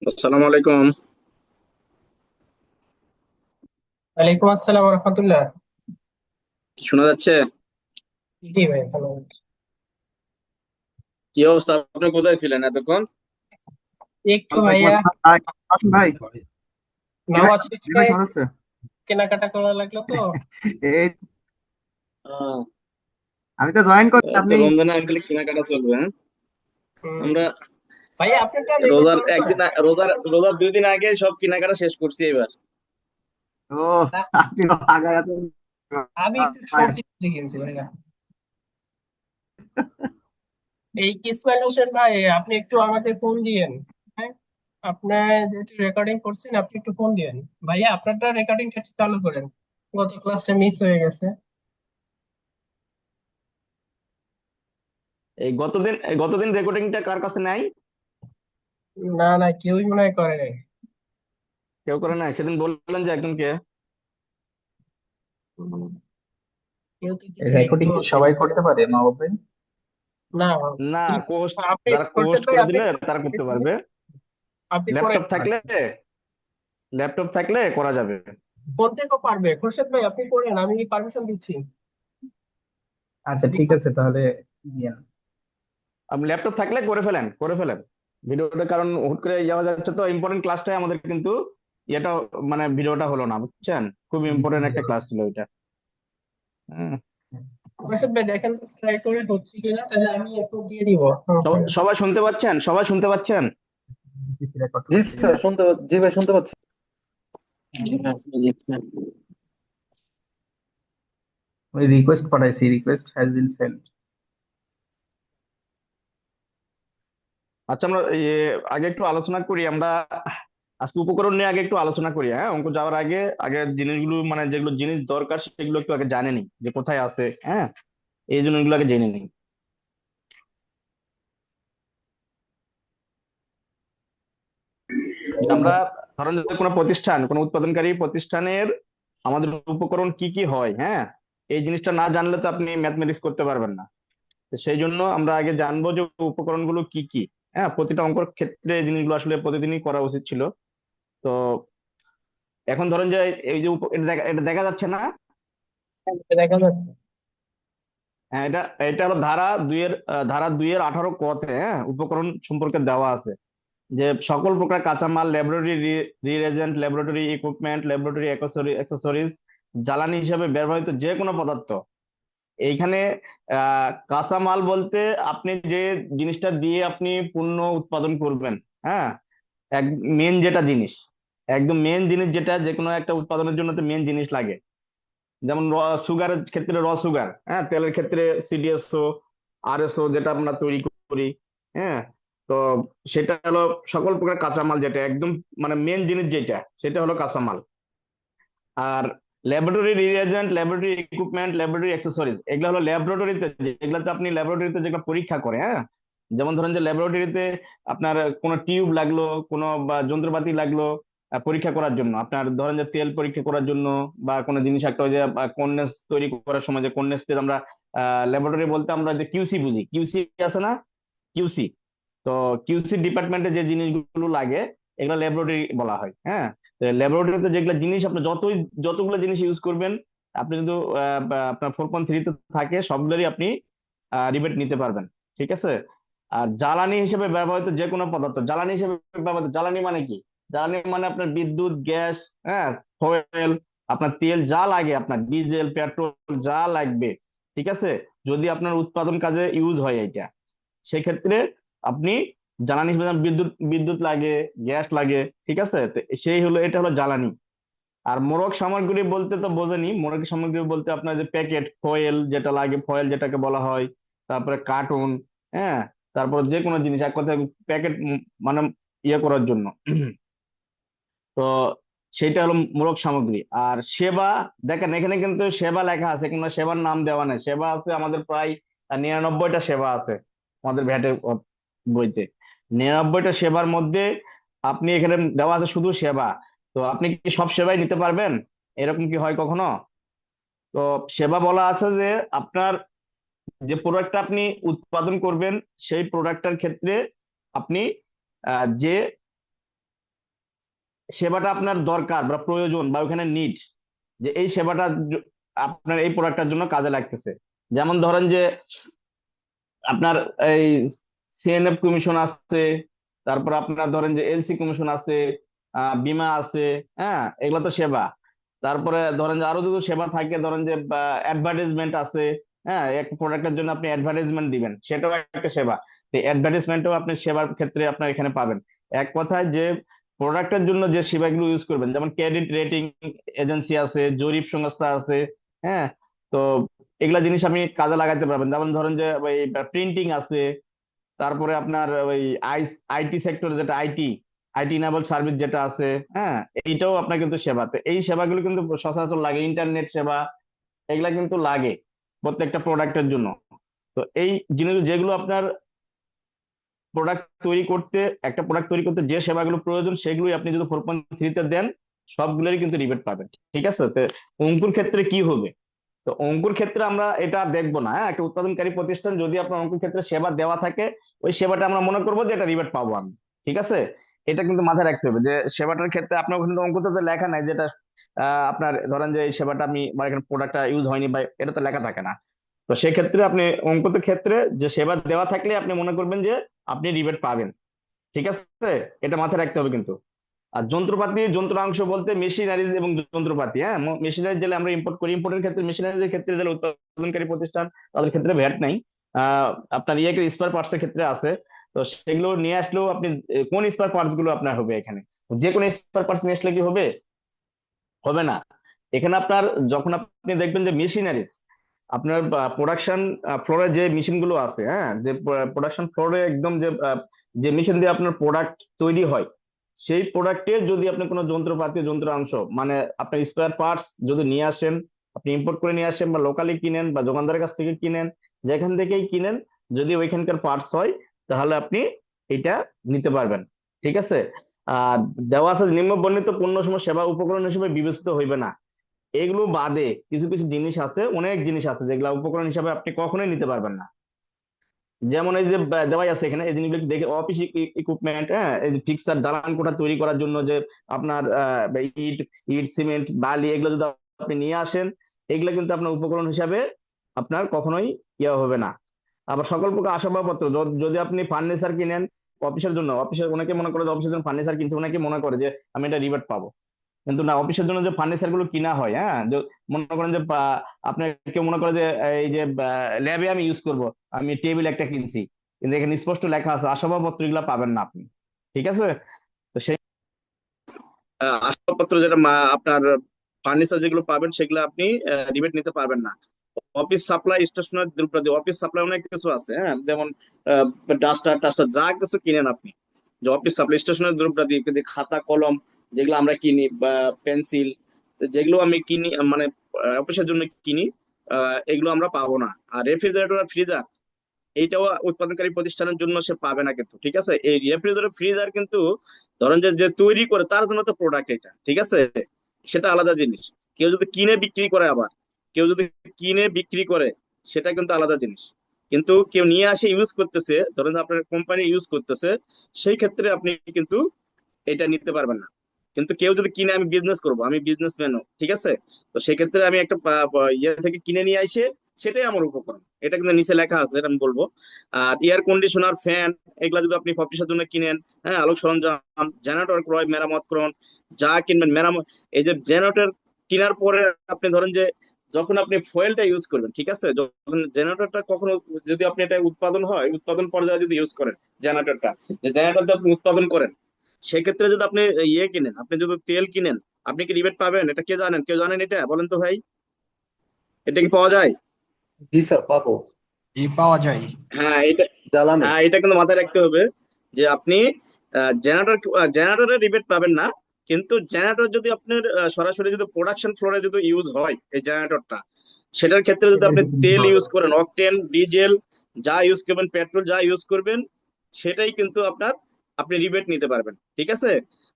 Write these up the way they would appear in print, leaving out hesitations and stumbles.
আসসালামু আলাইকুম। ওয়ালাইকুম আসসালাম রহমতুল্লাহ। কি শোনা যাচ্ছে? জি ভাই, ভালো আছি। কি অবস্থা? আপনি কোথায় ছিলেন এতক্ষণ? একটু ওয়ালাইকুম ভাইয়া আসসালাম ভাই, কেমন আছেন ভাই? কি ভাই? নামাজ জি শেষে ভাই, শোনা যাচ্ছে। কেনাকাটা করা লাগলো তো। এই আহ, আমি তো জয়েন করছি, এই তো আপনি? রমজানে আঙ্কেল কেনাকাটা চলবে, হ্যাঁ। হুম, আমরা ভাইয়া আপনারটা রেকর্ড রোজার করেন না? একদিন রোজার 2 দিন আগে সব কেনাকাটা শেষ করছি এবার। ও, আপনি তো আগায় আছেন আমি একটু ভাই। সবজি টবজি কিনছি ভাইয়া। এই ইসমাইল হোসেন ভাই, আপনি একটু আমাকে ফোন দিয়েন। হ্যাঁ, আপনার যেহেতু রেকর্ডিং করছেন, আপনি একটু ফোন দিয়েন। ভাইয়া আপনারটা রেকর্ডিংটা একটু চালু করেন, গত ক্লাসটা মিস হয়ে গেছে। এই গতদিন রেকর্ডিংটা কার কাছে নাই? না না, কেউই মনে হয় করে নাই। কেউ করে নাই? সেদিন বললেন যে একজনকে। উম, কেউ তো রেকর্ডিং লিখলো কি যে সবাই করতে পারে নবাব ভাই? না। না, তুমি- কোস্ট আপনি যারা খোরশেদ কোস্ট ভাই, করে আপনি দিলে তারা করতে পারবে। আপনি করেন। ল্যাপটপ থাকলে আচ্ছা, ল্যাপটপ থাকলে করা যাবে। ফোন থেকেও পারবে। খোরশেদ ভাই আপনি করেন, আমি পারমিশন দিচ্ছি। আচ্ছা, ঠিক আছে তাহলে দিয়েন। আপনি ল্যাপটপ থাকলে করে ফেলেন ভিডিওটা, কারণ হুট করে যাওয়া যাচ্ছে তো ইম্পর্টেন্ট ক্লাসটাই আমাদের, কিন্তু এটা মানে ভিডিওটা হলো না, বুঝছেন? খুব ইম্পর্টেন্ট একটা ক্লাস ছিল এটা। হ্যাঁ। খোরশেদ ভাই দেখেন তো, ট্রাই করে হচ্ছে কিনা, তাহলে আমি একটু দিয়ে দিব। সবাই শুনতে পাচ্ছেন? সবাই শুনতে পাচ্ছেন? রেকর্ড জি করতে স্যার, জি ভাই, শুনতে পাচ্ছি। ওই রিকোয়েস্ট পাঠাইছি, রিকোয়েস্ট হ্যাজ বিন সেন্ড। আচ্ছা, আমরা আগে একটু আলোচনা করি আমরা। আজকে উপকরণ নিয়ে আগে একটু আলোচনা করি, হ্যাঁ। অঙ্ক যাওয়ার আগে আগে জিনিসগুলো, মানে যেগুলো জিনিস দরকার সেগুলো একটু আগে জানে নিই যে কোথায় আছে, হ্যাঁ। এই জন্য এগুলো আগে জেনে নিই। যে আমরা ধরেন যে কোনো প্রতিষ্ঠান, কোনো উৎপাদনকারী প্রতিষ্ঠানের আমাদের উপকরণ কি কি হয়, হ্যাঁ। এই জিনিসটা না জানলে তো আপনি ম্যাথমেটিক্স করতে পারবেন না। তো সেই জন্য আমরা আগে জানবো যে উপকরণগুলো কি কি। হ্যাঁ, প্রতিটা অঙ্কের ক্ষেত্রে এই জিনিসগুলো আসলে প্রতিদিনই করা উচিত ছিল। তো এখন ধরেন যে এই যে এটা দেখা যাচ্ছে না? দেখা যাচ্ছে। হ্যাঁ, এটা এটা হলো ধারা 2-এর 18 কতে, হ্যাঁ, উপকরণ সম্পর্কে দেওয়া আছে যে সকল প্রকার কাঁচামাল, laboratory reagent, laboratory equipment, laboratory accessories, জ্বালানি হিসেবে ব্যবহৃত যে কোনো পদার্থ। এইখানে কাঁচামাল বলতে আপনি যে জিনিসটা দিয়ে আপনি পণ্য উৎপাদন করবেন, হ্যাঁ। এক মেন যেটা জিনিস, একদম মেন জিনিস যেটা যে কোনো একটা উৎপাদনের জন্য তো মেন জিনিস লাগে। যেমন সুগারের ক্ষেত্রে সুগার, হ্যাঁ। তেলের ক্ষেত্রে সিডিএসও, আরএসও যেটা আমরা তৈরি করি, হ্যাঁ। তো সেটা হলো সকল প্রকার কাঁচামাল, যেটা একদম মানে মেন জিনিস যেটা, সেটা হলো কাঁচামাল। আর laboratory reagent, laboratory equipment, laboratory accessories, এগুলো হলো ল্যাবরেটরিতে, যেগুলাতে আপনি ল্যাবরেটরিতে যেগুলো পরীক্ষা করে, হ্যাঁ। যেমন ধরেন যে ল্যাবরেটরিতে আপনার কোনো টিউব লাগলো, কোনো বা যন্ত্রপাতি লাগলো পরীক্ষা করার জন্য, আপনার ধরেন যে তেল পরীক্ষা করার জন্য, বা কোনো জিনিস একটা ওই যে কন্ডেন্স তৈরি করার সময় যে কন্ডেন্স আমরা ল্যাবরেটরি বলতে আমরা যে কিউসি বুঝি, কিউসি আছে না? কিউসি। তো কিউসি ডিপার্টমেন্টে যে জিনিসগুলো লাগে এগুলো ল্যাবরেটরি বলা হয়, হ্যাঁ। ল্যাবরেটরিতে যেগুলো জিনিস আপনি যতগুলো জিনিস ইউজ করবেন, আপনি কিন্তু আপনার 4.3-তে থাকে সবগুলোরই আপনি রিবেট নিতে পারবেন, ঠিক আছে। আর জ্বালানি হিসেবে ব্যবহৃত যে কোনো পদার্থ, জ্বালানি হিসেবে ব্যবহৃত, জ্বালানি মানে কি? জ্বালানি মানে আপনার বিদ্যুৎ, গ্যাস, হ্যাঁ, ফুয়েল, আপনার তেল যা লাগে, আপনার ডিজেল, পেট্রোল যা লাগবে, ঠিক আছে। যদি আপনার উৎপাদন কাজে ইউজ হয় এটা, সেক্ষেত্রে আপনি জ্বালানি হিসেবে, যেমন বিদ্যুৎ বিদ্যুৎ লাগে, গ্যাস লাগে, ঠিক আছে। তো সেই হলো, এটা হলো জ্বালানি। আর মোড়ক সামগ্রী বলতে তো বোঝেনি, মোড়ক সামগ্রী বলতে আপনার যে প্যাকেট ফয়েল যেটা লাগে, ফয়েল যেটাকে বলা হয়, তারপরে কার্টুন, হ্যাঁ। তারপর যে কোনো জিনিস, এক কথায় প্যাকেট, মানে ইয়ে করার জন্য। তো সেটা হলো মূলক সামগ্রী। আর সেবা, দেখেন এখানে কিন্তু সেবা লেখা আছে, কোনো সেবার নাম দেওয়া নেই। সেবা আছে আমাদের প্রায় 99টা সেবা আছে আমাদের ভ্যাটের বইতে। 99টা সেবার মধ্যে আপনি এখানে দেওয়া আছে শুধু সেবা। তো আপনি কি সব সেবাই নিতে পারবেন? এরকম কি হয় কখনো? তো সেবা বলা আছে যে আপনার যে প্রোডাক্টটা আপনি উৎপাদন করবেন সেই প্রোডাক্টটার ক্ষেত্রে আপনি যে সেবাটা আপনার দরকার বা প্রয়োজন বা ওখানে নিড, যে এই সেবাটা আপনার এই প্রোডাক্টটার জন্য কাজে লাগতেছে। যেমন ধরেন যে আপনার এই সিএনএফ কমিশন আছে, তারপর আপনার ধরেন যে এলসি কমিশন আছে, বীমা আছে, হ্যাঁ এগুলো তো সেবা। তারপরে ধরেন যে আরো যদি সেবা থাকে, ধরেন যে অ্যাডভার্টাইজমেন্ট আছে, হ্যাঁ একটা প্রোডাক্টের জন্য আপনি অ্যাডভার্টাইজমেন্ট দিবেন, সেটাও একটা সেবা। এই অ্যাডভার্টাইজমেন্টও আপনি সেবার ক্ষেত্রে আপনার এখানে পাবেন। এক কথায় যে প্রোডাক্টের জন্য যে সেবাগুলো ইউজ করবেন, যেমন ক্রেডিট রেটিং এজেন্সি আছে, জরিপ সংস্থা আছে, হ্যাঁ। তো এগুলা জিনিস আপনি কাজে লাগাতে পারবেন। যেমন ধরেন যে ওই প্রিন্টিং আছে, তারপরে আপনার ওই আইটি সেক্টর, যেটা আইটি আইটি ইনেবল সার্ভিস যেটা আছে, হ্যাঁ এইটাও আপনার কিন্তু সেবাতে, এই সেবাগুলো কিন্তু সচরাচর লাগে, ইন্টারনেট সেবা এগুলা কিন্তু লাগে প্রত্যেকটা প্রোডাক্টের জন্য। তো এই জিনিস যেগুলো আপনার প্রোডাক্ট তৈরি করতে, একটা প্রোডাক্ট তৈরি করতে যে সেবাগুলো প্রয়োজন, সেগুলোই আপনি যদি 4.3-তে দেন, সবগুলোরই কিন্তু রিবেট পাবেন। ঠিক আছে? তো অঙ্কুর ক্ষেত্রে কি হবে? তো অঙ্কুর ক্ষেত্রে আমরা এটা দেখবো না, হ্যাঁ একটা উৎপাদনকারী প্রতিষ্ঠান যদি আপনার অঙ্কুর ক্ষেত্রে সেবা দেওয়া থাকে, ওই সেবাটা আমরা মনে করবো যে এটা রিবেট পাবো আমি। ঠিক আছে? এটা কিন্তু মাথায় রাখতে হবে যে সেবাটার ক্ষেত্রে আপনার কিন্তু অঙ্কুতে তো লেখা নাই যেটা আপনার ধরেন যে এই সেবাটা আমি বা এখানে প্রোডাক্টটা ইউজ হয়নি বা এটা তো লেখা থাকে না। তো সেক্ষেত্রে আপনি অঙ্কুতের ক্ষেত্রে যে সেবা দেওয়া থাকলে আপনি মনে করবেন যে আপনি রিবেট পাবেন। ঠিক আছে? এটা মাথায় রাখতে হবে কিন্তু। আর যন্ত্রপাতি যন্ত্রাংশ বলতে মেশিনারিজ এবং যন্ত্রপাতি, হ্যাঁ মেশিনারি যেগুলো আমরা ইম্পোর্ট করি, ইম্পোর্টের ক্ষেত্রে মেশিনারিজের ক্ষেত্রে যেগুলো উৎপাদনকারী প্রতিষ্ঠান, তাদের ক্ষেত্রে ভ্যাট নাই। আপনার স্পেয়ার পার্টস এর ক্ষেত্রে আছে। তো সেগুলো নিয়ে আসলেও আপনি কোন স্পেয়ার পার্টস গুলো আপনার হবে এখানে? যে কোনো স্পেয়ার পার্টস নিয়ে আসলে কি হবে? হবে না। এখানে আপনার যখন আপনি দেখবেন যে মেশিনারিজ, আপনার প্রোডাকশন ফ্লোরে যে মেশিন গুলো আছে, হ্যাঁ যে প্রোডাকশন ফ্লোরে একদম যে মেশিন দিয়ে আপনার প্রোডাক্ট তৈরি হয়, সেই প্রোডাক্টের যদি আপনি কোনো যন্ত্রপাতি যন্ত্রাংশ মানে আপনার স্পেয়ার পার্টস যদি নিয়ে আসেন, আপনি ইম্পোর্ট করে নিয়ে আসেন বা লোকালি কিনেন বা দোকানদারের কাছ থেকে কিনেন, যেখান থেকেই কিনেন, যদি ওইখানকার পার্টস হয়, তাহলে আপনি এটা নিতে পারবেন। ঠিক আছে? আর দেওয়া আছে নিম্ন বর্ণিত পণ্য সমূহ সেবা উপকরণ হিসেবে বিবেচিত হইবে না। এগুলো বাদে কিছু কিছু জিনিস আছে, অনেক জিনিস আছে যেগুলো উপকরণ হিসাবে আপনি কখনোই নিতে পারবেন না। যেমন এই যে দেওয়াই আছে এখানে, এই জিনিসগুলো দেখে অফিস ইকুইপমেন্ট, হ্যাঁ এই যে ফিক্সার দালান কোঠা তৈরি করার জন্য যে আপনার ইট ইট সিমেন্ট বালি এগুলো যদি আপনি নিয়ে আসেন, এগুলো কিন্তু আপনার উপকরণ হিসাবে আপনার কখনোই ইয়ে হবে না। আবার সকল প্রকার আসবাবপত্র, যদি আপনি ফার্নিচার কিনেন অফিসের জন্য, অফিসের অনেকে মনে করে যে অফিসের জন্য ফার্নিচার কিনছে, অনেকে মনে করে যে আমি এটা রিবেট পাবো, কিন্তু না। অফিসের জন্য যে ফার্নিচার গুলো কিনা হয়, হ্যাঁ মনে করেন যে আপনার কেউ মনে করে যে এই যে ল্যাবে আমি ইউজ করব, আমি টেবিল একটা কিনছি, কিন্তু এখানে স্পষ্ট লেখা আছে আসবাবপত্র, এগুলা পাবেন না আপনি। ঠিক আছে? তো সেই আসবাবপত্র যেটা আপনার ফার্নিচার যেগুলো পাবেন সেগুলো আপনি রিবেট নিতে পারবেন না। অফিস সাপ্লাই স্টেশনারি দ্রব্যাদি, অফিস সাপ্লাই অনেক কিছু আছে, হ্যাঁ যেমন ডাস্টার টাস্টার যা কিছু কিনেন আপনি, যে অফিস সাপ্লাই স্টেশনারি দ্রব্যাদি, যে খাতা কলম যেগুলো আমরা কিনি বা পেন্সিল যেগুলো আমি কিনি মানে অফিসের জন্য কিনি, এগুলো আমরা পাবো না। আর রেফ্রিজারেটর আর ফ্রিজার এইটাও উৎপাদনকারী প্রতিষ্ঠানের জন্য সে পাবে না কিন্তু। ঠিক আছে? এই রেফ্রিজারেটর ফ্রিজার কিন্তু ধরেন যে যে তৈরি করে তার জন্য তো প্রোডাক্ট এটা, ঠিক আছে, সেটা আলাদা জিনিস। কেউ যদি কিনে বিক্রি করে, আবার কেউ যদি কিনে বিক্রি করে, সেটা কিন্তু আলাদা জিনিস। কিন্তু কেউ নিয়ে আসে ইউজ করতেছে, ধরেন আপনার কোম্পানি ইউজ করতেছে, সেই ক্ষেত্রে আপনি কিন্তু এটা নিতে পারবেন না। কিন্তু কেউ যদি কিনে আমি বিজনেস করব, আমি বিজনেসম্যানও, ঠিক আছে, তো সেক্ষেত্রে আমি একটা ইয়ে থেকে কিনে নিয়ে আসে, সেটাই আমার উপকরণ। এটা কিন্তু নিচে লেখা আছে, এটা আমি বলবো। আর এয়ার কন্ডিশনার ফ্যান এগুলা যদি আপনি অফিসের জন্য কিনেন, হ্যাঁ আলোক সরঞ্জাম জেনারেটর ক্রয় মেরামতকরণ যা কিনবেন মেরামত, এই যে জেনারেটর কেনার পরে আপনি ধরেন যে যখন আপনি ফুয়েলটা ইউজ করবেন, ঠিক আছে, যখন জেনারেটরটা কখনো যদি আপনি এটা উৎপাদন হয়, উৎপাদন পর্যায়ে যদি ইউজ করেন জেনারেটরটা, যে জেনারেটরটা আপনি উৎপাদন করেন, সেক্ষেত্রে যদি আপনি ইয়ে কিনেন, আপনি যদি তেল কিনেন, আপনি কি রিবেট পাবেন? এটা কে জানেন? কেউ জানেন এটা? বলেন তো ভাই, এটা কি পাওয়া যায়? জি স্যার, পাবো। জি পাওয়া যায়। হ্যাঁ এটা, জ্বালানি। হ্যাঁ এটা কিন্তু মাথায় রাখতে হবে যে আপনি জেনারেটরের রিবেট পাবেন না। কিন্তু জেনারেটর যদি আপনার সরাসরি যদি প্রোডাকশন ফ্লোরে যদি ইউজ হয় এই জেনারেটরটা, সেটার ক্ষেত্রে যদি সেটার আপনি ক্ষেত্রে তেল পাওয়া ইউজ যাবে। করেন, অকটেন ডিজেল যা ইউজ করবেন, পেট্রোল যা ইউজ করবেন, সেটাই কিন্তু আপনার আপনি রিবেট নিতে পারবেন। ঠিক আছে?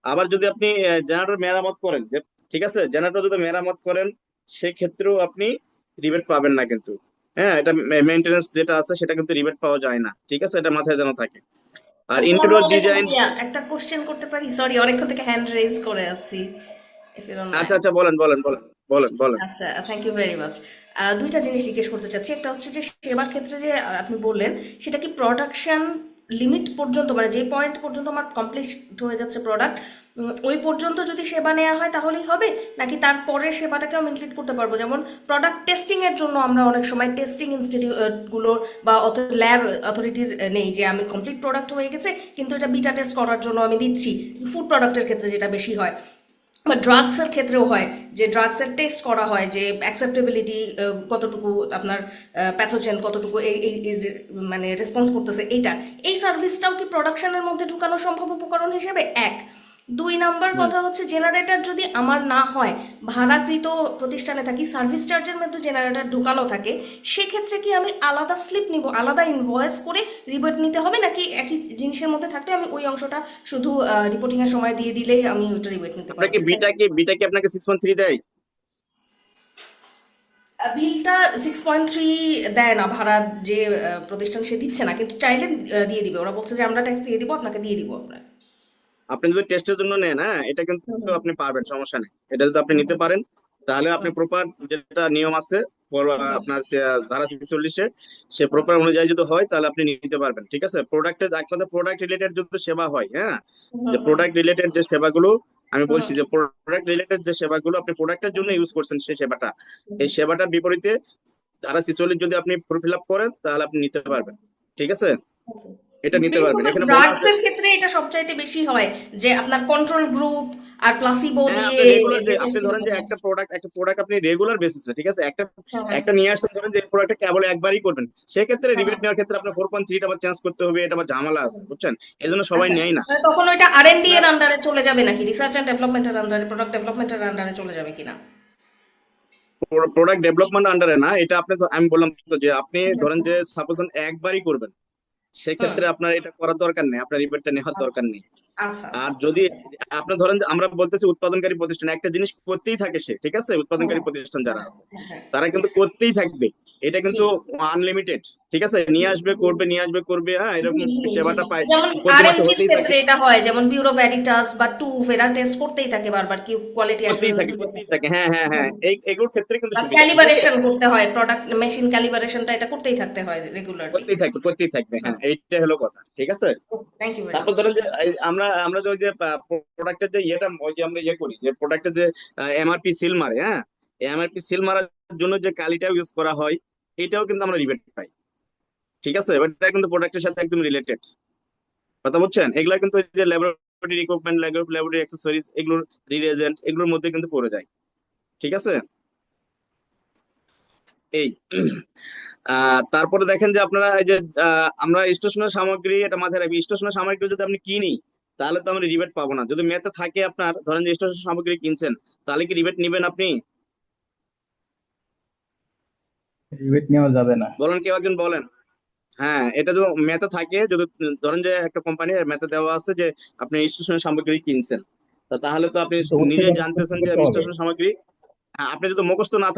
আবার যদি আপনি জেনারেটর মেরামত করেন, যে ঠিক আছে জেনারেটর যদি মেরামত করেন, সেক্ষেত্রেও আপনি রিবেট পাবেন না কিন্তু। হ্যাঁ, এটা মেইনটেনেন্স যেটা আছে সেটা কিন্তু রিবেট পাওয়া যায় না, ঠিক আছে, এটা মাথায় যেন থাকে। আর আসসালামু ইন্টেরিয়র আলাইকুম ডিজাইন। ভাইয়া, একটা কোশ্চেন করতে পারি? সরি, অনেকক্ষণ থেকে হ্যান্ড রেজ করে আছি, ইফ ইউ ডোন্ট আচ্ছা মাইন্ড। আচ্ছা, বলেন বলেন বলেন বলেন বলেন। আচ্ছা, থ্যাংক ইউ ভেরি মাচ। দুইটা জিনিস জিজ্ঞেস করতে চাচ্ছি। একটা হচ্ছে যে সেবার ক্ষেত্রে যে আপনি বললেন, সেটা কি প্রোডাকশন লিমিট পর্যন্ত, মানে যে পয়েন্ট পর্যন্ত আমার কমপ্লিট হয়ে যাচ্ছে প্রোডাক্ট, ওই পর্যন্ত যদি সেবা নেওয়া হয় তাহলেই হবে, নাকি তারপরের সেবাটাকে আমি ইনক্লুড করতে পারবো? যেমন প্রোডাক্ট টেস্টিং এর জন্য আমরা অনেক সময় টেস্টিং ইনস্টিটিউট গুলোর বা ল্যাব অথরিটির নেই, যে আমি কমপ্লিট প্রোডাক্ট হয়ে গেছে কিন্তু এটা বিটা টেস্ট করার জন্য আমি দিচ্ছি। ফুড প্রোডাক্টের ক্ষেত্রে যেটা বেশি হয়, বা ড্রাগসের ক্ষেত্রেও হয়, যে ড্রাগসের টেস্ট করা হয় যে অ্যাকসেপ্টেবিলিটি কতটুকু, আপনার প্যাথোজেন কতটুকু মানে রেসপন্স করতেছে, এইটা এই সার্ভিসটাও কি প্রোডাকশনের মধ্যে ঢুকানো সম্ভব উপকরণ হিসেবে? এক। দুই নাম্বার হুম। কথা হচ্ছে, জেনারেটর যদি আমার না হয়, ভাড়াকৃত প্রতিষ্ঠানে থাকি, সার্ভিস চার্জের মধ্যে জেনারেটর ঢুকানো থাকে, সেক্ষেত্রে কি আমি আলাদা স্লিপ নিব, আলাদা ইনভয়েস করে রিবেট নিতে হবে, নাকি একই জিনিসের মধ্যে থাকলে আমি ওই অংশটা শুধু রিপোর্টিং এর সময় দিয়ে দিলেই আমি ওটা রিবেট নিতে আপনাকে পারবো? বিটা কি আপনাকে 6.3 দেয়? বিলটা 6.3 দেয় না, ভাড়া যে প্রতিষ্ঠান সে দিচ্ছে না, কিন্তু চাইলে দিয়ে দিবে। ওরা বলছে যে আমরা ট্যাক্স দিয়ে দিব, আপনাকে দিয়ে দিব আপনার। আপনি যদি টেস্টের জন্য নেন, হ্যাঁ, এটা কিন্তু হুম, আপনি পারবেন, সমস্যা নেই। এটা যদি আপনি হুম, নিতে পারেন তাহলে আপনি হুম, প্রপার যেটা নিয়ম আছে হুম, আপনার ধারা 46-এ, সে প্রপার অনুযায়ী যদি হয় তাহলে আপনি নিতে পারবেন, ঠিক আছে। প্রোডাক্টের এক কথা, প্রোডাক্ট রিলেটেড যদি সেবা হয়, হ্যাঁ, হুম, যে হুম, প্রোডাক্ট রিলেটেড যে সেবাগুলো আমি হুম, বলছি, যে প্রোডাক্ট রিলেটেড যে সেবাগুলো আপনি প্রোডাক্টের জন্য ইউজ করছেন, সেই সেবাটা, এই সেবাটার বিপরীতে ধারা 46 যদি আপনি ফিল আপ করেন তাহলে আপনি নিতে পারবেন, ঠিক আছে, হুম। এটা নিতে পারবেন। বিশেষত এখানে বলা আছে, ড্রাগসের ক্ষেত্রে এটা সবচাইতে বেশি হয়, যে আপনার কন্ট্রোল গ্রুপ আর প্লাসিবো হ্যাঁ, দিয়ে আপনি যে রেগুলার, যে আপনি টেস্টিং ধরেন যে করে। একটা প্রোডাক্ট আপনি রেগুলার বেসিসে, ঠিক আছে, একটা হ্যাঁ, একটা নিয়ে আসতে ধরেন যে প্রোডাক্টটা কেবল একবারই করবেন, সেক্ষেত্রে হ্যাঁ, রিবেট নেওয়ার ক্ষেত্রে আপনার 4.3টা আবার চেঞ্জ করতে হবে, এটা আবার ঝামেলা আছে, হ্যাঁ। বুঝছেন, এই জন্য সবাই আচ্ছা, নেয় না। মানে তখন ওইটা আর&ডি আপনার এর আন্ডারে চলে যাবে, নাকি রিসার্চ এন্ড ডেভেলপমেন্টের আন্ডারে, প্রোডাক্ট ডেভেলপমেন্টের আন্ডারে চলে যাবে কিনা? প্রোডাক্ট ডেভেলপমেন্ট আন্ডারে না, এটা আপনি আমি বললাম তো যে আপনি ধরেন যে সাপোজ একবারই করবেন, হুম। সেক্ষেত্রে আপনার এটা করার দরকার নেই, আপনার রিবেটটা নেওয়ার আচ্ছা, দরকার নেই। আচ্ছা, আচ্ছা, আর আচ্ছা, যদি আচ্ছা। আপনি ধরেন যে আমরা বলতেছি উৎপাদনকারী প্রতিষ্ঠান, একটা জিনিস করতেই থাকে সে, ঠিক আছে, হুম, উৎপাদনকারী প্রতিষ্ঠান যারা হ্যাঁ, আছে হ্যাঁ, হ্যাঁ। তারা কিন্তু করতেই থাকবে, এটা জি, কিন্তু জি, আনলিমিটেড, ঠিক আছে, নিয়ে আসবে করবে, নিয়ে আসবে করবে, হ্যাঁ, জি, এরকম জি, জি। সেবাটা পায় যেমন প্রতি মাসে আর&ডির হতেই থাকে, ক্ষেত্রে এটা হয়, যেমন ব্যুরো ভ্যারিটাস বা টুভ, এরা টেস্ট করতেই থাকে বারবার, কি কোয়ালিটি করতেই অ্যাসুরেন্স থাকে দিতে করতেই থাকে। থাকে, হ্যাঁ হ্যাঁ হ্যাঁ, হুম। এগুলোর ক্ষেত্রে কিন্তু বা সুবিধা, ঠিক আছে, ক্যালিবারেশন করতে হয়, প্রোডাক্ট মেশিন ক্যালিবারেশনটা এটা করতেই থাকতে হয় রেগুলারলি। করতেই থাকবে, হ্যাঁ, এইটা হলো কথা, ঠিক আছে। থ্যাংক ইউ ভেরি তারপর মাচ। ধরেন যে আমরা আমরা যে ওই যে প্রোডাক্টের যে ইয়েটা, ওই যে আমরা ইয়ে করি, যে প্রোডাক্টের যে এমআরপি সিল মারে, হ্যাঁ, এমআরপি সিল মারার জন্য যে কালিটা ইউজ করা হয়, এটাও কিন্তু আমরা রিবেট পাই, ঠিক আছে, এটা কিন্তু প্রোডাক্টের সাথে একদম রিলেটেড, কথা বলছেন, এগুলা কিন্তু ওই যে ল্যাবরেটরি ইকুইপমেন্ট, ল্যাবরেটরি অ্যাক্সেসরিজ, এগুলোর রিএজেন্ট, এগুলোর মধ্যে কিন্তু পড়ে যায়, ঠিক আছে। এই তারপরে দেখেন যে আপনারা এই যে আমরা স্টেশনারি সামগ্রী, এটা মাথায় রাখবি, স্টেশনারি সামগ্রী যদি আপনি কিনি তাহলে তো আমরা রিবেট পাবো না, যদি মেয়াদে থাকে আপনার, ধরেন যে স্টেশনারি সামগ্রী কিনছেন, তাহলে কি রিবেট নিবেন আপনি? রিবেট নেওয়া যাবে না। বলেন, কেউ একজন বলেন। হ্যাঁ, এটা যদি মেয়াদে থাকে, যদি ধরেন যে একটা কোম্পানির মেয়াদে দেওয়া আছে যে আপনি স্টেশনারি সামগ্রী কিনছেন, তাহলে তো আপনি তো ওর থেকে নিজেই মুখস্থ জানতেছেন যে করতে আমি হবে। স্টেশনারি সামগ্রী। হ্যাঁ, আপনি যদি মুখস্থ না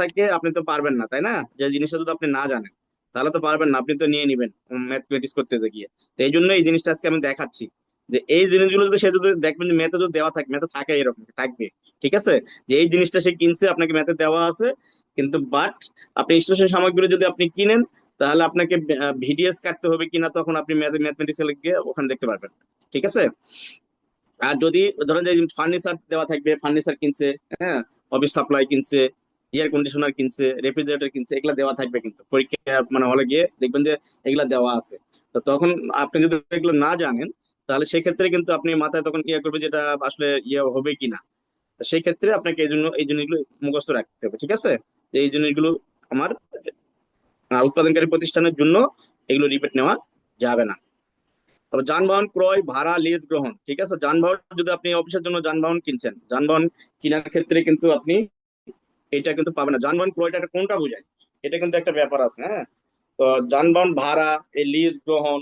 থাকে আপনি তো পারবেন না, তাই না, যে জিনিসটা যদি আপনি না জানেন তাহলে তো পারবেন না, আপনি তো নিয়ে নিবেন ম্যাথমেটিক্স করতে গিয়ে। তো এই জন্য এই জিনিসটা আজকে আমি দেখাচ্ছি, যে এই জিনিসগুলো যদি সে যদি দেখবেন যে ম্যাথে যদি দেওয়া থাকে, ম্যাথে থাকে, এরকম থাকবে, ঠিক আছে, যে এই জিনিসটা সে কিনছে, আপনাকে ম্যাথে দেওয়া আছে, কিন্তু বাট আপনি স্টেশনারি সামগ্রী যদি আপনি কিনেন তাহলে আপনাকে ভিডিএস কাটতে হবে কিনা, তখন আপনি ম্যাথমেটিক্স গিয়ে ওখানে দেখতে পারবেন, ঠিক আছে। আর যদি ধরেন যে ফার্নিচার দেওয়া থাকবে, ফার্নিচার কিনছে, হ্যাঁ, অফিস সাপ্লাই কিনছে, এয়ার কন্ডিশনার কিনছে, রেফ্রিজারেটর কিনছে, এগুলা দেওয়া থাকবে, কিন্তু পরীক্ষা মানে হলে গিয়ে দেখবেন যে এগুলা দেওয়া আছে। তো তখন আপনি যদি এগুলো না জানেন তাহলে সেক্ষেত্রে কিন্তু আপনি মাথায় তখন ইয়ে করবে যেটা আসলে ইয়ে হবে কিনা। তো সেই ক্ষেত্রে আপনাকে এই জিনিসগুলো মুখস্থ রাখতে হবে, ঠিক আছে, যে এই জিনিসগুলো আমার উৎপাদনকারী প্রতিষ্ঠানের জন্য এগুলো রিপিট নেওয়া যাবে না। তবে যানবাহন ক্রয়, ভাড়া, লিজ গ্রহণ, ঠিক আছে, যানবাহন যদি আপনি অফিসের জন্য যানবাহন কিনছেন, যানবাহন কেনার ক্ষেত্রে কিন্তু আপনি এটা কিন্তু পাবেন না। যানবাহন ক্রয়টা এটা কোনটা বোঝায়, এটা কিন্তু একটা ব্যাপার আছে, হ্যাঁ। তো যানবাহন ভাড়া, এই লিজ গ্রহণ,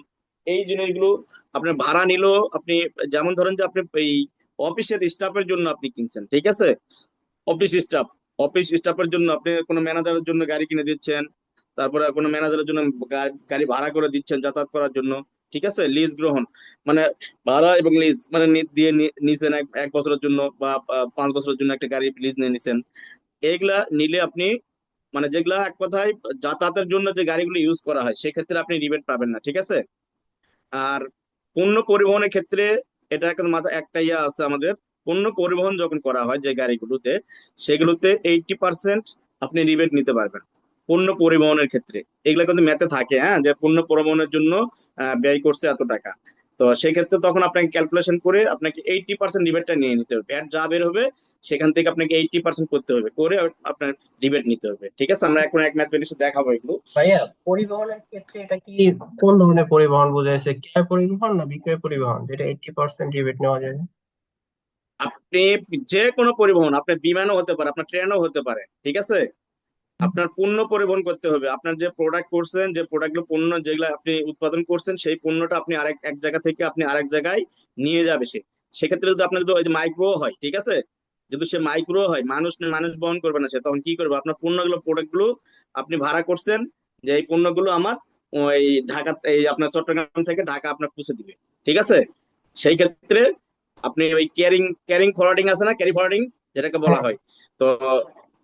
এই জিনিসগুলো আপনার ভাড়া নিলেও আপনি, যেমন ধরেন যে আপনি এই অফিসের স্টাফের জন্য আপনি কিনছেন, ঠিক আছে, অফিস স্টাফ, অফিস স্টাফের জন্য আপনি কোনো ম্যানেজারের জন্য গাড়ি কিনে দিচ্ছেন, তারপরে কোনো ম্যানেজারের জন্য গাড়ি ভাড়া করে দিচ্ছেন যাতায়াত করার জন্য। ঠিক আছে, লিজ গ্রহণ মানে ভাড়া এবং লিজ মানে নিছেন এক বছরের জন্য বা 5 বছরের জন্য একটা গাড়ি লিজ নিয়ে নিছেন। এইগুলা নিলে আপনি মানে যেগুলা এক কথায় যাতায়াতের জন্য যে গাড়িগুলো ইউজ করা হয় সেক্ষেত্রে আপনি রিবেট পাবেন না। ঠিক আছে। আর পণ্য পরিবহনের ক্ষেত্রে এটা একটা মাথা একটা ইয়ে আছে আমাদের, পণ্য পরিবহন যখন করা হয় যে গাড়িগুলোতে, সেগুলোতে 80% আপনি রিবেট নিতে পারবেন পণ্য পরিবহনের ক্ষেত্রে। এগুলো কিন্তু ম্যাথে থাকে, হ্যাঁ, যে পণ্য পরিবহনের জন্য ব্যয় করছে এত টাকা। তো সেক্ষেত্রে তখন আপনাকে ক্যালকুলেশন করে আপনাকে 80% রিবেটটা নিয়ে নিতে হবে। ভ্যাট যা বের হবে সেখান থেকে আপনাকে 80% করতে হবে, করে আপনার রিবেট নিতে হবে। ঠিক আছে, আমরা এখন এক ম্যাথমেটিক্সে দেখাবো এগুলো। ভাইয়া পরিবহনের ক্ষেত্রে এটা কি কোন ধরনের পরিবহন বোঝাইছে, ক্রয় পরিবহন না বিক্রয় পরিবহন, যেটা 80% রিবেট নেওয়া যায়? আপনি যে কোনো পরিবহন, আপনার বিমানও হতে পারে, আপনার ট্রেনও হতে পারে। ঠিক আছে, আপনার পণ্য পরিবহন করতে হবে। আপনার যে প্রোডাক্ট করছেন, যে প্রোডাক্টগুলো পণ্য যেগুলো আপনি উৎপাদন করছেন, সেই পণ্যটা আপনি এক জায়গা থেকে আপনি আরেক জায়গায় নিয়ে যাবে সেক্ষেত্রে যদি আপনার যদি ওই যে মাইক্রো হয়, ঠিক আছে, যদি সে মাইক্রো হয়, মানুষ বহন করবে না, সে তখন কি করবে, আপনার পণ্যগুলো প্রোডাক্টগুলো আপনি ভাড়া করছেন যে এই পণ্যগুলো আমার ওই ঢাকা, এই আপনার চট্টগ্রাম থেকে ঢাকা আপনার পৌঁছে দিবে। ঠিক আছে, সেই ক্ষেত্রে আপনি ওই ক্যারিং ক্যারিং ফরওয়ার্ডিং আছে না, ক্যারি ফরওয়ার্ডিং যেটাকে বলা হ্যাঁ। হয়। তো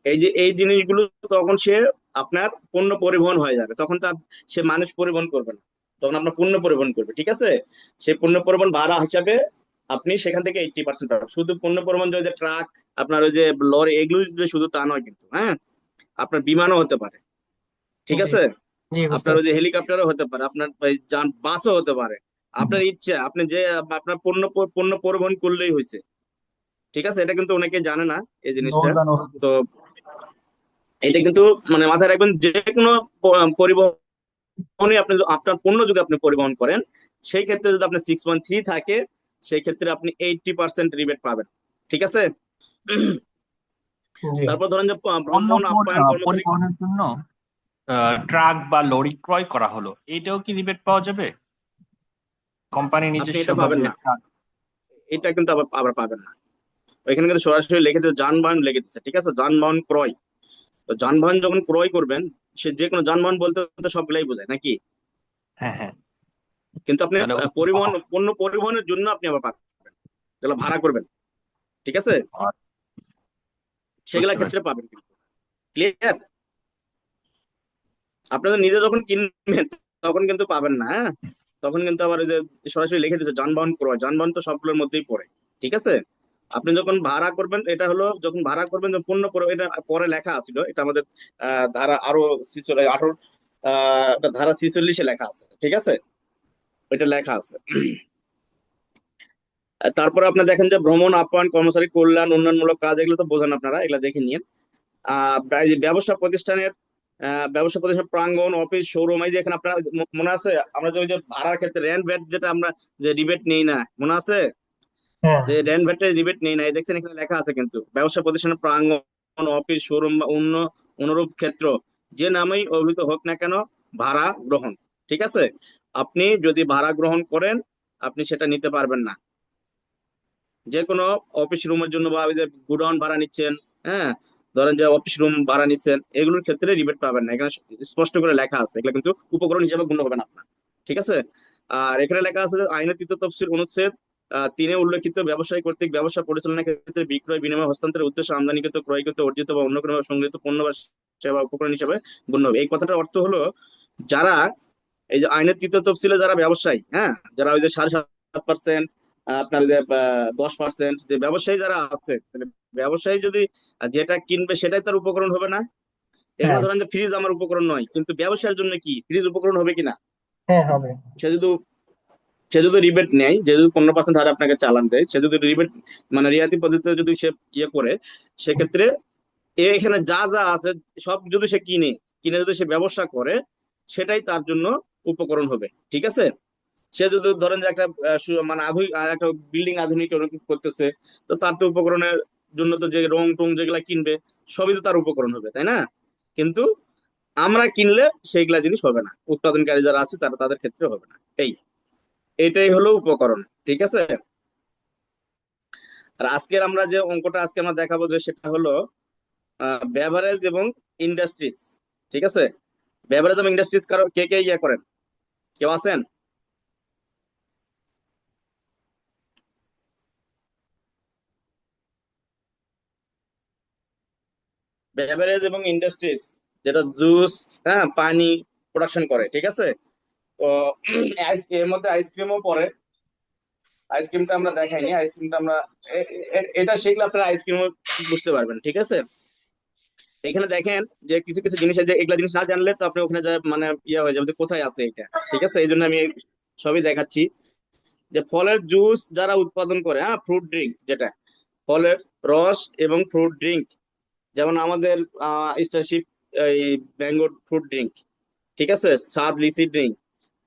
এই যে এই জিনিসগুলো তখন সে আপনার পণ্য পরিবহন হয়ে যাবে, তখন তার সে মানুষ পরিবহন করবে না, তখন আপনার পণ্য পরিবহন করবে। ঠিক আছে, সেই পণ্য পরিবহন ভাড়া হিসাবে আপনি সেখান থেকে 80% পাবেন। শুধু পণ্য পরিবহন যে ট্রাক, আপনার ওই যে লরি, এগুলো যে শুধু তা নয় কিন্তু, হ্যাঁ, আপনার বিমানও হতে পারে। ঠিক জি আছে, জি, বুঝতে আপনার ওই যে পারছি। হেলিকপ্টারও হতে পারে, আপনার ওই বাসও হতে পারে। আপনার ইচ্ছা, আপনি যে আপনার পণ্য পরিবহন করলেই হয়েছে। ঠিক আছে, এটা কিন্তু অনেকে জানে না এই জিনিসটা। নৌযানও তো এটা কিন্তু মানে মাথায় রাখবেন, যে কোনো পরিবহনই আপনি আপনার পণ্য যদি আপনি পরিবহন করেন, সেই ক্ষেত্রে যদি আপনার 6.3 থাকে, সেই ক্ষেত্রে আপনি 80% রিবেট পাবেন। ঠিক আছে। জি তারপর ধরেন যে পণ্য ভ্রমণ আপ্যায়ন কর্মচারী। পরিবহনের জন্য ট্রাক বা লরি ক্রয় করা হলো, এটাও কি রিবেট পাওয়া যাবে? কোম্পানি আপনি নিজস্ব এটা পাবেন ভাবে না, এটা কিন্তু আবার আবার পাবেন না। ওইখানে কিন্তু সরাসরি লিখে দিচ্ছে, যানবাহন লিখে দিচ্ছে। ঠিক আছে, যানবাহন ক্রয়। তো যানবাহন যখন ক্রয় করবেন, সে যে কোনো যানবাহন বলতে তো সবগুলাই বোঝায় নাকি। হ্যাঁ হ্যাঁ, কিন্তু আপনি তাহলে পণ্য পরিবহনের জন্য আপনি আবার পাবেন, যেগুলো ভাড়া করবেন। ঠিক আছে, সেগুলা বুঝতে পারছি। ক্ষেত্রে পাবেন কিন্তু। ক্লিয়ার। আপনারা নিজে যখন কিনবেন তখন কিন্তু পাবেন না, হ্যাঁ, তখন কিন্তু আবার ওই যে সরাসরি লিখে দিচ্ছে যানবাহন ক্রয়, যানবাহন তো সবগুলোর মধ্যেই পড়ে। ঠিক আছে, আপনি যখন ভাড়া করবেন, এটা হলো যখন ভাড়া করবেন পণ্য এটা পরে লেখা আছিল, এটা আমাদের ধারা আরো 18 ধারা 46-এ লেখা আছে। ঠিক আছে, এটা লেখা আছে। তারপরে আপনি দেখেন যে ভ্রমণ আপ্যায়ন কর্মচারী কল্যাণ উন্নয়নমূলক কাজ, এগুলো তো বোঝেন আপনারা, এগুলো দেখে নিন। প্রায় যে ব্যবসা প্রতিষ্ঠান প্রাঙ্গণ, অফিস, শোরুম, এই যে এখানে আপনার মনে আছে আমরা যে ওই যে ভাড়ার ক্ষেত্রে রেন্ট ভ্যাট যেটা আমরা যে রিবেট নেই না, মনে আছে হ্যাঁ। যে রেন্ট ভ্যাটের রিবেট নেই না, এই দেখছেন এখানে লেখা আছে কিন্তু, ব্যবসা প্রতিষ্ঠানের প্রাঙ্গণ, অফিস, শোরুম বা অন্য অনুরূপ ক্ষেত্র যে নামেই অভিহিত হোক না কেন, ভাড়া গ্রহণ। ঠিক আছে, আপনি যদি ভাড়া গ্রহণ করেন, আপনি সেটা নিতে পারবেন না। যে কোনো অফিস রুমের জন্য বা ওই যে গোডাউন ভাড়া নিচ্ছেন, হ্যাঁ, ধরেন যে অফিস রুম ভাড়া নিচ্ছেন, এগুলোর ক্ষেত্রে রিবেট পাবেন না। এখানে স্পষ্ট করে লেখা আছে, এগুলো কিন্তু উপকরণ হিসেবে গণ্য হবে না আপনার। ঠিক আছে, আর এখানে লেখা আছে যে আইনের 3 তফসিল অনুচ্ছেদ 3-এ উল্লেখিত ব্যবসায়ী কর্তৃক ব্যবসা পরিচালনার ক্ষেত্রে বিক্রয় বিনিময় হস্তান্তরের উদ্দেশ্যে আমদানিকৃত, ক্রয়কৃত, অর্জিত বা অন্য কোনো সংগৃহীত পণ্য বা সেবা উপকরণ হিসেবে গণ্য হবে। এই কথাটার অর্থ হলো, যারা এই যে আইনের 3 তফসিলে যারা ব্যবসায়ী, হ্যাঁ, যারা ওই যে 7.5%, আপনার ওই যে 10% যে ব্যবসায়ী যারা আছে, তাহলে ব্যবসায়ী যদি যেটা কিনবে সেটাই তার উপকরণ হবে না। এখানে হ্যাঁ। ধরেন যে ফ্রিজ আমার উপকরণ নয়, কিন্তু ব্যবসার জন্য কি ফ্রিজ উপকরণ হবে কিনা। হ্যাঁ, হবে। সে যদি সে যদি রিবেট নেয়, যে যদি 15% হারে আপনাকে চালান দেয়, সে যদি রিবেট মানে রিয়াতি পদ্ধতিতে যদি সে ইয়ে করে, সেক্ষেত্রে এখানে যা যা আছে সব যদি সে কিনে যদি সে ব্যবসা করে, সেটাই তার জন্য উপকরণ হবে। ঠিক আছে, সে যদি ধরেন যে একটা মানে আধুনিক একটা বিল্ডিং আধুনিক করতেছে, তো তার তো উপকরণের জন্য তো যে রং টং যেগুলা কিনবে, সবই তো তার উপকরণ হবে, তাই না। কিন্তু আমরা কিনলে সেইগুলা জিনিস হবে না, উৎপাদনকারী যারা আছে তারা তাদের ক্ষেত্রে হবে না। এটাই হলো উপকরণ। ঠিক আছে, আর আজকের আমরা যে অঙ্কটা আজকে আমরা দেখাবো, যে সেটা হলো বেভারেজ এবং ইন্ডাস্ট্রিজ, ঠিক আছে? বেভারেজ এবং ইন্ডাস্ট্রিজ কারো কে কে ইয়ে করেন, কেউ আছেন? বেভারেজ এবং ইন্ডাস্ট্রিজ যেটা জুস, হ্যাঁ, পানি প্রোডাকশন করে, ঠিক আছে? তো এর মধ্যে আইসক্রিমও পড়ে। আইসক্রিমটা আমরা দেখাইনি, আইসক্রিমটা আমরা এটা শিখলে আপনারা আইসক্রিমও বুঝতে পারবেন, ঠিক আছে? এখানে দেখেন যে কিছু কিছু জিনিস আছে, যে এগুলা জিনিস না জানলে তো আপনি ওখানে যা মানে ইয়ে হয়ে যাবে যে কোথায় আছে এটা, ঠিক আছে? এই জন্য আমি সবই দেখাচ্ছি। যে ফলের জুস যারা উৎপাদন করে, হ্যাঁ, ফ্রুট ড্রিঙ্ক যেটা, ফলের রস এবং ফ্রুট ড্রিঙ্ক, যেমন আমাদের স্টারশিপ, এই ম্যাঙ্গো ফ্রুট ড্রিঙ্ক, ঠিক আছে, স্বাদ লিচি ড্রিঙ্ক,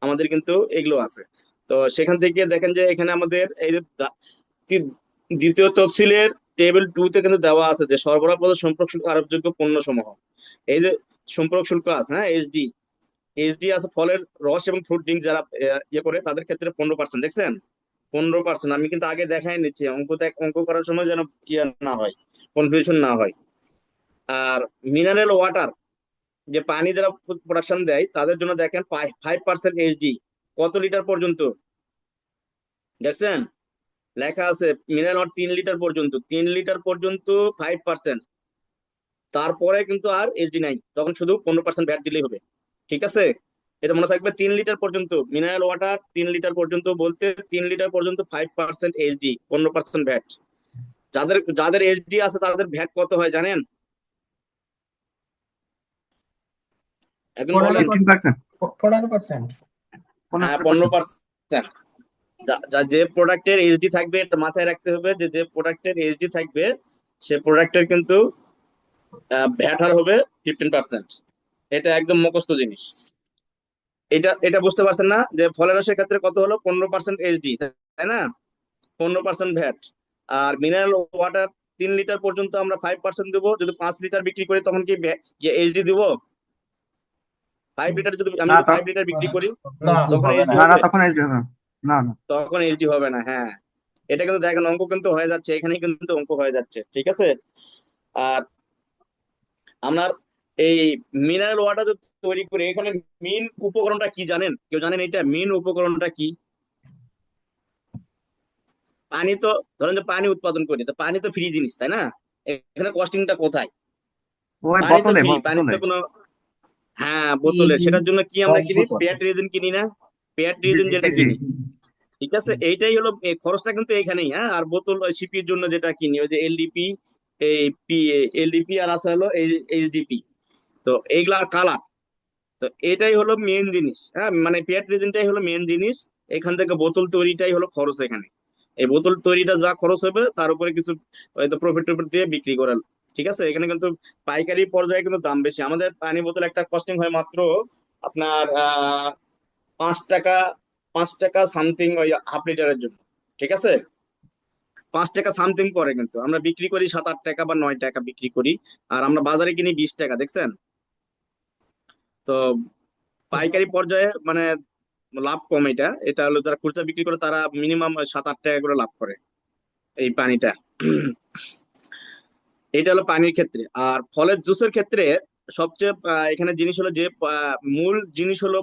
আমাদের কিন্তু এগুলো আছে। তো সেখান থেকে দেখেন যে এখানে আমাদের এই যে তি- দ্বিতীয় তফসিলের টেবিল 2 তে কিন্তু দেওয়া আছে যে সরবরাহ সম্পর্ক শুল্ক আরোপযোগ্য পণ্য সমূহ, এই যে সম্পর্ক শুল্ক আছে, হ্যাঁ, এইচডি, এইচডি আছে ফলের রস এবং ফ্রুট ড্রিঙ্ক যারা ইয়ে করে তাদের ক্ষেত্রে 15%, দেখছেন? 15%। আমি কিন্তু আগে দেখাই নিচ্ছি, অঙ্ক করার সময় যেন ইয়ে না হয়, কনফিউশন না হয়। আর মিনারেল ওয়াটার, যে পানি যারা প্রোডাকশন দেয় তাদের জন্য দেখেন 5% এইচডি, কত লিটার পর্যন্ত, দেখছেন? লেখা আছে মিনারেল ওয়াটার 3 লিটার পর্যন্ত, 3 লিটার পর্যন্ত 5%। তারপরে কিন্তু আর এইচডি নাই, তখন শুধু 15% ভ্যাট দিলেই হবে, ঠিক আছে? এটা মনে থাকবে, 3 লিটার পর্যন্ত মিনারেল ওয়াটার, 3 লিটার পর্যন্ত বলতে 3 লিটার পর্যন্ত 5% এইচডি, 15% ভ্যাট। যাদের যাদের এইচডি আছে তাদের ভ্যাট কত হয় জানেন? এখন পনেরো বলেন। 15%। 15%। হ্যাঁ, 15%। 15%। যে প্রোডাক্টের এইচডি থাকবে, এটা মাথায় রাখতে হবে যে যে প্রোডাক্টের এইচডি থাকবে সে প্রোডাক্টের কিন্তু ভ্যাট হার হবে 15%। এটা একদম মুখস্থ জিনিস। এটা এটা বুঝতে পারছেন না যে ফলের রসের ক্ষেত্রে কত হলো, 15% এইচডি, তাই না? 15% ভ্যাট। আর মিনারেল ওয়াটার 3 লিটার পর্যন্ত আমরা 5% দেবো, যদি 5 লিটার বিক্রি করি তখন কি এইচডি দিব? 5 লিটার যদি আমি না যদি তো, 5 লিটার বিক্রি করি না, তখন এইচডি না না, হবে? তখন আসবে না। না না। তখন এইচডি হবে না, হ্যাঁ। এটা কিন্তু দেখেন অঙ্ক কিন্তু হয়ে যাচ্ছে, এখানে কিন্তু অঙ্ক হয়ে যাচ্ছে, ঠিক আছে? আর আপনার এই মিনারেল ওয়াটার যদি তৈরি করি, এখানে মেইন উপকরণটা কি জানেন? কেউ জানেন এটা মেইন উপকরণটা কি? পানি তো, ধরেন যে পানি উৎপাদন করি, তো পানি তো ফ্রি জিনিস, তাই না? এখানে কস্টিংটা কোথায়? ওই পানি তো বোতলে ফ্রি, পানির বোতলে। তো কোনো, হ্যাঁ, বোতলে, সেটার জন্য কি আমরা কিনি? সম্পদ। পেট রিজন কিনি না? পেট জি রিজন জি যেটা জি। কিনি, ঠিক আছে? এইটাই হলো খরচটা কিন্তু এইখানেই, হ্যাঁ। আর বোতল সিপির জন্য যেটা কিনি ওই যে এলডিপি, এই পি, এলডিপি আর আছে হলো এই এইচডিপি, তো এইগুলা কালার। তো এটাই হলো মেন জিনিস, হ্যাঁ, মানে পেট রেজিনটাই হলো মেন জিনিস। এখান থেকে বোতল তৈরিটাই হলো খরচ এখানে। এই বোতল তৈরিটা যা খরচ হবে তার উপরে কিছু হয়তো প্রফিট টফিট দিয়ে বিক্রি করাল, ঠিক আছে? এখানে কিন্তু পাইকারি পর্যায়ে কিন্তু দাম বেশি। আমাদের পানি বোতল একটা কস্টিং হয় মাত্র আপনার 5 টাকা, 5 টাকা সামথিং ওই হাফ লিটারের জন্য, ঠিক আছে? 5 টাকা সামথিং পরে, কিন্তু আমরা বিক্রি করি 7-8 টাকা বা 9 টাকা বিক্রি করি। আর আমরা বাজারে কিনি 20 টাকা, দেখছেন? তো পাইকারি পর্যায়ে মানে লাভ কম। এটা এটা হলো যারা খুচরা বিক্রি করে তারা মিনিমাম 7-8 টাকা করে লাভ করে এই পানিটা। এটা হলো পানির ক্ষেত্রে। আর ফলের জুসের ক্ষেত্রে সবচেয়ে এখানে জিনিস হলো যে মূল জিনিস হলো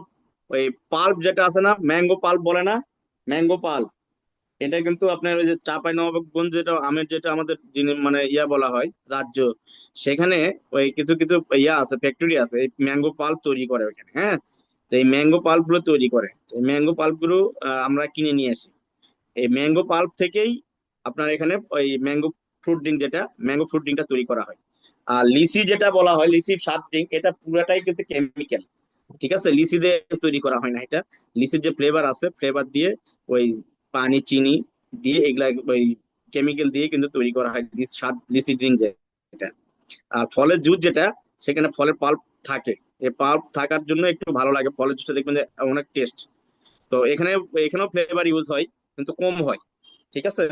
ওই পাল্প যেটা আছে না, ম্যাঙ্গো পাল্প বলে না, ম্যাঙ্গো পাল্প। এটা কিন্তু আপনার ওই যে চাঁপাইনবাবগঞ্জ যেটা আমের যেটা আমাদের মানে ইয়া বলা হয় রাজ্য, সেখানে ওই কিছু কিছু ইয়া আছে, ফ্যাক্টরি আছে, এই ম্যাঙ্গো পাল্প তৈরি করে ওখানে, হ্যাঁ। তো এই ম্যাঙ্গো পাল্প গুলো তৈরি করে, তো এই ম্যাঙ্গো পাল্প গুলো আমরা কিনে নিয়ে আসি। এই ম্যাঙ্গো পাল্প থেকেই আপনার এখানে ওই ম্যাঙ্গো ফ্রুট ড্রিঙ্ক, যেটা ম্যাঙ্গো ফ্রুট ড্রিঙ্কটা তৈরি করা হয়। আর লিচি যেটা বলা হয়, লিচি স্বাদ ড্রিঙ্ক, এটা পুরাটাই কিন্তু কেমিক্যাল, ঠিক আছে? লিচি দিয়ে তৈরি করা হয় না এটা। লিচির যে ফ্লেভার আছে, ফ্লেভার দিয়ে ওই পানি চিনি দিয়ে এগুলা ওই কেমিক্যাল দিয়ে কিন্তু তৈরি করা হয় স্বাদ লিচি ড্রিঙ্ক যেটা। আর ফলের জুস যেটা, সেখানে ফলের পাল্প থাকে। এই পাল্প থাকার জন্য একটু ভালো লাগে, ফলের জুসটা দেখবেন যে অনেক টেস্ট। তো এখানেও ফ্লেভার ইউজ হয় কিন্তু কম হয়, ঠিক আছে?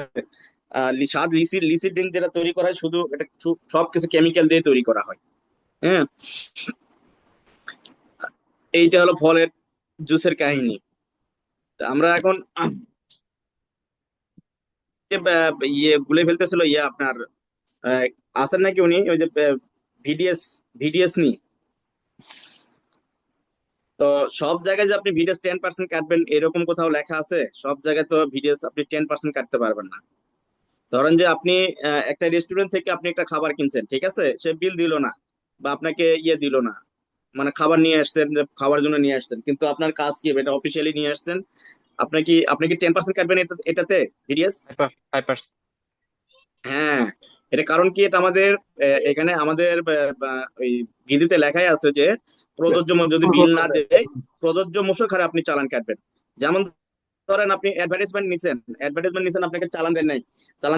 স্বাদ লিচি লিচি ড্রিঙ্ক যেটা তৈরি করা হয় শুধু এটা সবকিছু কেমিক্যাল দিয়ে তৈরি করা হয়, হ্যাঁ। এইটা হলো ফলের জুসের কাহিনী। তা আমরা এখন ইয়ে গুলে ফেলতেছিল, ইয়ে আপনার আহ, আছেন নাকি উনি, ওই যে ভিডিএস ভিডিএস নি। তো সব জায়গায় যে আপনি ভিডিএস 10% কাটবেন এরকম কোথাও লেখা আছে? সব জায়গায় তো ভিডিএস আপনি 10% কাটতে পারবেন না। ধরেন যে আপনি একটা রেস্টুরেন্ট থেকে আপনি একটা খাবার কিনছেন, ঠিক আছে, সে বিল দিল না বা আপনাকে দিল না, মানে খাবার নিয়ে আসছেন, যে খাবার জন্য নিয়ে আসছেন, কিন্তু আপনার কাজ কি, এটা অফিসিয়ালি নিয়ে আসছেন, আপনি কি 10% কাটবেন এটাতে ভিডিএস? 5%। হ্যাঁ, এটা কারণ কি, এটা আমাদের এখানে আমাদের ওই বিধিতে লেখাই আছে যে প্রযোজ্য যদি বিল না দেয় প্রযোজ্য মূসক হারে আপনি চালান কাটবেন। যেমন ধরেন আপনি অ্যাডভার্টাইজমেন্ট নিছেন, আপনাকে চালান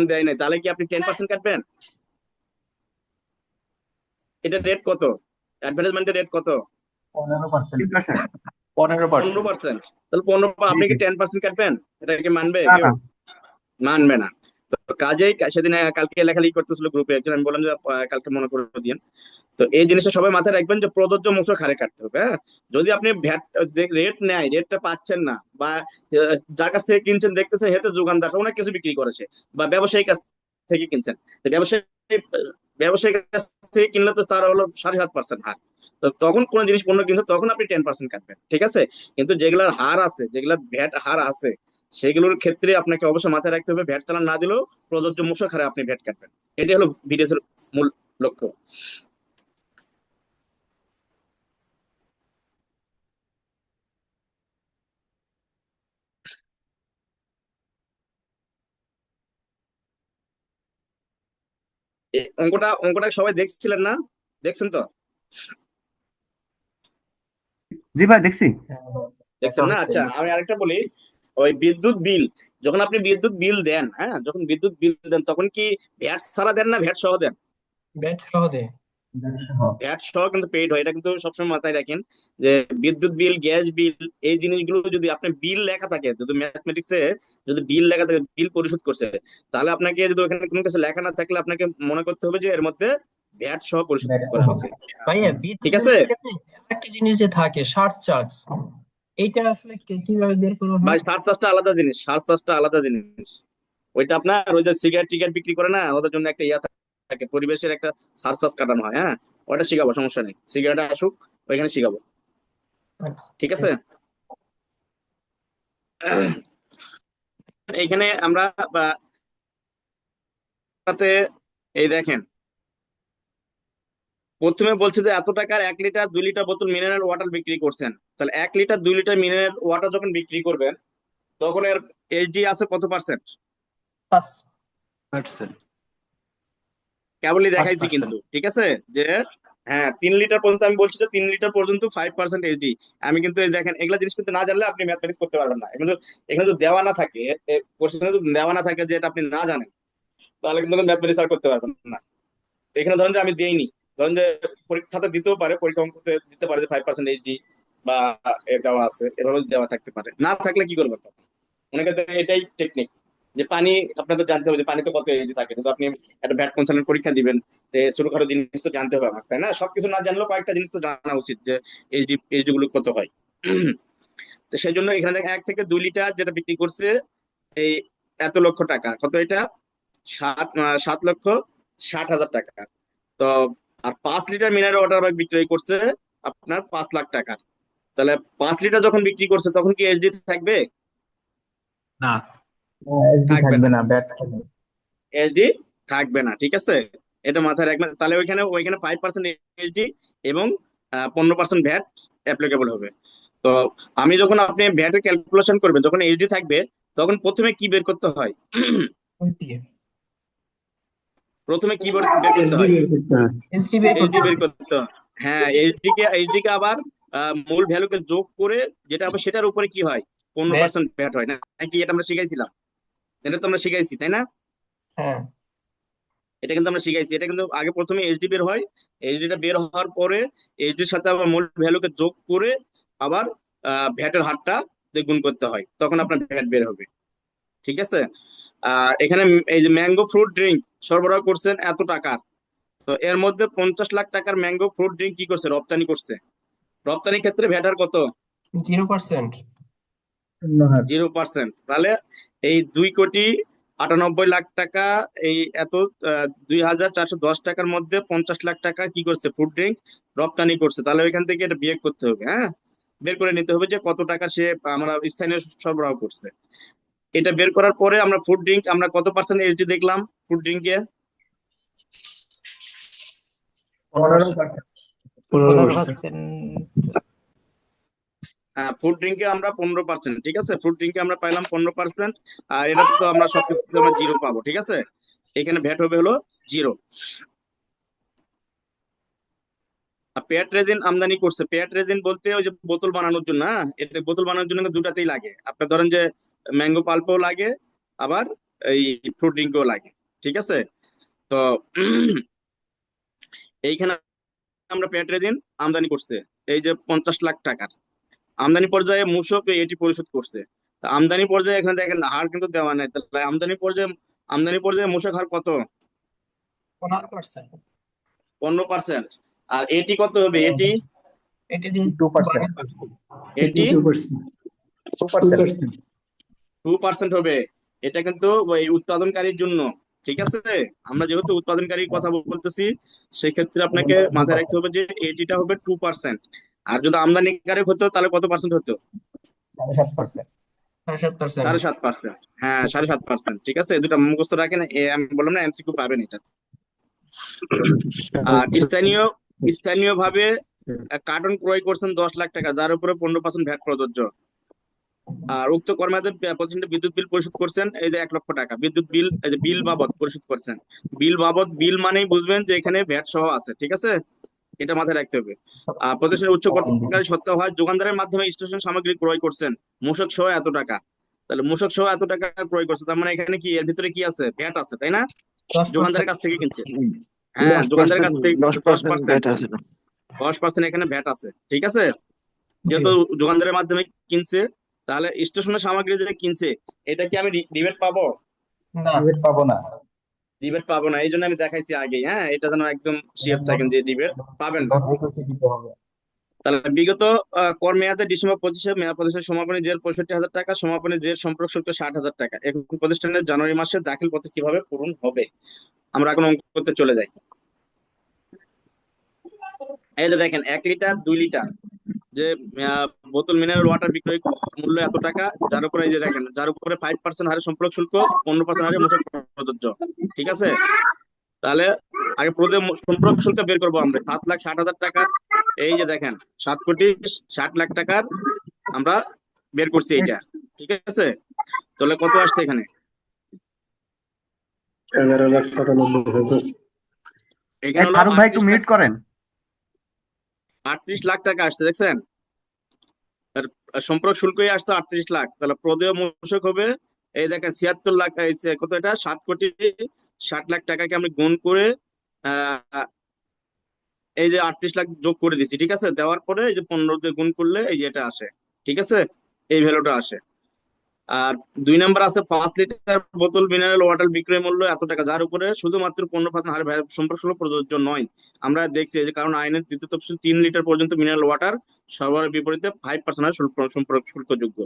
দেয় নাই, তাহলে কি আপনি 10% কাটবেন? এটা রেট কত? অ্যাডভার্টাইজমেন্টের রেট কত? 15%। 3%। 15%। 15%। তাহলে 15 আপনি কি জি। 10% কাটবেন? এটা কি মানবে না কেউ? না মানবে না। তো কাজেই সেদিন কালকে লেখালেখি করতেছিল গ্রুপে একজন, আমি বললাম যে কালকে মনে করে দিন। তো এই জিনিসটা সবাই মাথায় রাখবেন যে প্রযোজ্য মূসক হারে কাটতে হবে। হ্যাঁ, যদি আপনি ভ্যাট রেট নেয়, রেটটা পাচ্ছেন না, বা যার কাছ থেকে কিনছেন দেখতেছেন হেতে যোগানদার অনেক কিছু বিক্রি করেছে, বা ব্যবসায়ী কাছ থেকে কিনছেন, তো ব্যবসায়ী কাছ থেকে কিনলে তো তার হলো 7.5% হার। তো তখন কোন জিনিস পণ্য কিনতে তখন আপনি 10% কাটবেন, ঠিক আছে। কিন্তু যেগুলার হার আছে, যেগুলার ভ্যাট হার আছে, সেগুলোর ক্ষেত্রে আপনাকে অবশ্যই মাথায় রাখতে হবে ভ্যাট চালান না দিলেও প্রযোজ্য মূসক হারে আপনি ভ্যাট কাটবেন। এটি হলো বিডিএস এর মূল লক্ষ্য। অঙ্কটা সবাই দেখছিলেন না? দেখছেন তো? জি ভাই দেখছি। দেখছেন না? আচ্ছা, আমি আরেকটা বলি। ওই বিদ্যুৎ বিল, যখন আপনি বিদ্যুৎ বিল দেন, হ্যাঁ, যখন বিদ্যুৎ বিল দেন তখন কি ভ্যাট ছাড়া দেন না ভ্যাট সহ দেন? ব্যাট সহ দে। ভ্যাট সহ কিন্তু পেইড হয়, এটা কিন্তু সবসময় মাথায় রাখেন। যে বিদ্যুৎ বিল, গ্যাস বিল, এই জিনিসগুলো যদি আপনার বিল লেখা থাকে, যদি ম্যাথমেটিক্সে যদি বিল লেখা থাকে, বিল পরিশোধ করছে, তাহলে আপনাকে যদি ওখানে কোনো কিছু লেখা না থাকলে আপনাকে মনে করতে হবে যে এর মধ্যে ভ্যাট সহ পরিশোধ করা হয়েছে। ভাইয়া ঠিক বিদ্যুৎ আছে বিলের ক্ষেত্রে একটা জিনিস যে থাকে সারচার্জ, এইটা আসলে কিভাবে বের করা ভাই, হয়? সার চাষটা আলাদা জিনিস। ওইটা আপনার ওই যে সিগারেট টিগারেট বিক্রি করে না, ওদের জন্য একটা থাকে, পরিবেশের একটা সার কাটানো হয়। হ্যাঁ, ওটা শিখাবো, সমস্যা নেই, সিগারেট আসুক ওইখানে শিখাবো, ঠিক আছে। এইখানে আমরা বা, তাতে এই দেখেন, প্রথমে বলছে যে এত টাকার 1 লিটার 2 লিটার বোতল মিনারেল ওয়াটার বিক্রি করছেন, তাহলে 1 লিটার 2 লিটার মিনারেল ওয়াটার যখন বিক্রি করবেন তখন এর এইচডি আছে কত পার্সেন্ট? 5%। কেবলই দেখাইছি 5%। কিন্তু, ঠিক আছে, যে হ্যাঁ 3 লিটার পর্যন্ত, আমি বলছি যে 3 লিটার পর্যন্ত 5% এইচডি। আমি কিন্তু এই দেখেন, এগুলা জিনিস কিন্তু না জানলে আপনি ম্যাথমেটিক্স করতে পারবেন না। এখানে যদি দেওয়া না থাকে, কোশ্চেনে যদি দেওয়া না থাকে যে এটা আপনি না জানেন, তাহলে কিন্তু ম্যাথমেটিক্স আর করতে পারবেন না। তো এখানে ধরেন যে আমি দেইনি, ধরেন যে পরীক্ষাতে দিতেও পারে, পরীক্ষা অঙ্কতে দিতে পারে যে 5% এইচডি বা দেওয়া আছে, এভাবে দেওয়া থাকতে পারে। না থাকলে কি করবেন তখন? অনেকে এটাই টেকনিক, যে পানি, আপনাদের জানতে হবে যে পানিতে কত এইচডি থাকে, কিন্তু আপনি একটা ভ্যাট কনসার্নের পরীক্ষা দিবেন, ছোটখাটো জিনিস তো জানতে হবে আমার, তাই না? সবকিছু না জানলেও কয়েকটা জিনিস তো জানা উচিত, যে এইচডি গুলো কত হয়। তো সেই জন্য এখানে দেখেন 1 থেকে 2 লিটার যেটা বিক্রি করছে, এই এত লক্ষ টাকা, কত এটা? 7,60,60,000 টাকা। তো আর 5 লিটার মিনারেল ওয়াটার বিক্রি করছে আপনার 5 লাখ টাকা। তাহলে 5 লিটার যখন বিক্রি করছে তখন কি এইচডি থাকবে? না। এসডি থাকবে থাকবে না, না, ব্যাট থাকবে। এইচডি থাকবে না, ঠিক আছে। এটা মাথায় রাখবেন। তাহলে ওইখানে 5% এইচডি এবং 15% ভ্যাট অ্যাপ্লিকেবল হবে। তো আপনি ভ্যাটের ক্যালকুলেশন করবেন, যখন এইচডি থাকবে তখন প্রথমে কি বের করতে হয়? উল্টিয়ে প্রথমে কি বের করতে এসডি হয়? বের করতে হবে। এসডি বের করতে এইচডি বের হবে। করতে হয়। হ্যাঁ, এইচডি কে আবার মূল ভ্যালুকে যোগ করে যেটা হবে সেটার উপরে কি হয়? পনেরো ব্যাট। পার্সেন্ট ভ্যাট হয়, নাকি? এটা আমরা শিখাইছিলাম, এটা তো আমরা শিখাইছি, তাই না? হ্যাঁ। এটা কিন্তু আমরা শিখাইছি। এটা কিন্তু আগে প্রথমে এইচডি বের হয়, এইচডিটা বের হওয়ার পরে এইচডির সাথে আবার মূল ভ্যালুকে যোগ করে আবার ভ্যাটের হারটা দিয়ে গুণ করতে হয়, তখন আপনার ভ্যাট বের হবে, ঠিক আছে। আর এখানে এই যে ম্যাঙ্গো ফ্রুট ড্রিঙ্ক সরবরাহ করছেন এত টাকার, তো এর মধ্যে 50 লাখ টাকার ম্যাঙ্গো ফ্রুট ড্রিঙ্ক কি করছে? রপ্তানি করছে। রপ্তানির ক্ষেত্রে ভ্যাট হার কত? 0%। 0 হার। 0%। তাহলে এই 2,80,00,000 98 লাখ টাকা এই এত 2,410 টাকার মধ্যে 50 লাখ টাকা কি করছে ফুড ড্রিঙ্ক রপ্তানি করছে, তাহলে ওইখান থেকে এটা বিয়োগ করতে হবে। হ্যাঁ, বের করে নিতে হবে যে কত টাকা সে আমরা স্থানীয় সরবরাহ করছে। এটা বের করার পরে আমরা ফুড ড্রিঙ্ক আমরা কত পার্সেন্ট এসডি দেখলাম ফুড ড্রিঙ্কে? 15%। 15%। হ্যাঁ, ফুড ড্রিঙ্কে আমরা 15%, ঠিক আছে, ফুড ড্রিঙ্কে আমরা পাইলাম 15%। আর এটা তো আমরা সবকিছু আমরা জিরো পাবো, ঠিক আছে, এখানে ভ্যাট হবে হলো জিরো। আর পেয়ার রেজিন আমদানি করছে, পেয়ার রেজিন বলতে ওই যে বোতল বানানোর জন্য, হ্যাঁ, এটা বোতল বানানোর জন্য কিন্তু দুটাতেই লাগে। আপনার ধরেন যে ম্যাঙ্গো পাল্পও লাগে, আবার এই ফ্রুট ড্রিঙ্কও লাগে, ঠিক আছে। তো এইখানে আমরা পেয়ার রেজিন আমদানি করছে এই যে 50 লাখ টাকার। আমদানি পর্যায়ে মূসক এটি পরিশোধ করছে। তা আমদানি পর্যায়ে এখানে দেখেন হার কিন্তু দেওয়া নাই, তাহলে আমদানি পর্যায়ে মূসক হার কত? 15%। 15%। আর এটি কত হবে? এটি এটা দিয়ে 2%। 2%। 2% হবে। এটা কিন্তু ওই উৎপাদনকারীর জন্য, ঠিক আছে। আমরা যেহেতু উৎপাদনকারীর কথা বলতেছি, সেক্ষেত্রে আপনাকে মাথায় রাখতে হবে যে এটিটা হবে 2%। আর যদি আমদানিকারক হতো তাহলে কত পার্সেন্ট হতো? 7%। 7%। 7.5%। হ্যাঁ, 7.5%, ঠিক আছে। এই দুটো মুখস্থ রাখেন, আমি বললাম না এমসিকিউ পাবেন এটা। আর স্থানীয় ভাবে কার্টন ক্রয় করছেন 10 লাখ টাকা, যার উপরে 15% ভ্যাট প্রযোজ্য। আর উক্ত কর্মীদের প্রতিষ্ঠানটি বিদ্যুৎ বিল পরিশোধ করছেন এই যে 1 লক্ষ টাকা বিদ্যুৎ বিল, এই যে বিল বাবদ পরিশোধ করছেন। বিল মানেই বুঝবেন যে এখানে ভ্যাট সহ আছে, ঠিক আছে, এটা মাথায় রাখতে হবে। আর প্রতিষ্ঠানের উচ্চ কর্তৃত্বকারী সত্ত্বেও হয় যোগানদারের মাধ্যমে স্টেশন সামগ্রী ক্রয় করছেন মূসক সহ এত টাকা। তাহলে মূসক সহ এত টাকা ক্রয় করছে, তার মানে এখানে কি এর ভিতরে কি আছে? ভ্যাট আছে, তাই না? 10%। যোগানদারের কাছ থেকে কিনছে, হ্যাঁ, যোগানদারের কাছ থেকে 10% ভ্যাট আছে। 10% এখানে ভ্যাট আছে, ঠিক আছে। যেহেতু যোগানদারের মাধ্যমে কিনছে, তাহলে স্টেশনের সামগ্রী যে কিনছে এটা কি আমি রিবেট পাবো? না, রিবেট পাবো না। রিবেট পাবো না, এই জন্য আমি দেখাইছি আগেই। হ্যাঁ, এটা যেন একদম শিওর থাকেন যে রিবেট পাবেন না। দিতে হবে। তাহলে বিগত কর মেয়াদে ডিসেম্বর 25-এ মেয়াদ প্রতিষ্ঠানের সমাপনী জের 65,000 টাকা, সমাপনী জের সম্পর্ক শুল্ক 60,000 টাকা। এখন প্রতিষ্ঠানের জানুয়ারি মাসে দাখিল পত্র কিভাবে পূরণ হবে? আমরা এখন অঙ্ক করতে চলে যাই। এই যে দেখেন 1 লিটার 2 লিটার যে বোতল মিনারেল ওয়াটার বিক্রয় মূল্য এত টাকা, যার উপরে এই যে দেখেন যার উপরে 5% হারে সম্পর্ক শুল্ক, 15% হারে মূসক প্রযোজ্য, ঠিক আছে। তাহলে আগে সম্পর্ক শুল্ক বের করবো আমরা 7,60,000 টাকা। এই যে দেখেন 7,60,00,000 টাকার আমরা বের করছি এইটা, ঠিক আছে। তাহলে কত আসছে এখানে? 11,97,000। এখানে হলো ফারুক ভাই একটু মিউট করেন। 38 লাখ টাকা আসছে, দেখছেন। আর সম্পর্ক শুল্কই আসছে 38 লাখ। তাহলে প্রদেয় মূসক হবে এই দেখেন 76 লাখ, কত এটা? 7,60,00,000 টাকাকে আমি গুণ করে এই যে 38 লাখ যোগ করে দিছি, ঠিক আছে। দেওয়ার পরে এই যে 15 দিয়ে গুণ করলে এই যে এটা আসে, ঠিক আছে, এই ভ্যালুটা আসে। আর 2 নাম্বার আছে 5 লিটার বোতল মিনারেল ওয়াটার বিক্রয় মূল্য এত টাকা, যার উপরে শুধুমাত্র 15% হারে সম্পর্ক শুল্ক প্রযোজ্য নয়। আমরা দেখছি যে কারণ আইনের 3য় তফসিল 3 লিটার পর্যন্ত মিনারেল ওয়াটার সরবরাহের বিপরীতে 5% হারে সম্পর্ক শুল্কযোগ্য।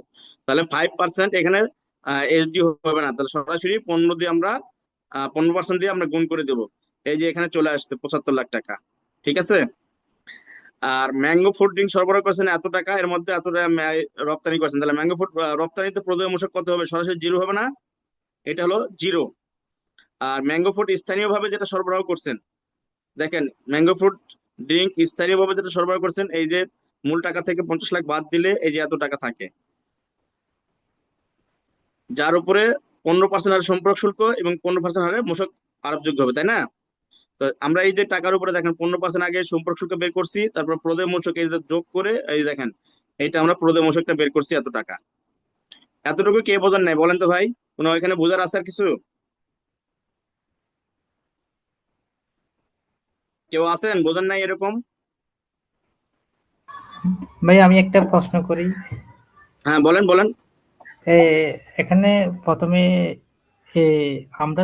তাহলে 5% এখানে এসডি হবে না, তাহলে সরাসরি 15 দিয়ে আমরা 15% দিয়ে আমরা গুণ করে দেব। এই যে এখানে চলে আসছে 75 লাখ টাকা, ঠিক আছে। আর ম্যাঙ্গো ফুড ড্রিঙ্ক সরবরাহ করছেন এত টাকা, এর মধ্যে এত টাকা রপ্তানি করছেন, তাহলে ম্যাঙ্গো ফুড রপ্তানিতে প্রদেয় মূসক কত হবে? সরাসরি জিরো হবে না, এটা হলো জিরো। আর ম্যাঙ্গো ফুড স্থানীয়ভাবে যেটা সরবরাহ করছেন, দেখেন ম্যাঙ্গো ফুড ড্রিঙ্ক স্থানীয়ভাবে যেটা সরবরাহ করছেন, এই যে মূল টাকা থেকে 50 লাখ বাদ দিলে এই যে এত টাকা থাকে, যার উপরে 15% হারে সম্পর্ক শুল্ক এবং 15% হারে মূসক আরোপযোগ্য হবে, তাই না? তো আমরা এই যে টাকার উপরে দেখেন 15% আগে সম্পর্ক শুল্ক বের করছি, তারপর প্রদেয় মূসক এই যে যোগ করে এই দেখেন এইটা আমরা প্রদেয় মূসকটা বের করছি এত টাকা। এতটুকু কে বোঝেন নাই বলেন তো ভাই? কোনো এখানে বোঝার আছে আর কিছু? কেউ আছেন বোঝেন নাই এরকম? ভাই আমি একটা প্রশ্ন করি। হ্যাঁ, বলেন। এখানে প্রথমে আমরা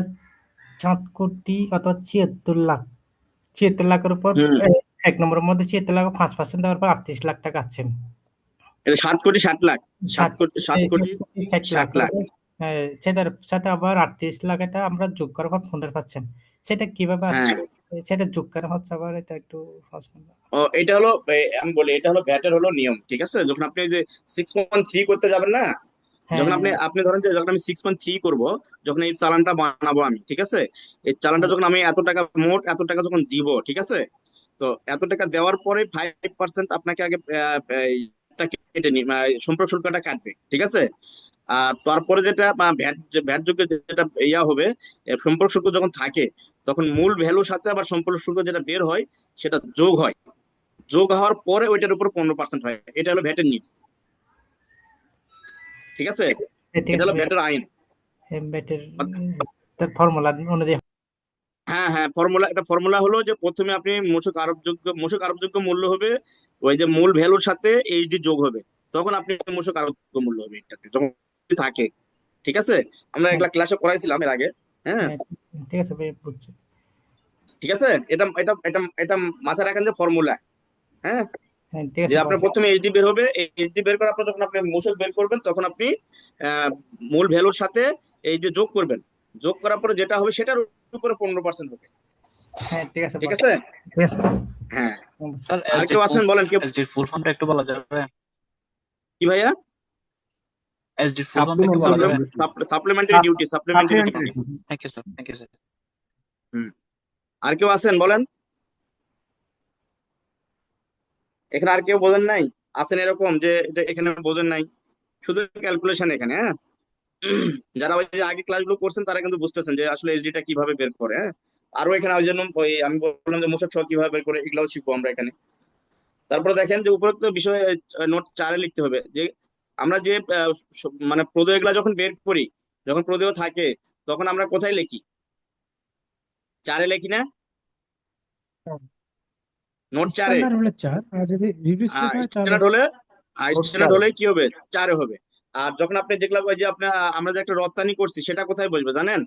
7 কোটি অথবা 76 লাখের উপর 1 নম্বরের মধ্যে 76 লাখ 5% দেওয়ার পর 38 লাখ টাকা আসছে। এটা 7 কোটি 60 লাখ, 7 কোটি 60 60 লাখ। সেটার সাথে আবার 38 লাখ এটা আমরা যোগ করার পর 15%, সেটা কিভাবে আসছে? হ্যাঁ, সেটা যোগ কেন হচ্ছে আবার, এটা একটু সহজ করবে? এটা হলো আমি বলি এটা হলো ভ্যাটের হলো নিয়ম, ঠিক আছে? যখন আপনি এই যে 6.3 করতে যাবেন না, হ্যাঁ যখন আপনি আপনি ধরেন যে যখন আমি 6.3 করব, যখন এই চালানটা বানাবো আমি, ঠিক আছে? এই চালানটা হ্যাঁ যখন আমি এত টাকা, মোট এত টাকা যখন দিব, ঠিক আছে? তো এত টাকা দেওয়ার পরে 5% আপনাকে আগে এটা কেটে সম্পর্ক শুল্কটা কাটবে, ঠিক আছে? আর তারপরে যেটা ভ্যাট যোগ্য যেটা হবে, সম্পর্ক শুল্ক যখন থাকে, তখন মূল ভ্যালুর সাথে আবার সম্পর্ক শুল্ক যেটা বের হয় সেটা যোগ হয়। যোগ হওয়ার পরে ওইটার উপর 15% হয়। এটা হলো ভ্যাটের নিয়ম, ঠিক আছে? ঠিক এটা আছে হলো ভাই, ভ্যাটের আইন। ব্যাটের তার ফর্মুলা অনুযায়ী। হ্যাঁ হ্যাঁ, এটা ফর্মুলা হলো যে প্রথমে আপনি মূসক আরোপযোগ্য মূল্য হবে ওই যে মূল ভ্যালুর সাথে এইচডি যোগ হবে, তখন আপনি মূসক আরোপযোগ্য মূল্য হবে এটাতে যখন থাকে, ঠিক আছে? আমরা হ্যাঁ এগুলা ক্লাসে করাইছিলাম এর আগে। হ্যাঁ, হ্যাঁ, ঠিক আছে ভাই, বুঝছি। ঠিক আছে, এটা এটা এটা এটা মাথায় রাখেন যে ফর্মুলা। হ্যাঁ, হ্যাঁ ঠিক যে আছে আপনার বস। প্রথমে এইচডি বের হবে, এইচডি বের করার পর যখন আপনি মূসক বের করবেন তখন আপনি আহ, মূল ভ্যালুর সাথে এই যে যোগ করবেন, যোগ করার পরে যেটা হবে সেটার উপরে 15% হবে, হ্যাঁ ঠিক আছে ঠিক বস, আছে? ঠিক আছে। হ্যাঁ, বুঝছি। স্যার আর কেউ আছেন বলেন, কেউ? এসডির ফুল ফর্মটা একটু বলা যাবে? কি ভাইয়া? এসডির ফুল ফর্মটা একটু বলা যাবে? Supplementary duty, supplementary duty. Thank you sir, thank you sir. Hmm, আর কেউ আছেন বলেন, এখানে আর কেউ বোঝেন নাই? আছেন এরকম যে এটা এখানে বোঝেন নাই, শুধু ক্যালকুলেশন এখানে, হ্যাঁ? যারা ওই যে আগে ক্লাসগুলো করছেন তারা কিন্তু বুঝতেছেন যে আসলে এসডিটা কিভাবে বের করে, হ্যাঁ? আরো এখানে ওই জন্য ওই আমি বললাম যে মূসক সহ কিভাবে বের করে, এগুলাও শিখবো আমরা এখানে। তারপরে দেখেন যে উপরোক্ত বিষয়ে নোট 4-এ লিখতে হবে যে আমরা যে মানে প্রদেয় এগুলা যখন বের করি, যখন প্রদেয় থাকে তখন আমরা কোথায় লিখি? 4-এ লিখি না? নোট 4-এ। স্ট্যান্ডার্ড হলে 4, আর যদি রিডিউস লেখা হয় তাহলে স্ট্যান্ডার্ড হলে, স্ট্যান্ডার্ড হলে কি হবে? 4-এ হবে। আর যখন আপনি যেগুলা ওই যে আপনার আমরা যে একটা রপ্তানি করছি সেটা কোথায় বসবে জানেন?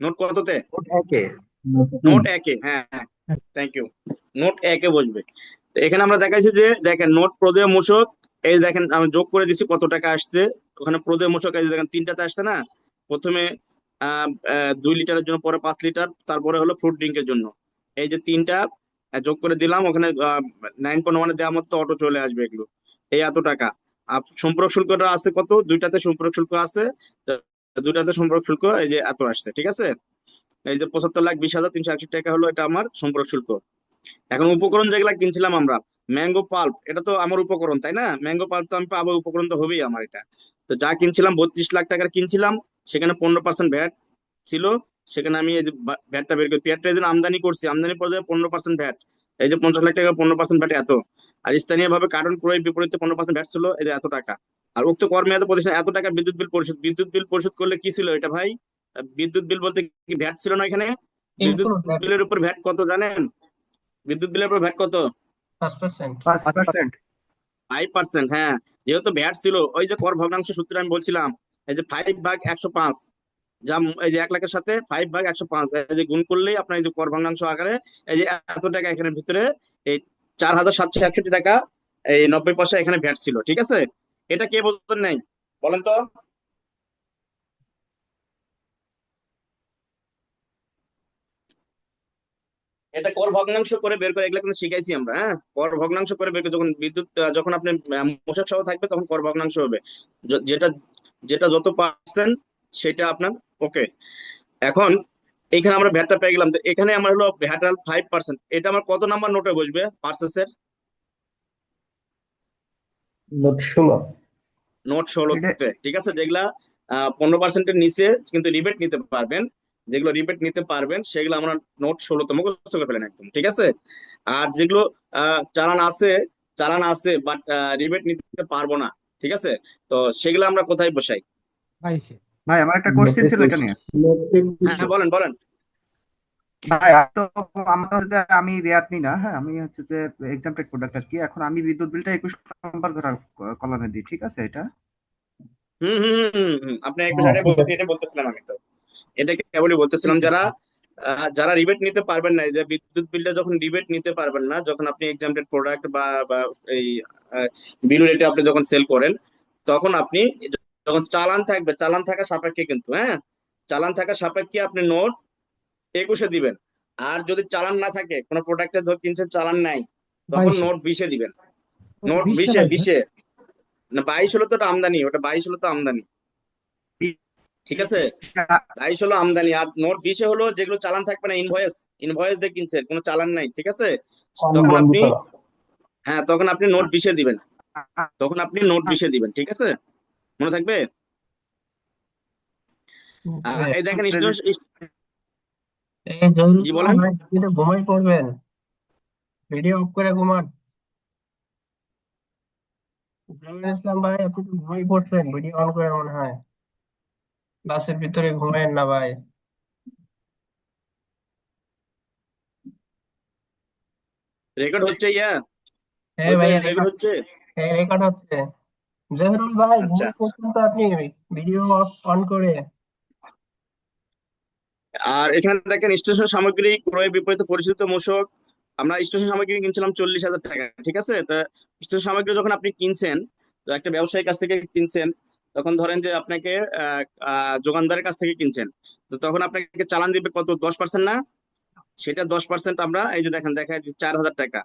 নোট কততে? ওকে। নোট 1-এ। হ্যাঁ হ্যাঁ, থ্যাংক ইউ। নোট 1-এ বসবে। তো এখানে আমরা দেখাইছি যে দেখেন নোট প্রদেয় মূসক, এই দেখেন আমি যোগ করে দিছি কত টাকা আসছে। ওখানে প্রদেয় মূসক এই যে দেখেন 3টাতে আসছে না? প্রথমে 2 লিটারের জন্য, পরে 5 লিটার, তারপরে হলো ফ্রুট ড্রিঙ্কের জন্য। এই যে 3টা যোগ করে দিলাম, ওখানে 9.1 দেওয়ার মতো অটো চলে আসবে এগুলো। এই এত টাকা। আর সম্পর্ক শুল্কটা আছে কত? 2টাতে সম্পর্ক শুল্ক আছে, 2টাতে সম্পর্ক শুল্ক এই যে এত আসছে, ঠিক আছে? এই যে 75,20,361 টাকা হলো এটা আমার সম্পর্ক শুল্ক। এখন উপকরণ যেগুলা কিনছিলাম আমরা, ম্যাঙ্গো পাল্প, এটা তো আমার উপকরণ তাই না? ম্যাঙ্গো পাল্প তো আমি পাবো, উপকরণ তো হবেই আমার এটা। তো যা কিনছিলাম 32 লাখ টাকার কিনছিলাম, সেখানে 15% ভ্যাট ছিল। সেখানে আমি এই যে ভ্যাটটা বের করি, পেঁয়াজটা এই যে আমদানি করছি, আমদানি পর্যায়ে 15% ভ্যাট, এই যে 50 লাখ টাকা 15% ভ্যাট এত। আর স্থানীয় ভাবে কার্টন ক্রয়ের বিপরীতে 15% ভ্যাট ছিল, এই যে এত টাকা। আর উক্ত কর মেয়াদে প্রতিষ্ঠান এত টাকা বিদ্যুৎ বিল পরিশোধ করলে কি ছিল এটা ভাই? বিদ্যুৎ বিল বলতে কি ভ্যাট ছিল না এখানে? বিদ্যুৎ ইনক্লুড দ্যাট বিলের উপর ভ্যাট কত জানেন? বিদ্যুৎ বিলের উপর ভ্যাট কত? 5%। 5%। 5%। হ্যাঁ, যেহেতু ভ্যাট ছিল, ওই যে কর ভগ্নাংশ সূত্রে আমি বলছিলাম, এই যে 5/105, যা এই যে 1 লাখের সাথে 5/105 এই যে গুণ করলেই আপনার এই যে কর ভগ্নাংশ আকারে এই যে এত টাকা এখানে ভিতরে, এই 4,761 টাকা এই 90 পয়সা এখানে ভ্যাট ছিল, ঠিক আছে? এটা কে বোঝেন নাই বলেন তো? এটা কর ভগ্নাংশ করে বের করে, এগুলো কিন্তু শিখাইছি আমরা। হ্যাঁ, কর ভগ্নাংশ করে বের করে যখন বিদ্যুৎ যখন আপনি মূসক সহ থাকবে তখন কর ভগ্নাংশ হবে যেটা যেটা যত পার্সেন্ট সেটা আপনার। ওকে, এখন এখানে আমরা ভ্যাটটা পেয়ে গেলাম, তো এখানে আমার হলো ভ্যাট 5%। এটা আমার কত নাম্বার নোটে বসবে পার্সেসের? নোট 16। নোট 16-তে, ঠিক আছে? যেগুলা 15%-এর নিচে কিন্তু রিবেট নিতে পারবেন, যেগুলো রিবেট নিতে পারবেন সেগুলো আমরা নোট 16-তে মুখস্থ করে ফেলেন একদম, ঠিক আছে? আর যেগুলো চালান আছে বাট রিবেট নিতে পারবো না, ঠিক আছে? তো সেগুলো আমরা কোথায় বসাই? ভাই আমার একটা কোশ্চেন ছিল এটা নিয়ে। হ্যাঁ বলেন বলেন। ভাই তো আমার হচ্ছে যে আমি রেয়াত নি না, হ্যাঁ আমি হচ্ছে যে এক্সামটেড প্রোডাক্ট আর কি। এখন আমি বিদ্যুৎ বিলটা 21 নম্বর কলামে দিই, ঠিক আছে? এটা হম হম হম হম, আপনি এক বিষয়টা এটা বলতেছিলাম আমি তো, এটাকে কেবলই বলতেছিলাম যারা যারা রিবেট নিতে পারবেন না, এই যে বিদ্যুৎ বিলটা যখন রিবেট নিতে পারবেন না, যখন আপনি এক্সামটেড প্রোডাক্ট বা বা এই বিল রেটে আপনি যখন সেল করেন, তখন আপনি যখন চালান থাকবে, চালান থাকা সাপেক্ষে কিন্তু, হ্যাঁ, চালান থাকা সাপেক্ষে আপনি নোট 21-এ দিবেন। আর যদি চালান না থাকে, কোনো প্রোডাক্টের ধর কিনছেন চালান নাই, তখন 22-এ নোট 20-এ দিবেন। ও, নোট 20 না 20-এ 22 20-এ না, 22 হলো তো ওটা আমদানি, ওটা 22 হলো তো আমদানি, ঠিক আছে? 22 হলো আমদানি, আর নোট 20-এ হলো যেগুলো চালান থাকবে না, ইনভয়েস, ইনভয়েস দিয়ে কিনছেন, কোনো চালান নাই, ঠিক আছে? তখন আপনি, অনুবন্ধিত। হ্যাঁ, তখন আপনি নোট 20-এ দিবেন, তখন আপনি নোট 20-এ দিবেন, ঠিক আছে? মনে থাকবে? এই দেখেন এই জহির জি ইসলাম বলেন। ভাই, আপনি তো ঘুমাই পড়বেন, ভিডিও অফ করে ঘুমান। জহির ইসলাম ভাই, আপনি তো ঘুমাই পড়ছেন, ভিডিও অন করে মনে হয়। ক্লাসের ভিতরে ঘুমায়েন না ভাই। রেকর্ড হচ্ছে, হ্যাঁ বলতে ভাইয়া, রেকর্ড হচ্ছে। রেকর্ড হচ্ছে। জহিরুল ভাই, আচ্ছা, ঘুমাই পড়ছেন তো আপনি, ভিডিও অন করে। আর এখানে দেখেন স্টেশন সামগ্রী ক্রয় বিপরীতে পরিচিত মূসক, আমরা স্টেশন সামগ্রী কিনছিলাম 40,000 টাকা, ঠিক আছে? তা স্টেশন সামগ্রী যখন আপনি কিনছেন, তো একটা ব্যবসায়ীর কাছ থেকে কিনছেন, তখন ধরেন যে আপনাকে যোগানদারের কাছ থেকে কিনছেন, তো তখন আপনাকে চালান দিবে কত, 10% না? সেটা 10% আমরা এই যে দেখেন দেখা যাচ্ছে 4,000 টাকা।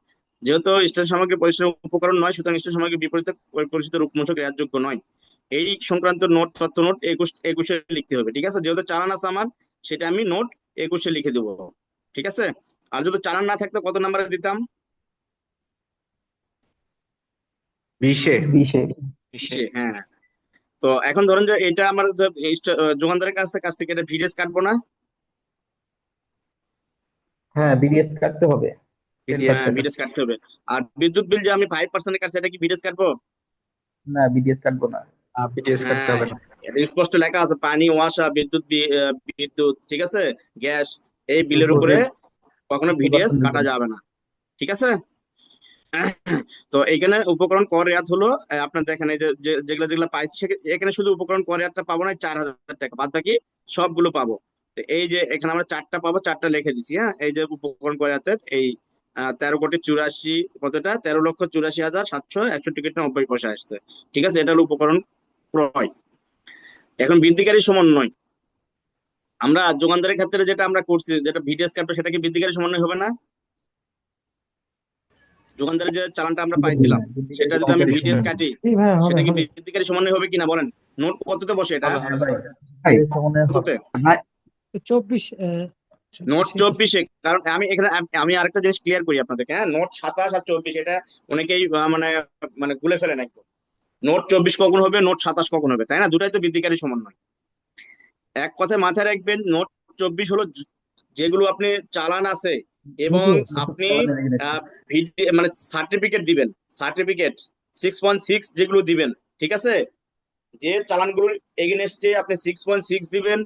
যেহেতু স্টেশন সামগ্রী পরিশ্রম উপকরণ নয়, সুতরাং স্টেশন সামগ্রী বিপরীতে পরিচিত রূপমূসক রেয়াতযোগ্য নয়। এই সংক্রান্ত নোট, তথ্য নোট 21-এ লিখতে হবে, ঠিক আছে? যেহেতু চালান আছে আমার, সেটা আমি নোট 21-এ লিখে দেবো, ঠিক আছে? আর যদি চালান না থাকতো কত নাম্বারে দিতাম? 20-এ। 20-এ। হ্যাঁ। তো এখন ধরেন যে এটা আমার যোগানদারের কাছ থেকে এটা ভিডিএস কাটবো না? হ্যাঁ, বিডিএস কাটতে হবে হ্যাঁ, 10%। ভিডিএস কাটতে হবে। আর বিদ্যুৎ বিল যে আমি 5% কাটছি, এটা কি ভিডিএস কাটবো? না, বিডিএস কাটবো না। বিটিএস কাটতে হ্যাঁ, হবে না। এটা স্পষ্ট লেখা আছে, পানি, ওয়াসা, বিদ্যুৎ, ঠিক আছে, গ্যাস, এই বিলের উপর উপরে কখনো ভিডিএস 50% কাটা দিবেন। যাবে না, ঠিক আছে? তো এখানে উপকরণ কর রেয়াত হলো, আপনার দেখেন এই যে যেগুলো যেগুলো পাইছি, এখানে শুধু উপকরণ কর রেয়াতটা পাবো না, 4,000 টাকা, বাদ বাকি সবগুলো পাবো। তো এই যে এখানে আমরা 4টা পাবো, 4টা লিখে দিছি, হ্যাঁ, এই যে উপকরণ কর রেয়াতের এই 13,84,000, কতটা, 13,84,761.90 আসছে, ঠিক আছে? এটা হলো উপকরণ ক্রয়। এখন বৃদ্ধিকারী সমন্বয়, আমরা যোগানদারের ক্ষেত্রে যেটা আমরা করছি, যেটা ভিডিএস কাটবে, সেটা কি বৃদ্ধিকারী সমন্বয় হবে না? যোগানদারের যে চালানটা আমরা পাইছিলাম, সেটা যদি আমি ভিডিএস কাটি, জি ভাইয়া, হবে সেটা কি হবে। বৃদ্ধিকারী সমন্বয় হবে কিনা বলেন? নোট কততে বসে এটা? হবে হ্যাঁ হবে ভাই, ভাই এই সমন্বয় হবে। কততে? ভাই 24 নোট 24 24-এ, কারণ আমি এখানে আমি আরেকটা জিনিস ক্লিয়ার করি আপনাদেরকে, হ্যাঁ, নোট 27 আর 24, এটা অনেকেই মানে মানে গুলে ফেলেন একদম। নোট 24 কখন হবে, নোট 27 কখন হবে, তাই না? দুটাই তো বৃদ্ধিকারী সমন্বয়। এক কথায় মাথায় রাখবেন, নোট 24 হলো যেগুলো আপনি চালান আছে এবং ভিডিএস। আপনি মানে সার্টিফিকেট দিবেন, সার্টিফিকেট 6.6 যেগুলো দিবেন, ঠিক আছে? যে চালানগুলোর এগেনস্টে আপনি 6.6 দিবেন,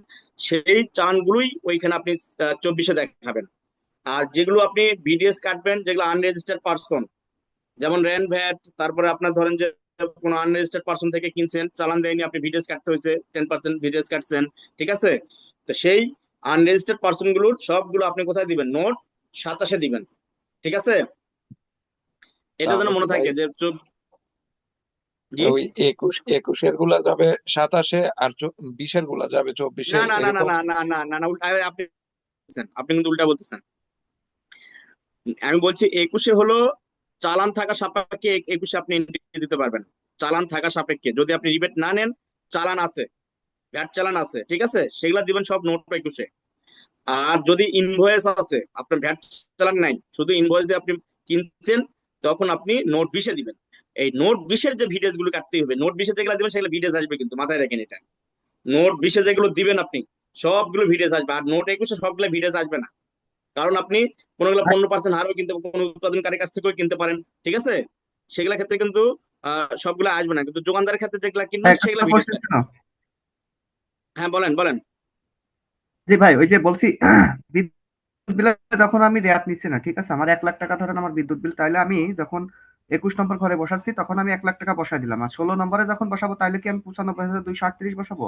সেই চালানগুলোই ওইখানে আপনি 24-এ দেখাবেন। আর যেগুলো আপনি বিডিএস কাটবেন, যেগুলো আনরেজিস্টার্ড পার্সন, যেমন রেন্ট ভ্যাট, তারপরে আপনার ধরেন যে কোনো আনরেজিস্টার্ড পার্সন থেকে কিনছেন, চালান দেয়নি, আপনি বিডিএস কাটতে হয়েছে, 10% বিডিএস কাটছেন, ঠিক আছে? তো সেই আনরেজিস্টার্ড পার্সন গুলোর সবগুলো আপনি কোথায় দিবেন? নোট 27-এ দিবেন, ঠিক আছে? এটা যেন তাহলে কি মনে ভাই থাকে যে জি, ওই 21-এর গুলা যাবে 27-এ আর 20-এর গুলা যাবে 24-এ, না না না না এরকম? না না না না না, আপনি আপনি কিন্তু উল্টা বলতেছেন। আমি বলছি 21-এ হলো চালান থাকা সাপেক্ষে, 21-এ আপনি এন্ট্রি দিতে পারবেন, চালান থাকা সাপেক্ষে। যদি আপনি রিবেট না নেন, চালান আছে, ভ্যাট চালান আছে, ঠিক আছে, সেগুলা দিবেন সব নোট 21-এ। আর যদি ইনভয়েস আছে, আপনার ভ্যাট চালান নাই, শুধু ইনভয়েস দিয়ে আপনি কিনছেন, তখন আপনি নোট 20-এ দিবেন। এই নোট 20-এর যে ভিডিওস গুলো কাটতে হবে, নোট 20-এ যেগুলো দিবেন সেগুলো ভিডিওস আসবে, কিন্তু মাথায় রাখেন এটা, নোট 20-এ যেগুলো দিবেন আপনি সবগুলো ভিডিওস আসবে, আর নোট 21-এ সবগুলো ভিডিওস আসবে না। কারণ আপনি কোনোগুলো 15% হারও কিনতে, কোনো উৎপাদনকারীর কাছ থেকেও কিনতে পারেন, ঠিক আছে? সেগুলা ক্ষেত্রে কিন্তু সবগুলো আসবে না, কিন্তু দোকানদারের ক্ষেত্রে যেগুলা কিনবেন একটা সেগুলা কথা ভিডিওস বলতেছি আসবে। না। হ্যাঁ, বলেন বলেন। জি ভাই, ওই যে বলছি বিদ্যুৎ বিলে যখন আমি রেয়াত নিচ্ছি না, ঠিক আছে, আমার 1 লাখ টাকা ধরেন আমার বিদ্যুৎ বিল, তাইলে আমি যখন 21 নম্বর ঘরে বসাচ্ছি তখন আমি 1 লাখ টাকা বসাই দিলাম, আর 16 নম্বরে যখন বসাবো তাইলে কি আমি 95,238 বসাবো?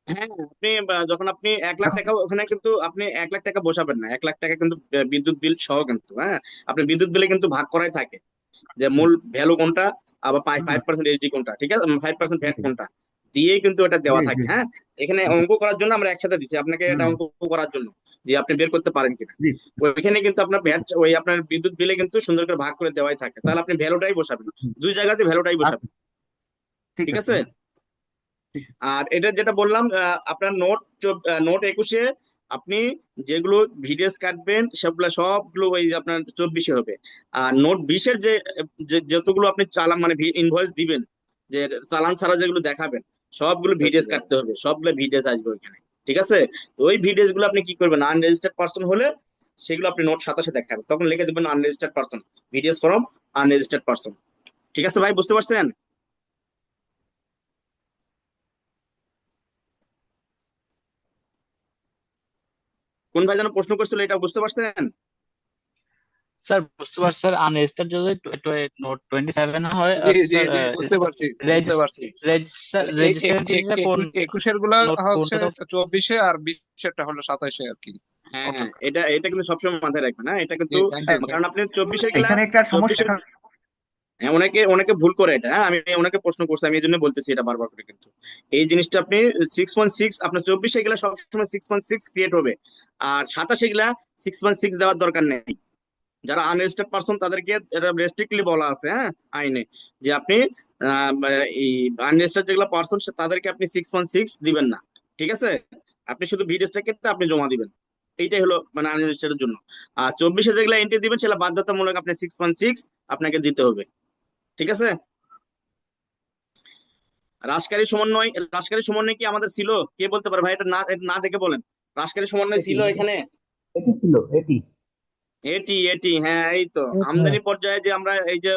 হ্যাঁ, আপনি যখন আপনি 1 লাখ টাকা, ওখানে কিন্তু আপনি 1 লাখ টাকা বসাবেন না, 1 লাখ টাকা কিন্তু বিদ্যুৎ বিল সহ কিন্তু, হ্যাঁ, আপনি বিদ্যুৎ বিলে কিন্তু ভাগ করাই থাকে যে মূল ভ্যালু কোনটা, আবার 5% এসডি কোনটা, ঠিক আছে, 5% ভ্যাট কোনটা। দিয়েই কিন্তু এটা দেওয়া জি থাকে। জি হ্যাঁ, এখানে আচ্ছা, অঙ্ক করার জন্য আমরা একসাথে দিচ্ছি আপনাকে, এটা হুম অঙ্ক করার জন্য যে আপনি বের করতে পারেন কিনা। জি ওইখানে কিন্তু আপনার ভ্যাট, ওই আপনার বিদ্যুৎ বিলে কিন্তু সুন্দর করে ভাগ করে দেওয়াই থাকে, তাহলে আপনি ভ্যালুটাই বসাবেন, হুম, দুই জায়গাতে ভ্যালুটাই বসাবেন। আচ্ছা ঠিক ঠিক আছে আছে। ভাই, ঠিক আছে। আর এটা যেটা বললাম, আপনার নোট 21-এ আপনি যেগুলো ভিডিওস কাটবেন সেগুলো সবগুলো ওই যে আপনার 24-এ হবে। আর নোট 20-এর যতগুলো আপনি চালান মানে ইনভয়েস দিবেন, যে চালান ছাড়া যেগুলো দেখাবেন, সবগুলো ভিডিওস কাটতে হবে, সবগুলো ভিডিওস আসবে ওইখানে। ঠিক আছে। তো ওই ভিডিওস গুলো আপনি কি করবেন, আনরেজিস্টার্ড পার্সন হলে সেগুলো আপনি নোট 27-এ দেখাবেন, তখন লিখে দেবেন unregistered person, videos from unregistered person. ঠিক আছে ভাই, বুঝতে পারছেন? কোন ভাই যেন প্রশ্ন করছিল, এটা বুঝতে পারছেন? স্যার বুঝতে পারছি স্যার, আনরেজিস্টার্ড যদি নোট 27 হয় জি আর জি স্যার জি বুঝতে পারছি, বুঝতে পারছি। রেজিস্টার কোন 21-এর গুলা নোট হচ্ছে কোনটা? 24-এ আর 20-এরটা হলো 27-এ আর কি হ্যাঁ হ্যাঁ, অপশনটা। এটা এটা কিন্তু সবসময় মাথায় রাখবেন। হ্যাঁ, এটা জি কিন্তু থ্যাংক হ্যাঁ, ইউ কারণ আপনি 24-এ গেলা, এখানে একটা সমস্যা 24-এর, হ্যাঁ, অনেকে অনেকে ভুল করে এটা। হ্যাঁ, আমি অনেকে প্রশ্ন করছে, আমি এই জন্য বলতেছি এটা বারবার করে। কিন্তু এই জিনিসটা আপনি 6.6, আপনার 24-এ গেলে সবসময় 6.6 ক্রিয়েট হবে, আর 27-এ গেলা 6.6 দেওয়ার দরকার নেই। যারা আনরেজিস্টার্ড পারসন তাদেরকে এটা রেস্ট্রিক্টলি বলা আছে, হ্যাঁ, আইনে, যে আপনি এই আনরেজিস্টার্ড যেগুলো পারসন তাদেরকে আপনি 6.6 দিবেন না। ঠিক আছে। আপনি শুধু ভিডিওসটা কেটে আপনি জমা দিবেন, এইটাই হলো মানে আনরেজিস্টার্ডের জন্য। আর 24-এ যেগুলো এন্ট্রি দিবেন সেটা বাধ্যতামূলক আপনি 6.6 আপনাকে দিতে হবে। ঠিক আছে। রাশকারী সমন্বয় কি আমাদের ছিল? কে বলতে পারে ভাই? এটা না দেখে বলেন, রাশকারী সমন্বয় এটি ছিল এখানে? এটি ছিল এটি এটি এটি হ্যাঁ, এই তো আমদানি পর্যায়ে যে আমরা এই যে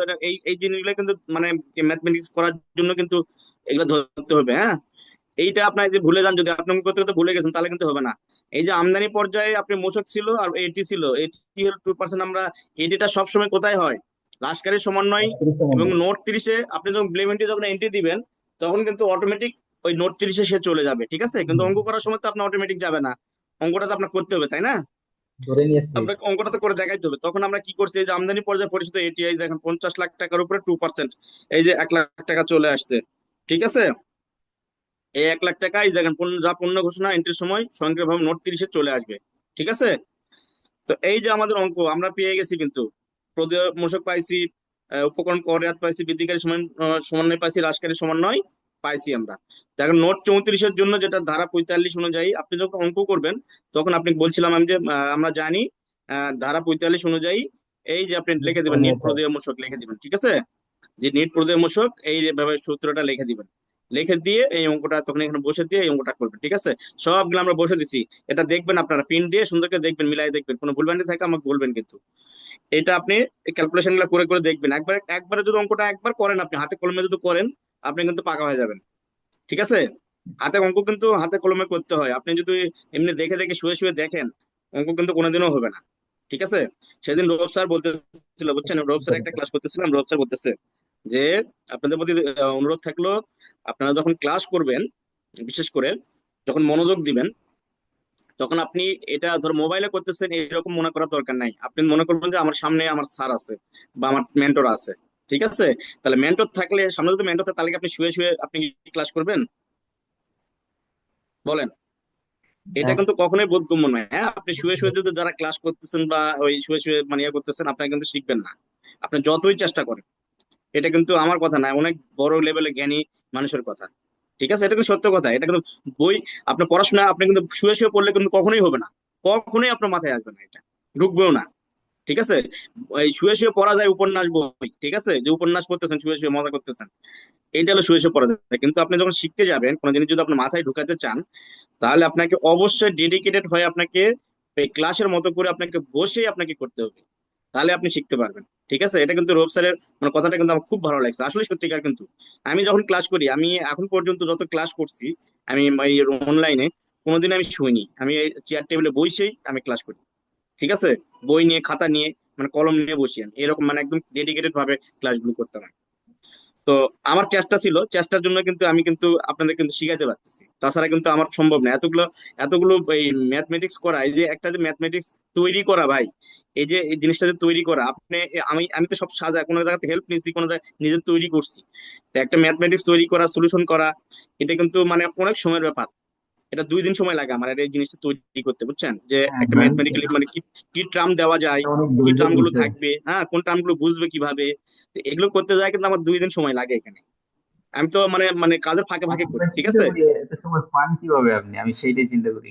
এই জিনিসগুলো কিন্তু মানে ম্যাথমেটিক্স করার জন্য কিন্তু এগুলো ধরতে হবে। হ্যাঁ, এইটা আপনার যে ভুলে যান, যদি আপনি অঙ্ক করতে করতে ভুলে গেছেন তাহলে কিন্তু হবে না। এই যে আমদানি পর্যায়ে আপনি মোশক ছিল আর এটি ছিল, এটি হলো 2%। আমরা এটিটা সবসময় কোথায় হয়? রাশকারী সমন্বয় এবং নোট 30-এ আপনি যখন ব্লেমেন্টে যখন এন্ট্রি দিবেন তখন কিন্তু অটোমেটিক ওই নোট 30-এ সে চলে যাবে। ঠিক আছে। কিন্তু অঙ্ক করার সময় তো আপনার অটোমেটিক যাবে না, অঙ্কটা তো আপনার করতে হবে, তাই না? ধরে নিয়ে এসছে। আপনাকে অঙ্কটা তো করে দেখাইতে হবে। তখন আমরা কি করছি, এই যে আমদানি পর্যায়ে পরিচিত এটিআই দেখেন 50 লাখ টাকার উপরে 2%, এই যে 1 লাখ টাকা চলে আসছে। ঠিক আছে। এই 1 লাখ টাকা এই দেখেন যা পণ্য ঘোষণা এন্ট্রির সময় স্বয়ংক্রিয়ভাবে নোট 30-এ চলে আসবে। ঠিক আছে। তো এই যে আমাদের অঙ্ক আমরা পেয়ে গেছি কিন্তু, প্রদেয় মূসক পাইছি, উপকরণ করয়াত পাইছি, বৃদ্ধিকারী সমন্বয় পাইছি, হ্রাসকারী সমন্বয় পাইছি আমরা। তো এখন নোট 34-এর জন্য যেটা ধারা 45 অনুযায়ী আপনি যখন অঙ্ক করবেন তখন আপনি বলছিলাম আমি যে আমরা জানি ধারা 45 অনুযায়ী এই যে আপনি লিখে দিবেন নিট প্রদেয় মূসক লিখে দিবেন। ঠিক আছে। যে নিট প্রদেয় মূসক এইভাবে সূত্রটা লিখে দিবেন, লিখে দিয়ে এই অঙ্কটা তখন এখানে বসে দিয়ে এই অঙ্কটা করবেন। ঠিক আছে। সবগুলো আমরা বসে দিছি, এটা দেখবেন আপনারা প্রিন্ট দিয়ে সুন্দর করে দেখবেন, মিলাই দেখবেন, কোনো ভুলভ্রান্তি থাকে আমাকে বলবেন কিন্তু। এটা আপনি ক্যালকুলেশন গুলো করে করে দেখবেন, একবারে যদি অঙ্কটা একবার করেন, আপনি হাতে কলমে যদি করেন আপনি কিন্তু পাকা হয়ে যাবেন। ঠিক আছে। হাতে অঙ্ক কিন্তু হাতে কলমে করতে হয়, আপনি যদি এমনি দেখে দেখে শুয়ে শুয়ে দেখেন অঙ্ক কিন্তু কোনোদিনও হবে না। ঠিক আছে। সেদিন রৌফ স্যার বলতেছিল, বুঝছেন, রৌফ স্যার একটা ক্লাস করতেছিলাম, রৌফ স্যার বলতেছে যে আপনাদের প্রতি অনুরোধ থাকলো, আপনারা যখন ক্লাস করবেন, বিশেষ করে যখন মনোযোগ দিবেন, তখন আপনি এটা ধর মোবাইলে করতেছেন এরকম মনে করার দরকার নাই। আপনি মনে করবেন যে আমার সামনে আমার স্যার আছে বা আমার মেন্টর আছে। ঠিক আছে। তাহলে মেন্টর থাকলে, সামনে যদি মেন্টর থাকে তাহলে কি আপনি শুয়ে শুয়ে আপনি ক্লাস করবেন? বলেন। এটা কিন্তু কখনোই বোধগম্য নয়। হ্যাঁ, আপনি শুয়ে শুয়ে যদি যারা ক্লাস করতেছেন বা ওই শুয়ে শুয়ে মানে ইয়ে করতেছেন, আপনারা কিন্তু শিখবেন না, আপনি যতই চেষ্টা করেন। এটা কিন্তু আমার কথা না, অনেক বড় লেভেলে জ্ঞানী মানুষের কথা। ঠিক আছে। এটা কিন্তু সত্য কথা। এটা কিন্তু বই, আপনার পড়াশোনা আপনি কিন্তু শুয়ে শুয়ে পড়লে কিন্তু কখনোই হবে না, কখনোই আপনার মাথায় আসবে না, এটা ঢুকবেও না। ঠিক আছে। এই শুয়ে শুয়ে পড়া যায় উপন্যাস বই। ঠিক আছে। যে উপন্যাস পড়তেছেন শুয়ে শুয়ে মজা করতেছেন, এইটা হলো শুয়ে শুয়ে পড়া যায়। কিন্তু আপনি যখন শিখতে যাবেন কোনো জিনিস যদি আপনার মাথায় ঢুকাতে চান, তাহলে আপনাকে অবশ্যই ডেডিকেটেড হয়ে আপনাকে এই ক্লাসের মতো করে আপনাকে বসেই আপনাকে করতে হবে, তাহলে আপনি শিখতে পারবেন। ঠিক আছে। এটা কিন্তু রোব স্যারের মানে কথাটা কিন্তু আমার খুব ভালো লাগছে, আসলে সত্যিকার। কিন্তু আমি যখন ক্লাস করি, আমি এখন পর্যন্ত যত ক্লাস করছি আমি এই অনলাইনে, কোনোদিন আমি শুইনি, আমি এই চেয়ার টেবিলে বসেই আমি ক্লাস করি। ঠিক আছে। বই নিয়ে খাতা নিয়ে মানে কলম নিয়ে বসি আমি, এরকম মানে একদম ডেডিকেটেড ভাবে ক্লাসগুলো করতাম আমি। তো আমার চেষ্টা ছিল, চেষ্টার জন্য কিন্তু আমি কিন্তু আপনাদের কিন্তু শিখাইতে পারতেছি, তাছাড়া কিন্তু আমার সম্ভব না এতগুলো এতগুলো এই ম্যাথমেটিক্স করা, এই যে একটা যে ম্যাথমেটিক্স তৈরি করা ভাই, এই যে এই জিনিসটা যে তৈরি করা আপনি, আমি আমি তো সব সাজা কোনো জায়গাতে হেল্প নিচ্ছি, কোনো জায়গায় নিজে তৈরি করছি। তো একটা ম্যাথমেটিক্স তৈরি করা, সলিউশন করা, এটা কিন্তু মানে অনেক সময়ের ব্যাপার। এটা 2 দিন সময় লাগে আমার এই জিনিসটা তৈরি করতে, বুঝছেন, যে হ্যাঁ একটা ভাই, ম্যাথমেটিক্যালি এটা মানে কি কি টার্ম দেওয়া যায়, এটা অনেক কি ধৈর্যের টার্ম গুলো বিষয়। থাকবে, হ্যাঁ কোন টার্ম গুলো বুঝবে কিভাবে। তো এগুলো করতে যায় কিন্তু আমার 2 দিন সময় লাগে এখানে। আমি তো মানে মানে কাজের ফাঁকে ফাঁকে আমি করি, ভাই ঠিক চিন্তা আছে। করি এত সময় পান কিভাবে আপনি, আমি সেইটাই চিন্তা করি।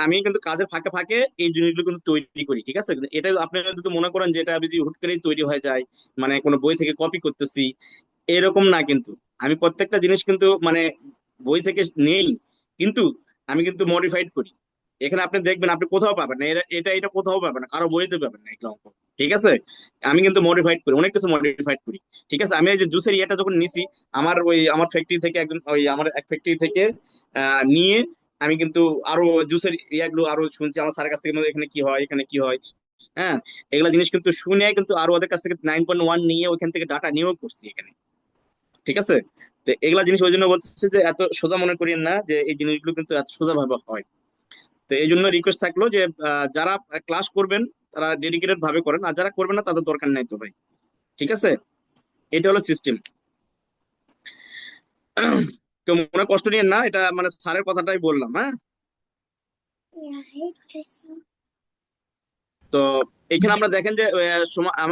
আমি কিন্তু কাজের ফাঁকে ফাঁকে এই জিনিসগুলো কিন্তু তৈরি করি, ঠিক আছে। কিন্তু এটা আপনি যদি মনে করেন যে এটা যদি হুট করেই তৈরি হয়ে যায়, মানে কোনো বই থেকে কপি করতেছি, এরকম না কিন্তু। আমি প্রত্যেকটা জিনিস কিন্তু মানে বই থেকে নেই, কিন্তু আমি কিন্তু মডিফাইড করি। এখানে আপনি দেখবেন আপনি কোথাও পাবেন না, এটা এটা কোথাও পাবেন না, কারো বইতে পাবেন না এগুলো অঙ্ক, ঠিক আছে। আমি কিন্তু মডিফাইড করি, অনেক কিছু মডিফাইড করি, ঠিক আছে। আমি এই যে জুসের ইয়েটা যখন নিছি, আমার ফ্যাক্টরি থেকে একজন আমার এক ফ্যাক্টরি থেকে নিয়ে আমি কিন্তু আরো জুসের ইয়াগুলো আরো শুনছি আমার স্যারের কাছ থেকে, এখানে কি হয় এখানে কি হয়, হ্যাঁ এগুলা জিনিস কিন্তু শুনে কিন্তু আরো ওদের কাছ থেকে 9.1 নিয়ে ওইখান থেকে ডাটা নিয়েও করছি এখানে, ঠিক আছে। তো এগুলা জিনিস ওই জন্য বলতেছি যে এত সোজা মনে করিয়েন না যে এই জিনিসগুলো কিন্তু এত সোজা ভাবে হয়। তো এই জন্য রিকোয়েস্ট থাকলো যে যারা ক্লাস করবেন তারা ডেডিকেটেড ভাবে করেন, আর যারা করবেন না তাদের দরকার নাই তো ভাই, ঠিক আছে। এটা হলো সিস্টেম। কেউ মনে কষ্ট নিয়েন না, এটা মানে স্যারের কথাটাই বললাম, হ্যাঁ। তো এখানে আমরা দেখেন যে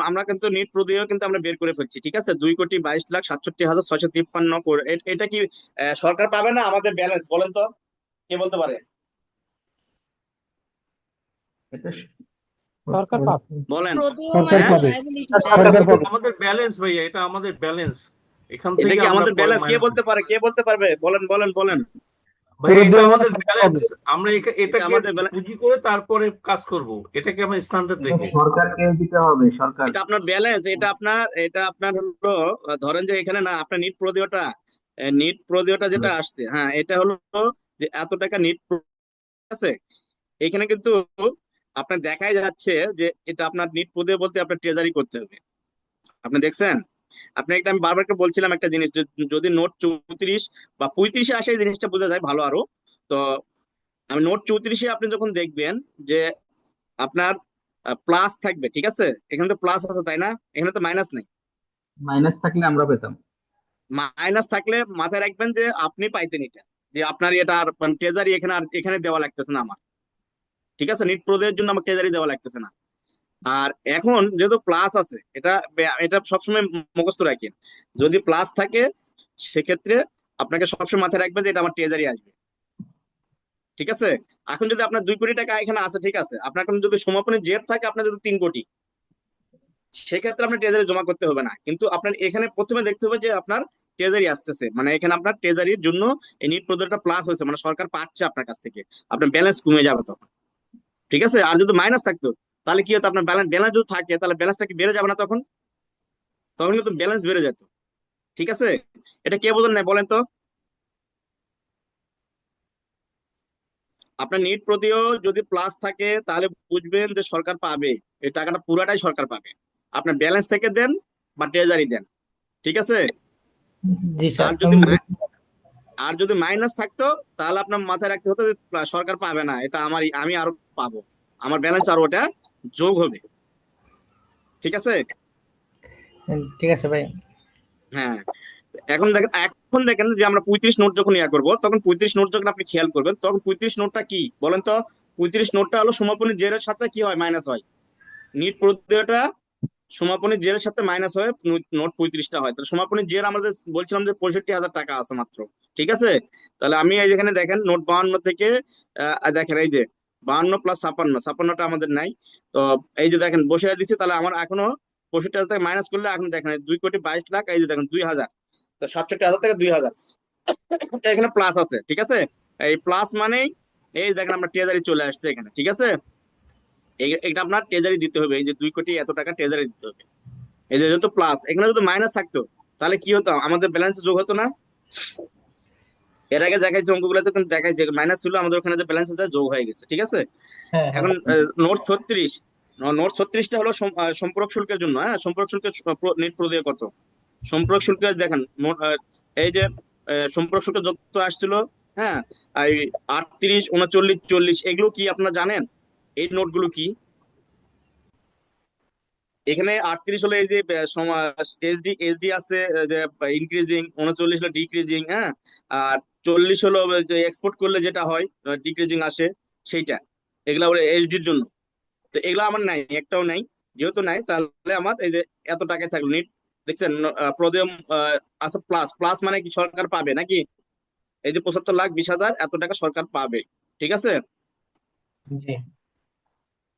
আমরা কিন্তু নিট প্রদেয় কিন্তু আমরা বের করে ফেলছি, ঠিক আছে। 2,22,67,653 করে এটা কি সরকার পাবে না আমাদের ব্যালেন্স, বলেন তো, কে বলতে পারে? এটা সরকার পাবে, বলেন। প্রদেয় সরকার মানে হ্যাঁ, পাবে, লায়াবিলিটি, সরকার পাবে। আমাদের ব্যালেন্স ভাইয়া, এটা আমাদের ব্যালেন্স, এখান এটা থেকে কি আমরা আমাদের পরে ব্যালেন্স, কে মাইনাস বলতে করি। পারে, কে বলতে পারবে, বলেন বলেন বলেন। ভাইয়া এটা পুরোদয় মানে আমাদের সরকার ব্যালেন্স, পাবে। আমরা এটা এটাকে আমাদের balance- পুঁজি করে তারপরে কাজ করব, এটাকে আমরা স্ট্যান্ডার্ড এটা রেখে। সরকারকে দিতে হবে, সরকার। এটা আপনার ব্যালেন্স, এটা আপনার হলো ধরেন যে এখানে না আপনার নিট প্রদেয়টা যেটা আসছে, হ্যাঁ এটা হলো যে এত টাকা নিট আছে এখানে কিন্তু আপনার দেখাই যাচ্ছে যে এটা আপনার নিট প্রদেয় বলতে আপনার ট্রেজারি করতে হবে। আপনি দেখছেন, আমি বারবার করে বলছিলাম একটা জিনিস, যদি নোট 34 বা 35-এ আসে এই জিনিসটা বোঝা যায় ভালো আরো। তো আমি নোট 34-এ আপনি যখন দেখবেন যে আপনার প্লাস থাকবে, ঠিক আছে, এখানে তো প্লাস আছে তাই না, এখানে তো মাইনাস নেই। মাইনাস থাকলে আমরা পেতাম। মাইনাস থাকলে মাথায় রাখবেন যে আপনি পাইতেন এটা, যে আপনার এটা আর ট্রেজারি এখানে আর এখানে দেওয়া লাগতেছে না আমার, ঠিক আছে। নিট প্রদেয়ের জন্য আমার ট্রেজারি দেওয়া লাগতেছে না। আর এখন যেহেতু প্লাস আছে, এটা এটা সবসময় মুখস্থ রাখেন, যদি প্লাস থাকে সেক্ষেত্রে আপনাকে সবসময় মাথায় রাখবেন যে এটা আমার ট্রেজারি আসবে, ঠিক আছে। এখন যদি আপনার 2 কোটি টাকা এখানে আছে, ঠিক আছে, আপনার এখন যদি সমাপনী জেদ থাকে, আপনার যদি 3 কোটি, সেক্ষেত্রে আপনার ট্রেজারি জমা করতে হবে না, কিন্তু আপনার এখানে প্রথমে দেখতে হবে যে আপনার ট্রেজারি আসতেছে, মানে এখানে আপনার ট্রেজারির জন্য এই নিট প্রদেয়টা প্লাস হয়েছে, মানে সরকার পাচ্ছে আপনার কাছ থেকে, আপনার ব্যালেন্স কমে যাবে তখন, ঠিক আছে। আর যদি মাইনাস থাকতো তাহলে কি হতো, আপনার ব্যালেন্স ব্যালেন্স যদি থাকে তাহলে ব্যালেন্সটা কি বেড়ে যাবে না তখন, তখন কিন্তু ব্যালেন্স বেড়ে যেত, ঠিক আছে। এটা কে বোঝেন না বলেন তো। আপনার নিট প্রতিও যদি প্লাস থাকে তাহলে বুঝবেন যে সরকার পাবে, এই টাকাটা পুরাটাই সরকার পাবে, আপনার ব্যালেন্স থেকে দেন বা ট্রেজারি দেন, ঠিক আছে। জি স্যার, আর যদি আর যদি মাইনাস থাকতো তাহলে আপনার মাথায় রাখতে হতো যে সরকার পাবে না, এটা আমি আরো পাবো, আমার ব্যালেন্স আর ওটা যোগ হবে, ঠিক আছে। ঠিক আছে ভাই। হ্যাঁ, এখন দেখেন যে আমরা 35 নোট যখন করবো, তখন 35 নোট যখন আপনি খেয়াল করবেন, তখন 35 নোটটা কি বলেন তো। 35 নোটটা হলো সমাপনী জেরের সাথে কি হয়, মাইনাস হয়। নিট প্রত্যয়টা সমাপনী জেরের সাথে মাইনাস হয়ে নোট 35টা হয়। তাহলে সমাপনী জের আমাদের বলছিলাম যে 65,000 টাকা আছে মাত্র, ঠিক আছে। তাহলে আমি এই যেখানে দেখেন নোট 52 থেকে দেখেন এই যে 52 প্লাস 56টা আমাদের নাই। তো এই যে দেখেন বসে দিচ্ছি, তাহলে আমার এখনো 65,000 থেকে মাইনাস করলে এখন দেখেন 2,22,00,000, এই যে দেখেন 2,000, তো 67,000 থেকে 2,000 এখানে প্লাস আছে, ঠিক আছে। এই প্লাস মানেই এই দেখেন আমরা ট্রেজারি চলে আসছে এখানে, ঠিক আছে। এটা আপনার ট্রেজারি দিতে হবে, এই যে 2 কোটি এত টাকা ট্রেজারি দিতে হবে। এই যে যেহেতু প্লাস, এখানে যদি মাইনাস থাকতো তাহলে কি হতো, আমাদের ব্যালেন্সে যোগ হতো না। এর আগে দেখাইছে অঙ্কগুলোতে কিন্তু দেখাইছে মাইনাস ছিল, আমাদের ওখানে যে ব্যালেন্স আছে যোগ হয়ে গেছে, ঠিক আছে। হ্যাঁ হ্যাঁ এখন নোট 36টা হলো সম্পূরক শুল্কের জন্য, হ্যাঁ সম্পূরক শুল্কের নেট প্রদেয় কত, সম্পূরক শুল্ক দেখেন এই যে সম্পূরক শুল্ক যত আসছিল, হ্যাঁ এই 38, 39, 40 এগুলো কি আপনারা জানেন, এই নোটগুলো কি? এখানে 38 হলো এই যে এসডি এসডি আছে যে ইনক্রিজিং, 39 হলো ডিক্রিজিং, হ্যাঁ। আর 40 হলো এক্সপোর্ট করলে যেটা হয় ডিক্রিজিং আসে সেইটা, এগুলা হলো এসডির জন্য। তো এগুলা আমার নাই, একটাও নাই। যেহেতু নাই তাহলে আমার এই যে এত টাকায় থাকলো নিট, দেখছেন প্রোদিয়াম আছে প্লাস, প্লাস মানে কি সরকার পাবে নাকি? এই যে 75,20,000 এত টাকা সরকার পাবে, ঠিক আছে। জি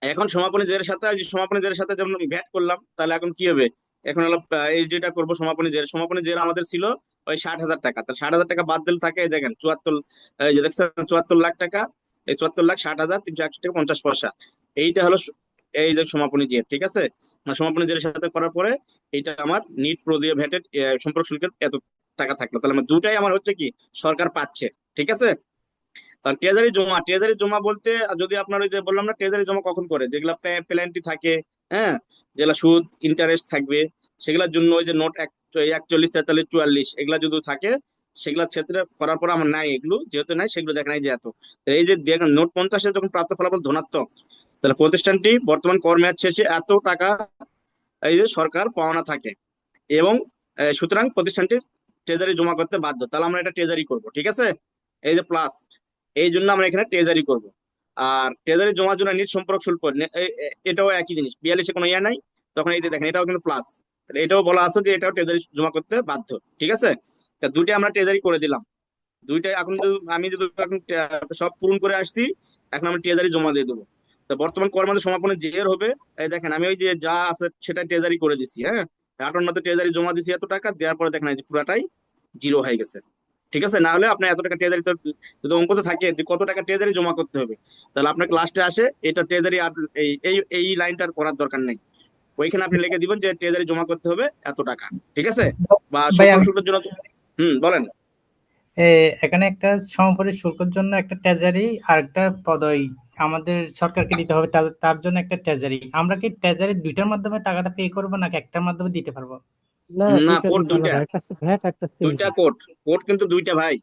এখন সমাপনী জেরের সাথে ওই যে সমাপনী জেরের সাথে যেমন ভ্যাট করলাম, তাহলে এখন কি হবে? এখন হলো এইচডিটা করবো সমাপনী জের। সমাপনী জের আমাদের ছিল ওই 60,000 টাকা, তাহলে 60,000 টাকা বাদ দিলে থাকে এই দেখেন 74, এই যে দেখছেন 74 লাখ টাকা। এই 74,60,361.50 পয়সা, এইটা হলো এই যে সমাপনী জের, ঠিক আছে। মানে সমাপনী জেরের সাথে করার পরে এইটা আমার নিট প্রো দিয়ে ভ্যাটের সম্পর্ক শুল্কের এত টাকা থাকলো, তাহলে আমার দুটাই আমার হচ্ছে কি সরকার পাচ্ছে, ঠিক আছে। তার ট্রেজারি জমা, ট্রেজারি জমা বলতে যদি আপনার ওই যে বললাম না ট্রেজারি জমা কখন করে, যেগুলা প্ল্যান্টি থাকে, হ্যাঁ, যেগুলা সুদ ইন্টারেস্ট থাকবে, সেগুলোর জন্য ওই যে নোট 41, 43, 44 এগুলা যদি থাকে, সেগুলোর ক্ষেত্রে করার পর আমার নাই এগুলো, যেহেতু নাই সেগুলো দেখা নাই যে এত। তো এই যে দেখেন নোট 50-এ যখন প্রাপ্ত ফলাফল ধনাত্মক, তাহলে প্রতিষ্ঠানটি বর্তমান কর মেয়াদ শেষে এত টাকা এই যে সরকার পাওনা থাকে, এবং সুতরাং প্রতিষ্ঠানটি ট্রেজারি জমা করতে বাধ্য, তাহলে আমরা এটা ট্রেজারি করব, ঠিক আছে। এই যে প্লাস, এই জন্য আমরা এখানে ট্রেজারি করব। আর ট্রেজারি জমার জন্য নিট সম্পর্ক শুল্ক এটাও একই জিনিস, 42-এ কোনো ইয়া নাই, তখন এই যে দেখেন এটাও কিন্তু প্লাস, তাহলে এটাও বলা আছে যে এটাও ট্রেজারি জমা করতে বাধ্য, ঠিক আছে। তা দুইটা আমরা ট্রেজারি করে দিলাম, দুইটাই এখন আমি যদি এখন সব পূরণ করে আসছি, এখন আমরা ট্রেজারি জমা দিয়ে দেবো। তো বর্তমান কর্মদের সমাপনের জের হবে, এই দেখেন আমি ওই যে যা আছে সেটা ট্রেজারি করে দিছি, হ্যাঁ। 58-তে ট্রেজারি জমা দিছি এত টাকা, দেওয়ার পরে দেখেন এই যে পুরাটাই জিরো হয়ে গেছে, ঠিক আছে। না হলে আপনার এত টাকা ট্রেজারি তো যদি অঙ্কতে থাকে যে কত টাকা ট্রেজারি জমা করতে হবে, তাহলে আপনাকে লাস্টে আসে এটা ট্রেজারি, আর এই এই এই লাইনটার করার দরকার নেই, ওইখানে আপনি লিখে দিবেন যে ট্রেজারি জমা করতে হবে এত টাকা, ঠিক আছে। বা ভাই সম্পর্ক আমি শুল্কের জন্য বলেন। এখানে একটা সমাপনী শুল্কের জন্য একটা ট্রেজারি আর একটা পদই আমাদের সরকারকে দিতে হবে, তার তার জন্য একটা ট্রেজারি। আমরা কি ট্রেজারি দুইটার মাধ্যমে টাকাটা পে করবো নাকি একটার মাধ্যমে দিতে পারবো? না, না, দুইটা কোড দুইটা দুইটা, আলাদা, একটা ভ্যাট একটা দুইটা সিএনজি। কোড, কোড কিন্তু দুইটা ভাই।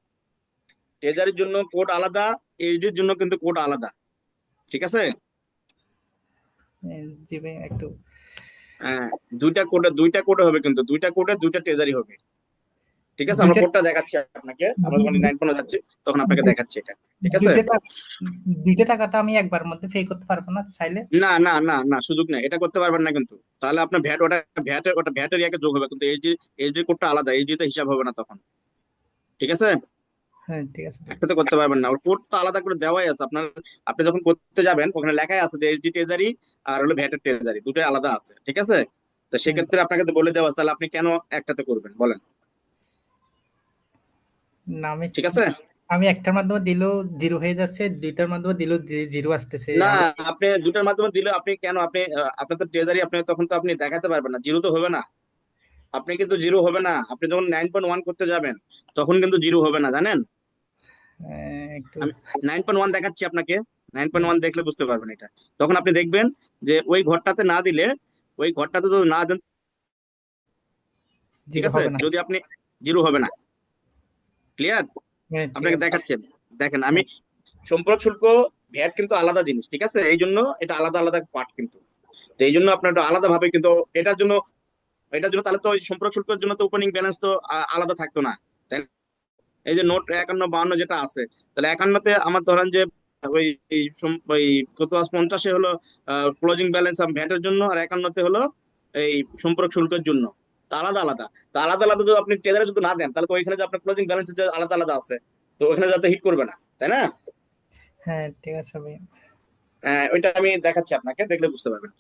ট্রেজারির জন্য কোড আলাদা, এইচডির জন্য কিন্তু কোড আলাদা, ঠিক আছে। জি ভাই একটু হ্যাঁ, দুইটা কোডে হবে, কিন্তু দুইটা কোডে দুইটা ট্রেজারি হবে, ঠিক আছে। আমরা দুইটা কোডটা দেখাচ্ছি আপনাকে, আমরা যখন 9 যাচ্ছি তখন আপনাকে দেখাচ্ছি এটা, ঠিক আছে। দুইটা টাকা দুইটা টাকাটা আমি একবার মধ্যে পে করতে পারবো না চাইলে? না না না না, সুযোগ নেই, এটা করতে পারবেন না কিন্তু, তাহলে আপনার ভ্যাট ওটা ভ্যাটের ইয়াকে যোগ হবে, কিন্তু এইচডি কোডটা আলাদা, এইচডি তে হিসাব হবে না তখন, ঠিক আছে। হ্যাঁ ঠিক আছে ভাই। একসাথে করতে পারবেন না, ওর কোড তো আলাদা করে দেওয়াই আছে আপনার। আপনি যখন করতে যাবেন ওখানে লেখাই আছে যে এইচডি ট্রেজারি আর হলো ভ্যাটের ট্রেজারি দুটোই আলাদা আছে, ঠিক আছে। তো হ্যাঁ, সেক্ষেত্রে আপনাকে তো বলে দেওয়া আছে, তাহলে আপনি কেন একটাতে করবেন বলেন, না আমি ঠিক আছে। আমি একটার মাধ্যমে দিলেও জিরো হয়ে যাচ্ছে, দুইটার মাধ্যমে দিলেও জিরো আসতেছে। না, আমরা আপনি দুটোর মাধ্যমে দিলে আপনি কেন, আপনার তো ট্রেজারি, আপনি তখন তো আপনি দেখাতে পারবেন না, জিরো তো হবে না। আপনি কিন্তু জিরো হবে না, আপনি যখন 9.1 করতে যাবেন তখন কিন্তু জিরো হবে না, জানেন। একটু আমি 9.1 দেখাচ্ছি আপনাকে, 9.1 দেখলে বুঝতে পারবেন এটা। তখন আপনি দেখবেন যে ওই ঘরটাতে না দিলে, ওই ঘরটাতে যদি না দেন, ঠিক জিরো আছে, হবে না। যদি আপনি জিরো হবে না, ক্লিয়ার। হ্যাঁ ঠিক আপনাকে আছে। দেখাচ্ছেন, দেখেন আমি সম্পর্ক শুল্ক ভ্যাট কিন্তু আলাদা জিনিস, ঠিক আছে, এই জন্য এটা আলাদা আলাদা পার্ট কিন্তু। তো এই জন্য আপনার একটু আলাদা ভাবে কিন্তু এটার জন্য তাহলে তো ওই সম্পর্ক শুল্কের জন্য তো ওপেনিং ব্যালেন্স তো আলাদা থাকতো না, তাই না? এই যে নোট 51, 52 যেটা আছে, তাহলে 51-তে আমার ধরেন যে ওই ওই কত 50-এ হলো ক্লোজিং ব্যালেন্স ভ্যাটের জন্য, আর 51-তে হলো এই সম্পর্ক শুল্কের জন্য। তা আলাদা আলাদা, তা আলাদা আলাদা যদি আপনি ট্রেজারে যদি না দেন, তাহলে তো ওইখানে যে আপনার ক্লোজিং ব্যালেন্স যে আলাদা আলাদা আছে, তো ওইখানে যাতে হিট করবে না, তাই না। হ্যাঁ ঠিক আছে ভাই। ওইটা আমি দেখাচ্ছি আপনাকে, দেখলে বুঝতে পারবেন।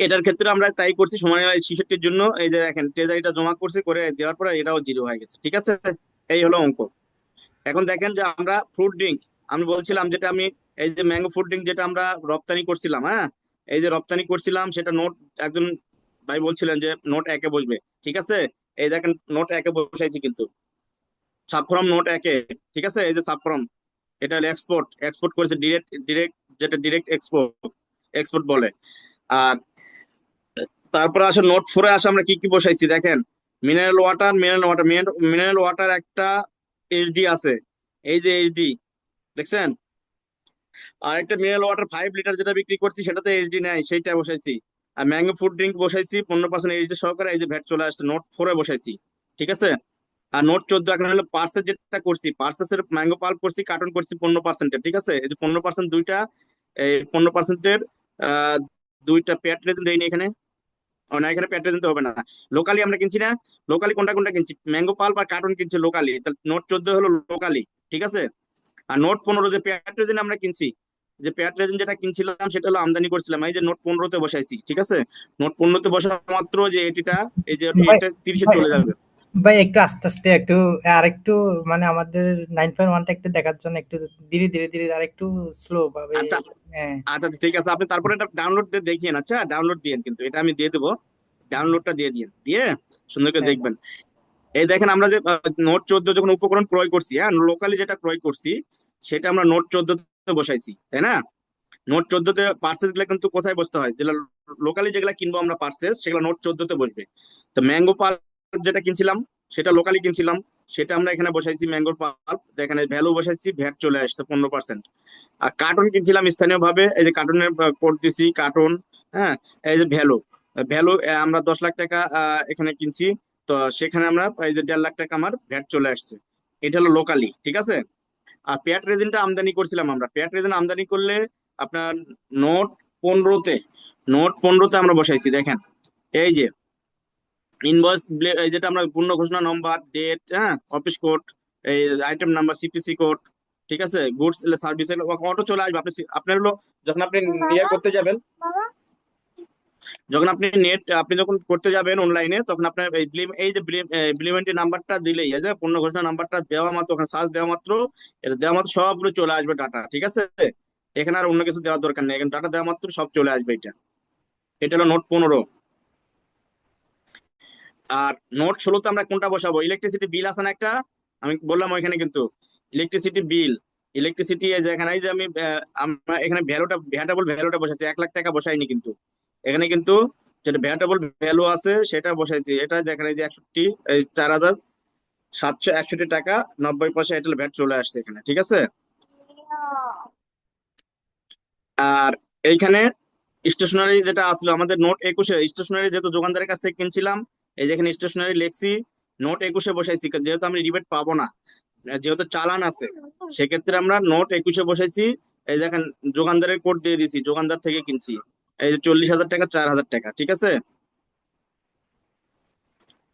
এটার ক্ষেত্রে আমরা তাই করছি, সময় 66-র জন্য এই যে দেখেন ট্রেজারিটা জমা করছি, করে দেওয়ার পরে এটাও জিরো হয়ে গেছে, ঠিক আছে। এই হলো অঙ্ক। এখন দেখেন যে আমরা ফ্রুট ড্রিঙ্ক, আমি বলছিলাম যেটা আমি এই যে ম্যাঙ্গো ফ্রুট ড্রিঙ্ক যেটা আমরা রপ্তানি করছিলাম, হ্যাঁ, এই যে রপ্তানি করছিলাম সেটা নোট, একজন ভাই বলছিলেন যে নোট 1-এ বসবে, ঠিক আছে। এই দেখেন নোট 1-এ বসাইছি কিন্তু, সাবফরম নোট 1-এ, ঠিক আছে। এই যে সাবফরম, এটা হলো এক্সপোর্ট, এক্সপোর্ট করেছে ডিরেক্ট, যেটা ডিরেক্ট এক্সপোর্ট, এক্সপোর্ট বলে। আর তারপরে আসে নোট 4-এ আসে আমরা কি কি বসাইছি দেখেন, মিনারেল ওয়াটার, মিনারেল ওয়াটার একটা এইচডি আছে, এই যে এইচডি দেখছেন। আর একটা মিনারেল ওয়াটার 5 লিটার যেটা বিক্রি করছি সেটাতে এইচডি নাই, সেইটা বসাইছি। আর ম্যাঙ্গো ফুড ড্রিঙ্ক বসাইছি 15% এইচডি সহকারে, এই যে ভ্যাট চলে আসছে নোট 4 এ বসাইছি, ঠিক আছে। আর নোট 14 এখন হলো পার্সেস যেটা করছি, পার্সেসের ম্যাঙ্গো পাল্প করছি, কার্টন করছি 15%, ঠিক আছে। এই যে 15% দুইটা, এই 15%-এর দুইটা প্যাট রেজেন দেয়নি এখানে, ও না এখানে প্যাট রেজেন তো হবে না, লোকালি আমরা কিনছি না, লোকালি কোনটা কোনটা কিনছি, ম্যাঙ্গো পাল্প আর কার্টন কিনছি লোকালি, তাহলে নোট 14 হলো লোকালি, ঠিক আছে। আর নোট 15 যে প্যাট রেজেন আমরা কিনছি, যে প্যাট রেজেন যেটা কিনছিলাম সেটা হলো আমদানি করছিলাম, এই যে নোট 15-তে বসাইছি, ঠিক আছে। নোট 15-তে বসা মাত্র যে এটিটা, এই যে ভাই এটা 30-এ ভাই চলে যাবে। ভাই একটু আস্তে আস্তে একটু, আর একটু মানে আমাদের 9.1টা একটু দেখার জন্য একটু ধীরে ধীরে ধীরে আর একটু স্লো ভাবে। আচ্ছা হ্যাঁ আচ্ছা আচ্ছা, ঠিক আছে, আপনি তারপরে এটা ডাউনলোড দিয়ে দেখিয়েন, আচ্ছা ডাউনলোড দিয়েন, কিন্তু এটা আমি দিয়ে দেবো, ডাউনলোডটা দিয়ে দিয়েন, দিয়ে সুন্দর করে হ্যাঁ দেখবেন। এই দেখেন আমরা যে নোট 14 যখন উপকরণ ক্রয় করছি, হ্যাঁ লোকালি যেটা ক্রয় করছি সেটা আমরা নোট 14-তে বসাইছি, তাই না। নোট 14-তে পার্সেস গুলা কিন্তু কোথায় বসতে হয়, যেগুলো লোকালি যেগুলা কিনবো আমরা পার্সেস, সেগুলো নোট 14-তে বসবে। তো ম্যাঙ্গো পাল্প যেটা কিনছিলাম সেটা লোকালি কিনছিলাম, সেটা আমরা এখানে বসাইছি ম্যাঙ্গোর পাল্প, এখানে ভ্যালু বসাইছি, ভ্যাট চলে আসছে 15%। আর কার্টন কিনছিলাম স্থানীয় ভাবে, এই যে কার্টনের কোড দিছি কার্টন, হ্যাঁ এই যে ভ্যালু, ভ্যালু আমরা 10 লাখ টাকা এখানে কিনছি, তো সেখানে আমরা এই যে 1.5 লাখ টাকা আমার ভ্যাট চলে আসছে, এটা হলো লোকালি, ঠিক আছে। আর পেয়ার রেজিনটা আমদানি করছিলাম আমরা, পেয়ার রেজিন আমদানি করলে আপনার নোট 15-তে, নোট 15-তে আমরা বসাইছি, দেখেন এই যে ইনভয়েস, এই যেটা আমরা পূর্ণ ঘোষণা নম্বর, ডেট, হ্যাঁ অফিস কোড, এই আইটেম নাম্বার, সিপিসি কোড, ঠিক আছে, গুডস সার্ভিস, অটো চলে আসবে। আপনার হলো যখন আপনি ইয়ে করতে যাবেন, যখন আপনি আপনি যখন করতে যাবেন অনলাইনে, তখন আপনার এই যে বিলিমেন্টের নাম্বারটা দিলেই, এই যে পূর্ণ ঘোষণা নাম্বারটা দেওয়া মাত্র, ওখানে সার্চ দেওয়া মাত্র, এটা দেওয়া মাত্র সবগুলো চলে আসবে ডাটা, ঠিক আছে। এখানে আর অন্য কিছু দেওয়ার দরকার নেই, এখানে ডাটা দেওয়া মাত্র সব চলে আসবে। এটা এটা হলো নোট 15। আর নোট 16-তে আমরা কোনটা বসাবো, ইলেকট্রিসিটি বিল আছে না একটা, আমি বললাম ওইখানে কিন্তু ইলেকট্রিসিটি বিল, ইলেকট্রিসিটি যেখানে, এই যে আমি আমরা এখানে ভ্যাটেবল ভ্যালুটা বসাচ্ছি, 1 লাখ টাকা বসাইনি কিন্তু, এখানে কিন্তু যেটা ভ্যাটেবল ভ্যালু আছে সেটা বসাইছি, এটা দেখেন এই যে 4,761 টাকা 90 পয়সা, এটা ভ্যাট চলে আসছে এখানে, ঠিক আছে। আর এইখানে স্টেশনারি যেটা আসলো আমাদের নোট 21-এ, স্টেশনারি যেহেতু দোকানদারের কাছ থেকে কিনছিলাম, এই যে এখানে স্টেশনারি লেখছি, নোট 21-এ বসাইছি, যেহেতু আমি রিবেট পাবো না, যেহেতু চালান আছে, সেক্ষেত্রে আমরা নোট 21-এ বসাইছি। এই দেখেন দোকানদারের কোড দিয়ে দিছি, দোকানদার থেকে কিনছি, এই যে 40,000 টাকা 4,000 টাকা, ঠিক আছে।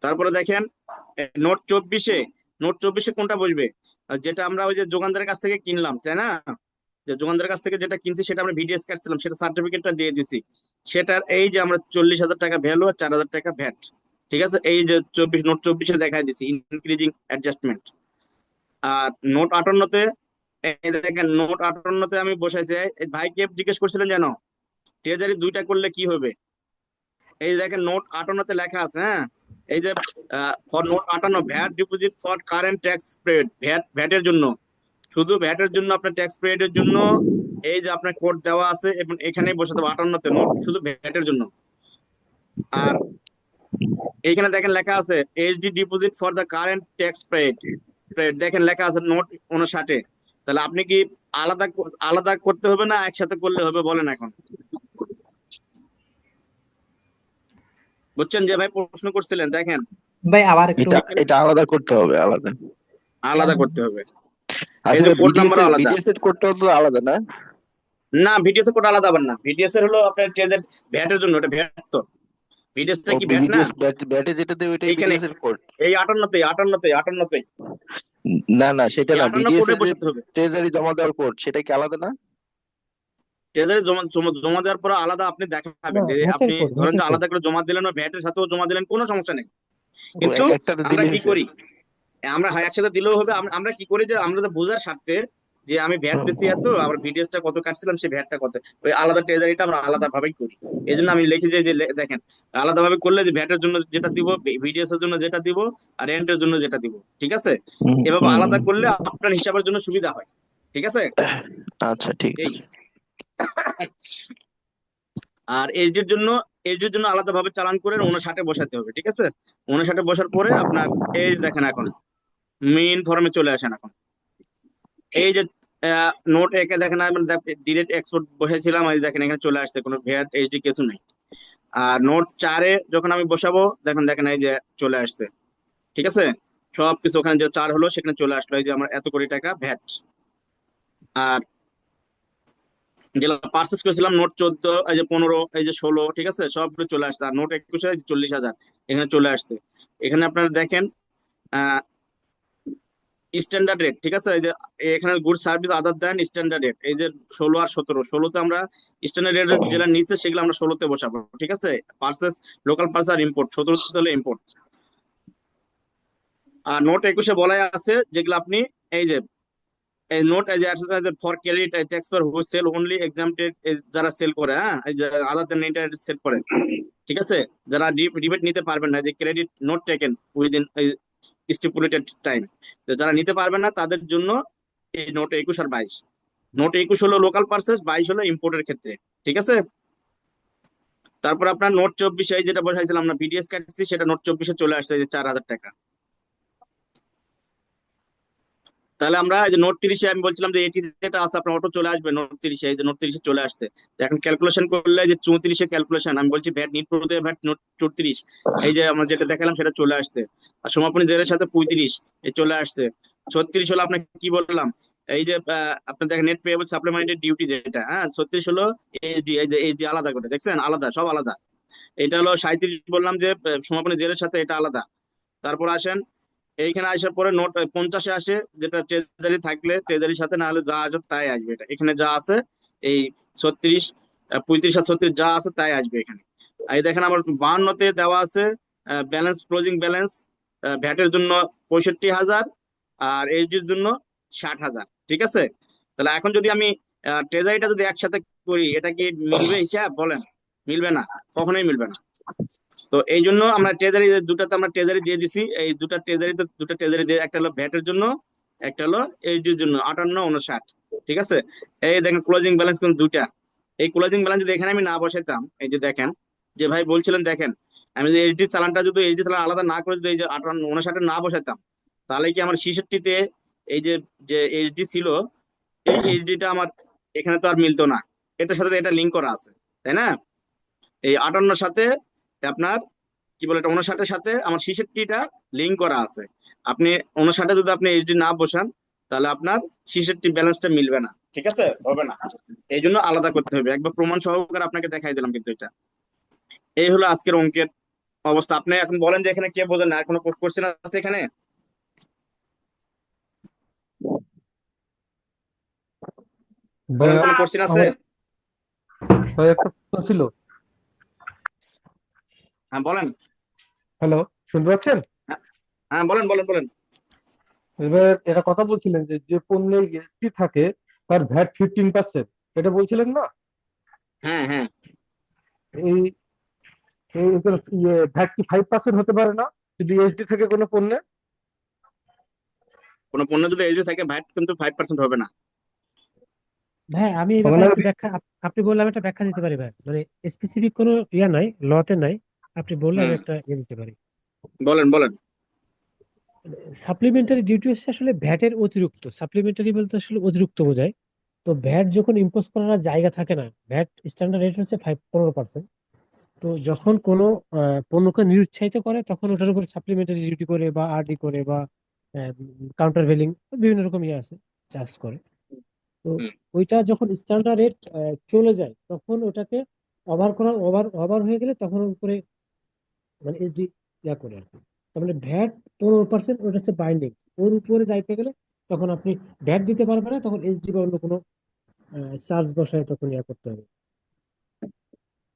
তারপরে দেখেন নোট 24-এ, নোট 24-এ কোনটা বসবে, যেটা আমরা ওই যে দোকানদারের কাছ থেকে কিনলাম, তাই না, যে দোকানদারের কাছ থেকে যেটা কিনছি সেটা আমরা ভিডিএস কাটছিলাম, সেটা সার্টিফিকেটটা দিয়ে দিছি, সেটার এই যে আমরা 40,000 টাকা ভ্যালু আর 4,000 টাকা ভ্যাট, ঠিক আছে, এই যে নোট 24-এ দেখাই দিছি ইনক্রিজিং অ্যাডজাস্টমেন্ট। আর নোট 58-তে, এই দেখেন নোট 58-তে আমি বসাইছি, এই ভাইকে জিজ্ঞেস করছিলেন যেন ট্রেজারি দুইটা করলে কি হবে, এই দেখেন নোট 58-তে লেখা আছে, হ্যাঁ এই যে for note 58 VAT deposit for current tax paid, ভ্যাটের জন্য, শুধু ভ্যাটের জন্য, আপনার ট্যাক্স পেডের জন্য, এই যে আপনার কোড দেওয়া আছে এবং এখানে বসাতে হবে 58-তে নোট শুধু ভ্যাটের জন্য। আর এইখানে দেখেন লেখা আছে HD deposit for the current tax paid, দেখেন লেখা আছে নোট 59-এ। তাহলে আপনি কি আলাদা আলাদা করতে হবে না একসাথে করলে হবে বলেন এখন, বুঝছেন যে ভাই প্রশ্ন করছিলেন, দেখেন ভাই আবার একটু এটা আলাদা করতে হবে, আলাদা আলাদা করতে হবে, এই আসলে যে কোড নাম্বার আলাদা, বিডিএস এর কোডটা তো আলাদা না। না ভিডিএস এর কোড আলাদা আবার না, ভিডিএস এর হলো আপনার ট্রেজের ভ্যাটের জন্য, ওটা ভ্যাট, তো ভিডিএসটা কি ভ্যাট না, ব্যাটে যেটা দেবে ওইটাই এইখানে বিডিএস এর কোড। এই 58-তে না না, সেটা এই না, 58 বিডিএস কোডে এর যে বসাতে হবে, ট্রেজারি জমা দেওয়ার কোড সেটা কি আলাদা না? ট্রেজারি জমা দেওয়ার পর আলাদা আপনি দেখাবেন, যে নোটের আপনি কোড ধরেন নোটের যে কোড আলাদা করে জমা দিলেন ও ভ্যাটের সাথেও জমা দিলেন, কোনো সমস্যা নেই, ও কিন্তু একটাতে আমরা দিলে কি হয়েছে। করি, আমরা একসাথে দিলেও হবে, আমরা কি করি যে আমরা তো বোঝার স্বার্থে, যে আমি ভ্যাট দিছি এত, আমার ভিডিএসটা কত কাটছিলাম, সেই ভ্যাটটা কত, ওই আলাদা ট্রেজারিটা আমরা আলাদা ভাবেই করি, এই জন্য আমি লিখি যে দেখেন আলাদা ভাবে করলে যে ভ্যাটের জন্য যেটা দিব, ভিডিএস এর জন্য যেটা দিব, আর রেন্টের জন্য যেটা দিব, ঠিক আছে, এভাবে আলাদা করলে আপনার হিসাবের জন্য সুবিধা হয়, ঠিক আছে। আচ্ছা ঠিক এই আছে। আর এইচডির জন্য আলাদা ভাবে চালান করে 59-এ বসাতে হবে, ঠিক আছে। 59-এ বসার পরে আপনার এই দেখেন এখন মেইন ফর্মে চলে আসেন, এখন এই যে নোট একে দেখেন আমি ডিরেক্ট এক্সপোর্ট বসেছিলাম, এই দেখেন এখানে চলে আসছে, কোনো ভ্যাট এইচডি কিছু নাই। আর নোট 4-এ যখন আমি বসাবো দেখেন এই যে চলে আসছে, ঠিক আছে, সবকিছু ওখানে যে 4 হলো সেখানে চলে আসলো, এই যে আমার এত কোটি টাকা ভ্যাট। আর যেগুলো পার্চেস করেছিলাম নোট 14, এই যে 15, এই যে 16, ঠিক আছে, সবগুলো চলে আসছে। আর নোট 21-এ 40,000 এখানে চলে আসছে। এখানে আপনারা দেখেন স্ট্যান্ডার্ড রেট, ঠিক আছে, এই যে এখানে গুড সার্ভিস আদার দেন স্ট্যান্ডার্ড রেট, এই যে 16 আর 17, 16-তে আমরা স্ট্যান্ডার্ড রেট যেটা নিচে সেগুলো আমরা 16-তে বসাবো, ঠিক আছে। পার্সেস লোকাল পার্স আর ইম্পোর্ট 17-তে হলে ইম্পোর্ট। আর নোট 21-এ বলাই আছে যেগুলো আপনি এই যে এই নোট এই যে for credit tax for who sell only exempted, যারা সেল করে, হ্যাঁ, এই যে আদার দেন ইন্টারনেট সেল করে, ঠিক আছে, যারা রিবেট নিতে পারবেন না, যে credit note taken within stipulated time, যারা নিতে পারবেন না তাদের জন্য এই নোট 21 আর 22। নোট 21 হলো লোকাল পার্সেস, 22 হলো ইম্পোর্টের ক্ষেত্রে, ঠিক আছে। তারপর আপনার নোট 24-এ এই যেটা বসাইছিলাম আমরা বিডিএস কাটছি, সেটা নোট 24-এ চলে আসছে এই যে 4,000 টাকা। তাহলে আমরা এই যে নোট 30-এ আমি বলছিলাম যে এটি যেটা আছে আপনার অটো চলে আসবে নোট 30-এ, এই যে নোট 30-এ চলে আসছে। তো এখন ক্যালকুলেশন করলে এই যে 34-এ ক্যালকুলেশন, আমি বলছি ভ্যাট নিট প্রদে ভ্যাট নোট 34, এই যে আমরা যেটা দেখালাম সেটা চলে আসছে। আর সমাপনী জেরের সাথে 35 এ চলে আসছে। 36 হলো আপনাকে কি বললাম, এই যে আপনার দেখেন নেট পেয়েবল সাপ্লিমেন্টারি ডিউটি যেটা, হ্যাঁ, 36 হলো এইচডি, এই যে এইচডি আলাদা করে দেখছেন, আলাদা, সব আলাদা। এটা হলো 37 বললাম যে সমাপনী জেরের সাথে এটা আলাদা। তারপর আসেন এইখানে আসার পরে নোট 50-এ আসে, যেটা ট্রেজারি থাকলে ট্রেজারির সাথে, না হলে যা আসবে তাই আসবে। এটা এখানে যা আছে এই 36, 35 আর 36 যা আছে তাই আসবে এখানে। আর এই দেখেন আমার 52-তে দেওয়া আছে ব্যালেন্স, ক্লোজিং ব্যালেন্স ভ্যাটের জন্য 65,000 আর এইচডির জন্য 60,000, ঠিক আছে। তাহলে এখন যদি আমি ট্রেজারিটা যদি একসাথে করি, এটা কি মিলবে হিসাব বলেন? মিলবে না, কখনোই মিলবে না। তো এই জন্য আমরা ট্রেজারি দুটাতে আমরা ট্রেজারি দিয়ে দিছি, এই দুটা ট্রেজারি দিয়ে, একটা হলো ভ্যাটের জন্য, একটা হলো এইচডির জন্য 58, 59, ঠিক আছে। এই দেখেন ক্লোজিং ব্যালেন্স কিন্তু দুটা। এই ক্লোজিং ব্যালেন্স যদি এখানে আমি না বসাইতাম, এই যে দেখেন, যে ভাই বলছিলেন দেখেন, আমি যদি এইচডি চালানটা যদি এইচডি চালান আলাদা না করে যদি এই যে 58, 59 না বসাইতাম, তাহলে কি আমার 66-তে এই যে যে এইচডি ছিল, এই এইচডিটা আমার এখানে তো আর মিলতো না, এটার সাথে এটা লিঙ্ক করা আছে, তাই না। এই 58-র সাথে আপনার কি বলে এটা 59-এর সাথে আমার 66-টা লিঙ্ক করা আছে। আপনি 59-এ যদি আপনি এইচডি না বসান, তাহলে আপনার 66 ব্যালেন্সটা মিলবে না, ঠিক আছে, হবে না। এই জন্য আলাদা করতে হবে, একবার প্রমাণ সহকারে আপনাকে দেখাই দিলাম কিন্তু এটা। এই হলো আজকের অঙ্কের অবস্থা। আপনি এখন বলেন যে এখানে কে বোঝেন না, আর কোনো কোশ্চেন আছে এখানে? বলেন, কোনো কোশ্চেন আছে? ভাই একটা প্রশ্ন ছিল। হ্যাঁ বলেন। হ্যালো, শুনতে পাচ্ছেন? হ্যাঁ বলেন বলেন বলেন। এবার এটা কথা বলছিলেন যে যে পণ্যের এসপি থাকে তার ভ্যাট 15%, এটা বলছিলেন না? হ্যাঁ হ্যাঁ, এই ভ্যাট কি 5% হতে পারে না যদি এসডি থাকে কোনো পণ্যে? কোনো পণ্য যদি এইচডি থাকে ভ্যাট কিন্তু 5% হবে না। ভাই আমি এই মানে ব্যাপারে একটু ব্যাখ্যা আপনি বললে আমি একটা ব্যাখ্যা দিতে পারি ভাই, মানে স্পেসিফিক কোনো ইয়া নাই, লতে নাই, আপনি বললে আমি একটা ইয়ে দিতে পারি। বলেন বলেন। সাপ্লিমেন্টারি ডিউটি হচ্ছে আসলে ভ্যাটের অতিরিক্ত, সাপ্লিমেন্টারি বলতে আসলে অতিরিক্ত বোঝায়। তো ভ্যাট যখন ইম্পোজ করার জায়গা থাকে না, ভ্যাট স্ট্যান্ডার্ড রেট হচ্ছে 15%। তো যখন কোনো পণ্যকে নিরুৎসাহিত করে তখন ওটার উপর সাপ্লিমেন্টারি ডিউটি করে বা আরডি করে বা কাউন্টার ভেলিং, বিভিন্ন রকম ইয়ে আছে, চার্জ করে। তো ওইটা যখন স্ট্যান্ডার্ড রেট চলে যায় তখন ওটাকে ওভার হয়ে গেলে তখন ওর উপরে মানে এসডি ইয়া করে আর কি। তার মানে ভ্যাট 15%, ওটা হচ্ছে বাইন্ডিং, ওর উপরে যাইতে গেলে তখন আপনি ভ্যাট দিতে পারবেন না, তখন এসডি বা অন্য কোনো চার্জ বসায় তখন ইয়া করতে হবে।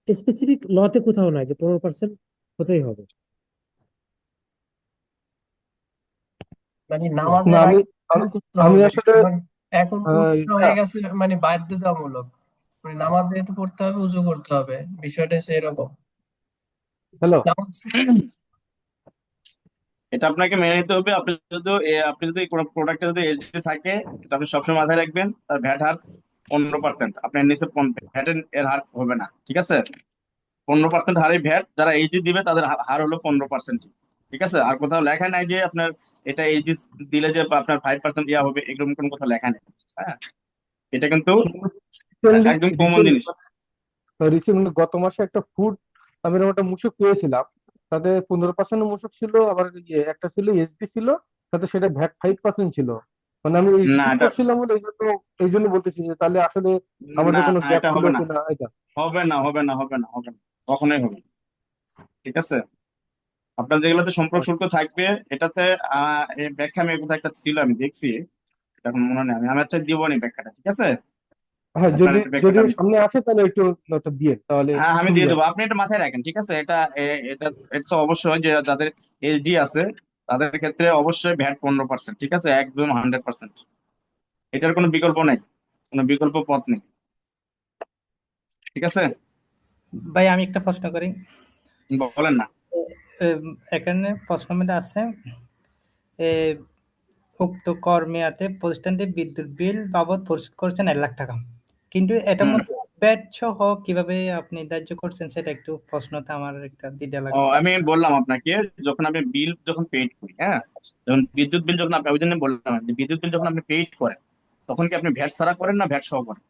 স্পেসিফিক লতে কোথাও নাই যে 15% হতেই হবে। মানে না নামাজের আমি আগে আমি করতে আমি হবে, আসলে এখন উজুটা হয়ে গেছে মানে বাধ্যতামূলক, মানে নামাজ যেহেতু পড়তে হবে উজু করতে হবে, বিষয়টা হচ্ছে এরকম। হ্যালো, নামাজ এটা আপনাকে মেনে নিতে হবে। আপনি যদি কোনো প্রোডাক্টে যদি এইচডি থাকে, এটা আপনি সবসময় মাথায় রাখবেন, তার ভ্যাট হার 15%, আপনার নিচে ভ্যাটের এর হার হবে না, ঠিক আছে। 15% হারে ভ্যাট, যারা এইচডি দিবে তাদের হার হলো 15%, ঠিক আছে। আর কোথাও লেখা নাই যে আপনার এটা এইচডি দিলে যে আপনার 5% ইয়া হবে, এরকম কোনো কোথাও লেখা নেই, হ্যাঁ। এটা কিন্তু একদম কমন জিনিস। রিসেন্টলি গত মাসে একটা ফুড আমি এরকম একটা মূসক পেয়েছিলাম, তাতে 15% মূসক ছিল, আবার একটা ছিল এসডি ছিল, সাথে সেটা ভ্যাট 5% ছিল। মানে আমি না রিপিট এটা করছিলাম বলে এই জন্য বলতেছি যে তাহলে আসলে না আমাদের কোনো গ্যাপ এটা ছিল হবে না, কিনা এটা। হবে না, হবে না, হবে না, হবে না, কখনোই হবে না। ঠিক আছে, আপনার যেগুলোতে সম্পর্ক শুল্ক থাকবে এটাতে এই ব্যাখ্যা আমি কোথাও একটা ছিল, আমি দেখছি, এটা এখন মনে নেই, আমি আচ্ছা দিব নি ব্যাখ্যাটা, ঠিক আছে। হ্যাঁ, আপনার যদি এই যদি ব্যাখ্যাটা সামনে আসে তাহলে একটু নয়তো দিয়ে তাহলে হ্যাঁ আমি দিয়ে সুবিধা দেবো, হয়। আপনি এটা মাথায় রাখেন, ঠিক আছে। এটা এটা এটা তো অবশ্যই যে যাদের এইচডি আছে তাদের ক্ষেত্রে অবশ্যই ভ্যাট 15%, ঠিক আছে, একদম 100%। এটার কোনো বিকল্প নেই, কোনো বিকল্প পথ নেই, ঠিক আছে। ভাই আমি একটা প্রশ্ন করি। বলেন না। এখানে প্রশ্নের মধ্যে আছে এ, উক্ত কর মেয়াদে প্রতিষ্ঠানটি বিদ্যুৎ বিল বাবদ পরিশোধ করেছেন 1 লাখ টাকা, কিন্তু এটার হুম। মধ্যে ব্যাট সহ কিভাবে আপনি ধার্য করছেন সেটা একটু প্রশ্নটা আমার একটা দ্বিধা ও লাগতেছে। আমি বললাম আপনাকে, যখন আপনি বিল যখন পেড করি, হ্যাঁ, যখন বিদ্যুৎ বিল যখন আপনি, ওই জন্য বললাম যে বিদ্যুৎ বিল যখন আপনি পেড করেন তখন কি আপনি ভ্যাট ছাড়া করেন না ভ্যাট সহ করেন?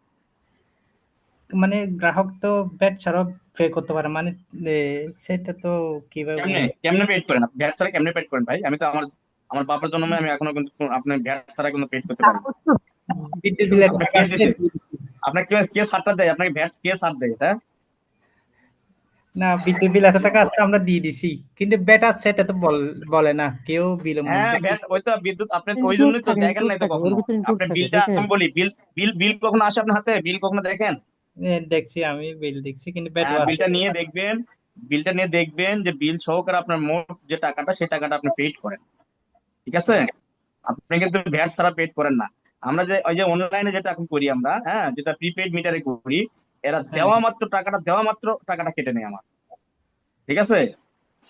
মানে গ্রাহক তো ব্যাট ছাড়াও পে করতে পারে, মানে এ, সেটা তো কিভাবে কেমনে বলবো? কেমনে পেড করেন আপনি? ভ্যাট ছাড়া কেমনে পেড করেন ভাই? আমি তো আমার আমার বাবার জন্মে আমি এখনো কিন্তু আপনি ভ্যাট ছাড়া কিন্তু পেড করতে পারেন। বিদ্যুৎ বিলের আপনার টাকা কে আছে। দিছে? আপনার কে কে ছাড়টা দেয় আপনাকে? ভ্যাট কে ছাড় দেয় এটা? না, বিদ্যুৎ বিল এত টাকা আছে আমরা দিয়ে দিছি, কিন্তু ব্যাট আছে এটা তো বলে না কেউ বিলম্ব। হ্যাঁ ভ্যাট, ওই তো বিদ্যুৎ, আপনি ওই ইনক্লুড জন্যই তো থাকে, দেখেন ইনক্লুড নাই তো থাকে, ওর কখনো। ভিতরে ইনক্লুড আপনি থাকে, বিলটা, দেখেন। আমি বলি বিল বিল বিল কখনো আসে আপনার হাতে? বিল কখনো দেখেন? দেখছি, আমি বিল দেখছি কিন্তু ব্যাটও হ্যাঁ, আছে। বিলটা নিয়ে দেখবেন, বিলটা নিয়ে দেখবেন যে বিল সহকারে আপনার মোট যে টাকাটা সেই টাকাটা আপনি পেড করেন, ঠিক আছে। আপনি কিন্তু ভ্যাট ছাড়া পেড করেন না। আমরা যে ওই যে অনলাইনে যেটা এখন করি আমরা, হ্যাঁ, যেটা প্রিপেড মিটারে করি, এরা হ্যাঁ, দেওয়া মাত্র টাকাটা কেটে নেয় আমার, ঠিক আছে।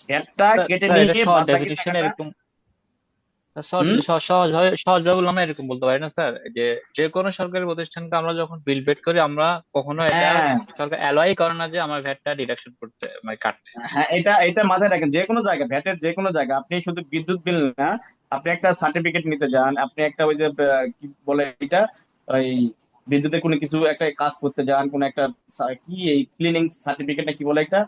ভ্যাটটা কেটে স্যার এটা নিয়ে সহজ বাদ বাকি ডেফিনিশন টাকাটা। এরকম, স্যার হুম। সহজভাবে বললে আমরা এরকম বলতে পারি না স্যার, যে যে কোনো সরকারি প্রতিষ্ঠানকে আমরা যখন বিল পেড করি আমরা কখনো এটা হ্যাঁ সরকার অ্যালয় করে না যে আমার ভ্যাটটা ডিডাকশন করতে মানে কাটতে। হ্যাঁ, এটা এটা মাথায় রাখেন, যে কোনো জায়গায় ভ্যাটের যে কোনো জায়গায় আপনি শুধু বিদ্যুৎ বিল না, আপনি একটা সার্টিফিকেট নিতে যান, আপনি একটা ওই যে কি বলে এটা, ওই বিদ্যুতের কোনো কিছু একটা কাজ করতে যান, কোন একটা কি এই ক্লিনিং সার্টিফিকেট না কি বলে একটা,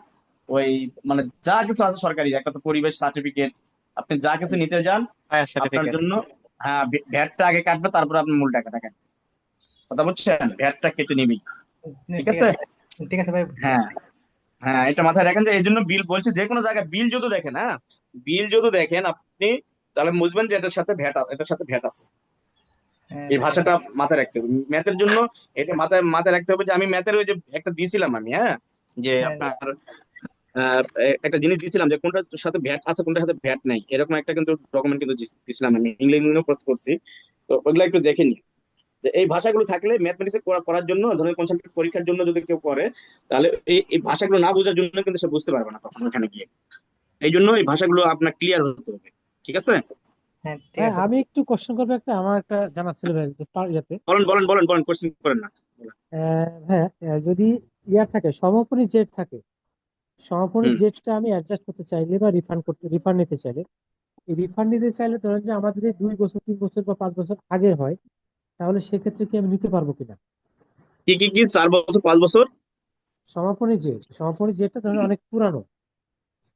ওই মানে যা কিছু আছে সরকারি, একটা তো পরিবেশ সার্টিফিকেট, আপনি যা কিছু নিতে যান ফায়ার আপনার সার্টিফিকেট। জন্য, হ্যাঁ, ভ্যাটটা আগে কাটবে, তারপর আপনি মূল টাকাটা কাটবেন, কথা বুঝছেন, ভ্যাটটা কেটে নিবি, ঠিক ঠিক আছে। আছে, ঠিক আছে ভাই, বুঝছি। হ্যাঁ হ্যাঁ, এটা মাথায় রাখেন যে এই জন্য বিল বলছে, যে কোনো জায়গায় বিল যদি দেখেন, হ্যাঁ, বিল যদি দেখেন আপনি, তাহলে বুঝবেন যে এটার সাথে ভ্যাট, এটার সাথে ভ্যাট আছে। হ্যাঁ, এই ভাষাটা মাথায় রাখতে হবে ম্যাথের জন্য। এটা মাথায় মাথায় রাখতে হবে যে আমি ম্যাথের ওই যে একটা দিয়েছিলাম আমি, হ্যাঁ, যে হ্যাঁ, আপনার একটা জিনিস দিয়েছিলাম যে কোনটার সাথে ভ্যাট আছে কোনটার সাথে ভ্যাট নাই, এরকম একটা কিন্তু ডকুমেন্ট কিন্তু দিয়েছিলাম, আমি ইংলিশ পোস্ট করছি। তো ওইগুলো একটু দেখে নিই, যে এই ভাষাগুলো থাকলে ম্যাথমেটিক্স করার জন্য, ধরনের কনসালটেন্ট পরীক্ষার জন্য যদি কেউ করে, তাহলে এই ভাষাগুলো না বোঝার জন্য কিন্তু সে বুঝতে পারবে না তখন ওখানে গিয়ে। এই জন্য এই ভাষাগুলো আপনার ক্লিয়ার হতে হবে, ঠিক আছে। হ্যাঁ, ঠিক ভাই আছে। আমি একটু কোশ্চেন করবো, একটা আমার একটা জানা ছিল ভাই, ইয়াতে বলেন বলেন বলেন বলেন, কোশ্চেন করেন না, বলেন। হ্যাঁ, যদি ইয়া থাকে সমাপনী জেট থাকে, সমাপনী হুম। জেটটা আমি অ্যাডজাস্ট করতে চাইলে বা রিফান্ড নিতে চাইলে, এই রিফান্ড নিতে চাইলে ধরেন যে আমার যদি 2 বছর 3 বছর বা 5 বছর আগে হয়, তাহলে সেক্ষেত্রে কি আমি নিতে পারবো কিনা? কি কি কি 4 বছর 5 বছর? সমাপনী জেটটা ধরেন অনেক পুরানো,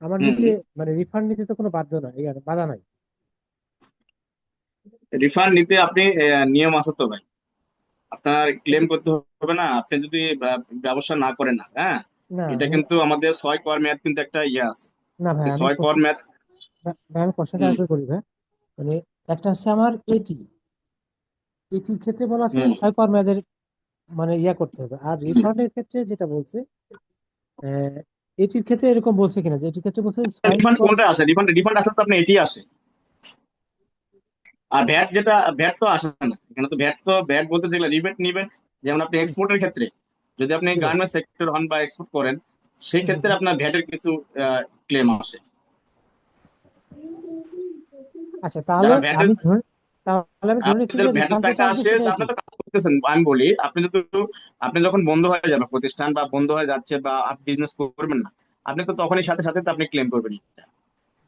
আমার হুম। নিতে মানে রিফান্ড নিতে তো কোনো বাধা নাই। রিফান্ড নিতে আপনি নিয়ম আছে তো ভাই, আপনার ক্লেম করতে হবে না আপনি যদি ব্যবসা না করেন না, হ্যাঁ। না এটা কিন্তু আমাদের 6 কর মেয়াদ কিন্তু একটা ইয়ে আছে, না ভাই, এই আমি 6 কর কোশ্চেন মেয়াদ। ভাই আমি কোশ্চেনটা হুম। আরেকবার করি ভাই। মানে একটা হচ্ছে আমার এটির ক্ষেত্রে বলা আছে হুম। 6 কর মেয়াদের মানে ইয়া করতে হবে, আর রিফান্ডের ক্ষেত্রে যেটা বলছে আহ, এটির ক্ষেত্রে এরকম বলছে কিনা, যে এটির ক্ষেত্রে বলছে ছয় রিফান্ড ক- কোনটা আসে? রিফান্ড রিফান্ড আসলে তো আপনি এটি আসে, আর ভ্যাট যেটা, ভ্যাট তো আসে না এখানে, তো ভ্যাট বলতে যেগুলো রিবেট নিবেন, যেমন আপনি এক্সপোর্টের ক্ষেত্রে, যদি আপনি জি ভাই। গার্মেন্টস সেক্টর হন বা এক্সপোর্ট করেন, সেই হুম, ক্ষেত্রে হুম। আপনার ভ্যাটের কিছু ক্লেম আসে। আচ্ছা, তাহলে যারা ভ্যাটের, আমি ধরে তাহলে আমি ধরে নিচ্ছি আপনাদের যে ভ্যাটের রিফান্ড যেটা টাকা আসবে আসে, সেটা আপনি এটি। তো কাজ করতেছেন, আমি বলি আপনি যদি, আপনি যখন বন্ধ হয়ে যাবে প্রতিষ্ঠান বা বন্ধ হয়ে যাচ্ছে বা আপনি বিজনেস করবেন না, আপনি তো তখনই সাথে সাথে তো আপনি ক্লেম করবেন,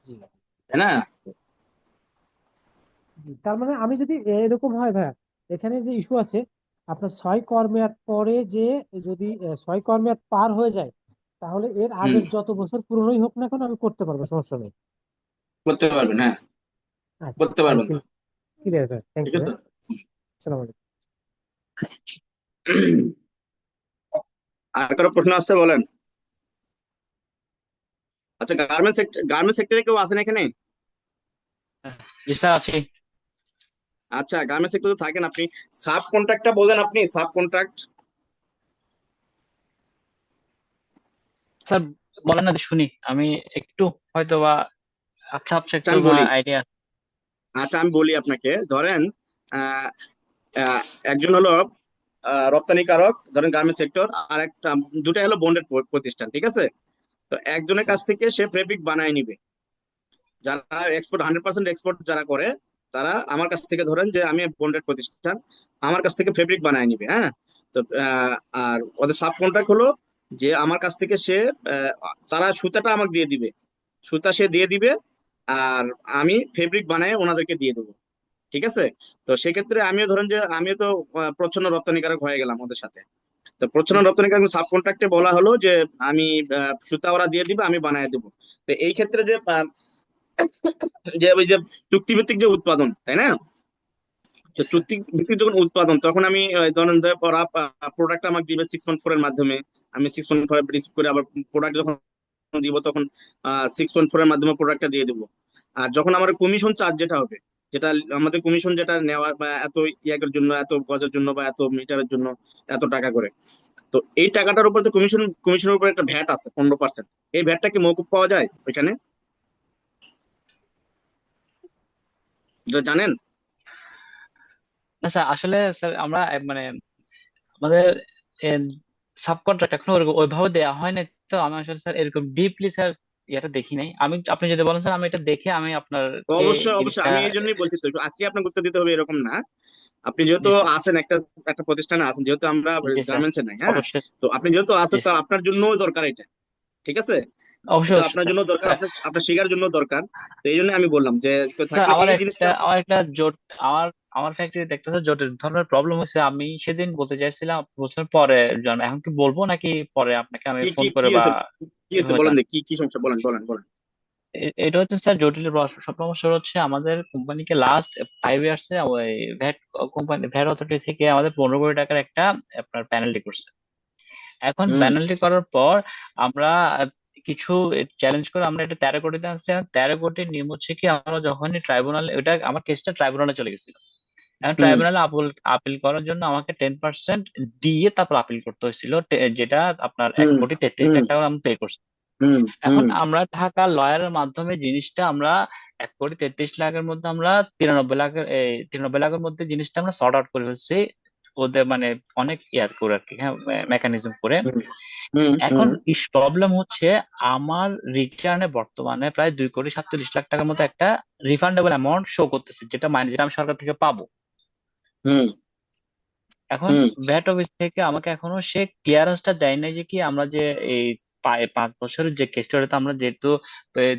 জি তাই না? জি। তার মানে আমি যদি এরকম হয় ভাইয়া, এখানে যে ইস্যু আছে আপনার 6 কর মেয়াদ পরে যে, যদি 6 কর মেয়াদ পার হয়ে যায় তাহলে এর হুম, আগের যত বছর পুরনোই হোক না কেন আমি করতে পারবো, সমস্যা নেই। করতে পারবেন, হ্যাঁ, আচ্ছা, করতে তাহলে পারবেন তো, ক্লিয়ার, থ্যাংক ঠিক ইউ। আছে। হ্যাঁ, আসসালামু আলাইকুম। আর কারো প্রশ্ন আসছে বলেন। আচ্ছা, গার্মেন্টস সেক্টরে কেউ আছেন এখানে? জি স্যার, আছি। আচ্ছা, গার্মেন্টস সেক্টরে থাকেন আপনি, সাব কন্ট্রাক্টটা বোঝেন আপনি? সাব কন্ট্রাক্ট স্যার বলেন না, শুনি আমি একটু, হয়তো বা আচ্ছা আচ্ছা একটু আমি বলি, আইডিয়া। আচ্ছা আমি বলি আপনাকে, ধরেন আহ, আহ, একজন হলো রপ্তানিকারক, ধরেন গার্মেন্টস সেক্টর, আর একটা দুটাই হলো বন্ডেড প্রতিষ্ঠান, ঠিক আছে। তো একজনের কাছ থেকে সে ফেব্রিক বানায় নিবে, যারা এক্সপোর্ট 100% এক্সপোর্ট যারা করে, তারা আমার কাছ থেকে, ধরেন যে আমি বন্ডেড প্রতিষ্ঠান, আমার কাছ থেকে ফেব্রিক বানায় নিবে, হ্যাঁ। তো আর ওদের সাব কন্ট্রাক্ট হলো যে আমার কাছ থেকে সে আহ, তারা সুতাটা আমাকে দিয়ে দিবে, সুতা সে দিয়ে দিবে, আর আমি ফেব্রিক বানায় ওনাদেরকে দিয়ে দেবো, ঠিক আছে। তো সেক্ষেত্রে আমিও ধরেন যে আমিও তো প্রচ্ছন্ন রপ্তানিকারক হয়ে গেলাম ওদের সাথে। তো প্রচ্ছন্ন রপ্তানিকারক সাব কন্ট্রাক্টে বলা হলো যে আমি সুতা ওরা দিয়ে দিবে, আমি বানায় দেবো। তো এই ক্ষেত্রে যে ওই যে চুক্তিভিত্তিক যে উৎপাদন, তাই না? তো চুক্তি ভিত্তিক যখন উৎপাদন, তখন আমি ধরেন যে ওরা প্রোডাক্ট আমাকে দিবে 6.4 এর মাধ্যমে, আমি 6.5 রিসিভ করে আবার প্রোডাক্ট যখন দিব, তখন 6.4 এর মাধ্যমে প্রোডাক্টটা দিয়ে দেবো। আর যখন আমার কমিশন চার্জ যেটা হবে, যেটা আমাদের কমিশন যেটা নেওয়ার, বা এত ইয়াকের জন্য, এত গজের জন্য, বা এত মিটারের জন্য এত টাকা করে, তো এই টাকাটার উপর তো কমিশনের উপর একটা ভ্যাট আছে 15%। এই ভ্যাটটা কি মওকুফ পাওয়া যায় ওইখানে, এটা জানেন? না স্যার, আসলে স্যার আমরা মানে আমাদের সাবকন্ট্রাক্ট এখন ওইভাবে দেওয়া হয় না। তো আমি আসলে স্যার এরকম ডিপলি স্যার এটা দেখি নাই। আমি, আপনি যদি বলেন স্যার, আমি এটা দেখে আমি তো আপনারকে অবশ্যই অবশ্যই, জিনিসটা। আমি এই জন্যই বলছি, তো আজকে আপনার গুরুত্ব দিতে হবে এরকম না। আপনি যেহেতু জি স্যার। আছেন একটা একটা প্রতিষ্ঠানে আছেন, যেহেতু আমরা জি স্যার, গার্মেন্টসে নাই, হ্যাঁ। অবশ্যই। তো আপনি যেহেতু জি আছেন, তো স্যার, আপনার জন্যও দরকার এটা, ঠিক আছে। অবশ্যই এটা অবশ্যই আপনার জন্য দরকার, স্যার। আপনার আপনার শেখার জন্য দরকার। তো এই জন্য আমি বললাম যে কেউ স্যার থাকলে আমার এই একটা জিনিসটা। আমার একটা জোট, আমার আমার ফ্যাক্টরি দেখতেছে জোটের ধরনের প্রবলেম হয়েছে। আমি সেদিন বলতে চাইছিলাম, আপনি বলছেন পরে জানাবো। এখন কি বলবো নাকি পরে আপনাকে আমি কি ফোন কি করে কি বা হয়েছে, কি হয়েছে এভাবে বলেন, জানাবো? কি কি সমস্যা, বলেন বলেন বলেন। এটা হচ্ছে স্যার জটিল সব সমস্যা হচ্ছে আমাদের কোম্পানিকে লাস্ট 5 ইয়ার্সে ওই ভ্যাট কোম্পানি, ভ্যাট অথরিটি থেকে আমাদের 15 কোটি টাকার একটা আপনার পেনাল্টি করছে। এখন হুম পেনাল্টি করার পর আমরা কিছু চ্যালেঞ্জ করে আমরা এটা 13 কোটিতে আনছি। এখন 13 কোটির নিয়ম হচ্ছে কি, আমরা যখনই ট্রাইব্যুনাল, এটা আমার কেসটা ট্রাইব্যুনালে চলে গেছিল। এখন হুম ট্রাইব্যুনালে আপিল করার জন্য আমাকে 10% দিয়ে তারপর আপিল করতে হয়েছিল, যেটা আপনার এক হুম কোটি তেত্রিশ হুম লাখ টাকা আমি পে করছি। হুম এখন হুম আমরা ঢাকা লয়ারের মাধ্যমে জিনিসটা আমরা 1 কোটি 33 লাখের মধ্যে আমরা 93 লাখের মধ্যে জিনিসটা আমরা সর্ট আউট করে ফেলছি। ওদের মানে অনেক ইয়ার করে আর কি, হ্যাঁ, মেকানিজম করে। হুম হুম এখন হুম প্রবলেম হচ্ছে আমার রিটার্নে বর্তমানে প্রায় 2 কোটি 47 লাখ টাকার মতো একটা রিফান্ডেবল অ্যামাউন্ট শো করতেছে, যেটা আমি সরকার থেকে পাবো। হুম এখন হুম ভ্যাট অফিস থেকে আমাকে এখনো সে ক্লিয়ারেন্সটা দেয় নাই যে কি আমরা যে এই 5 বছরের যে কেসটা আমরা যেহেতু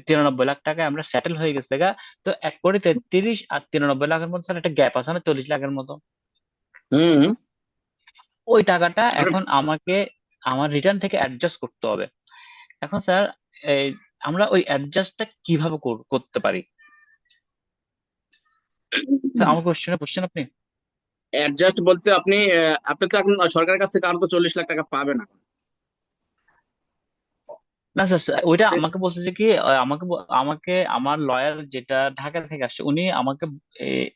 93 লাখ টাকায় আমরা সেটেল হয়ে গেছে গা। তো 1 কোটি 33 আর 93 লাখের মধ্যে স্যার একটা গ্যাপ আছে না 40 লাখের মতো। হুম ওই টাকাটা এখন আমাকে আমার রিটার্ন থেকে অ্যাডজাস্ট করতে হবে। এখন স্যার এই আমরা ওই অ্যাডজাস্টটা কিভাবে করতে পারি? স্যার আমার কোশ্চেন আপনি। অ্যাডজাস্ট বলতে আপনি আপনি তো এখন সরকারের কাছ থেকে আরো তো 40 লাখ টাকা পাবেন এখন। না স্যার, ওইটা আমাকে বলছে যে কি আমাকে আমার লয়ার যেটা ঢাকা থেকে আসছে, উনি আমাকে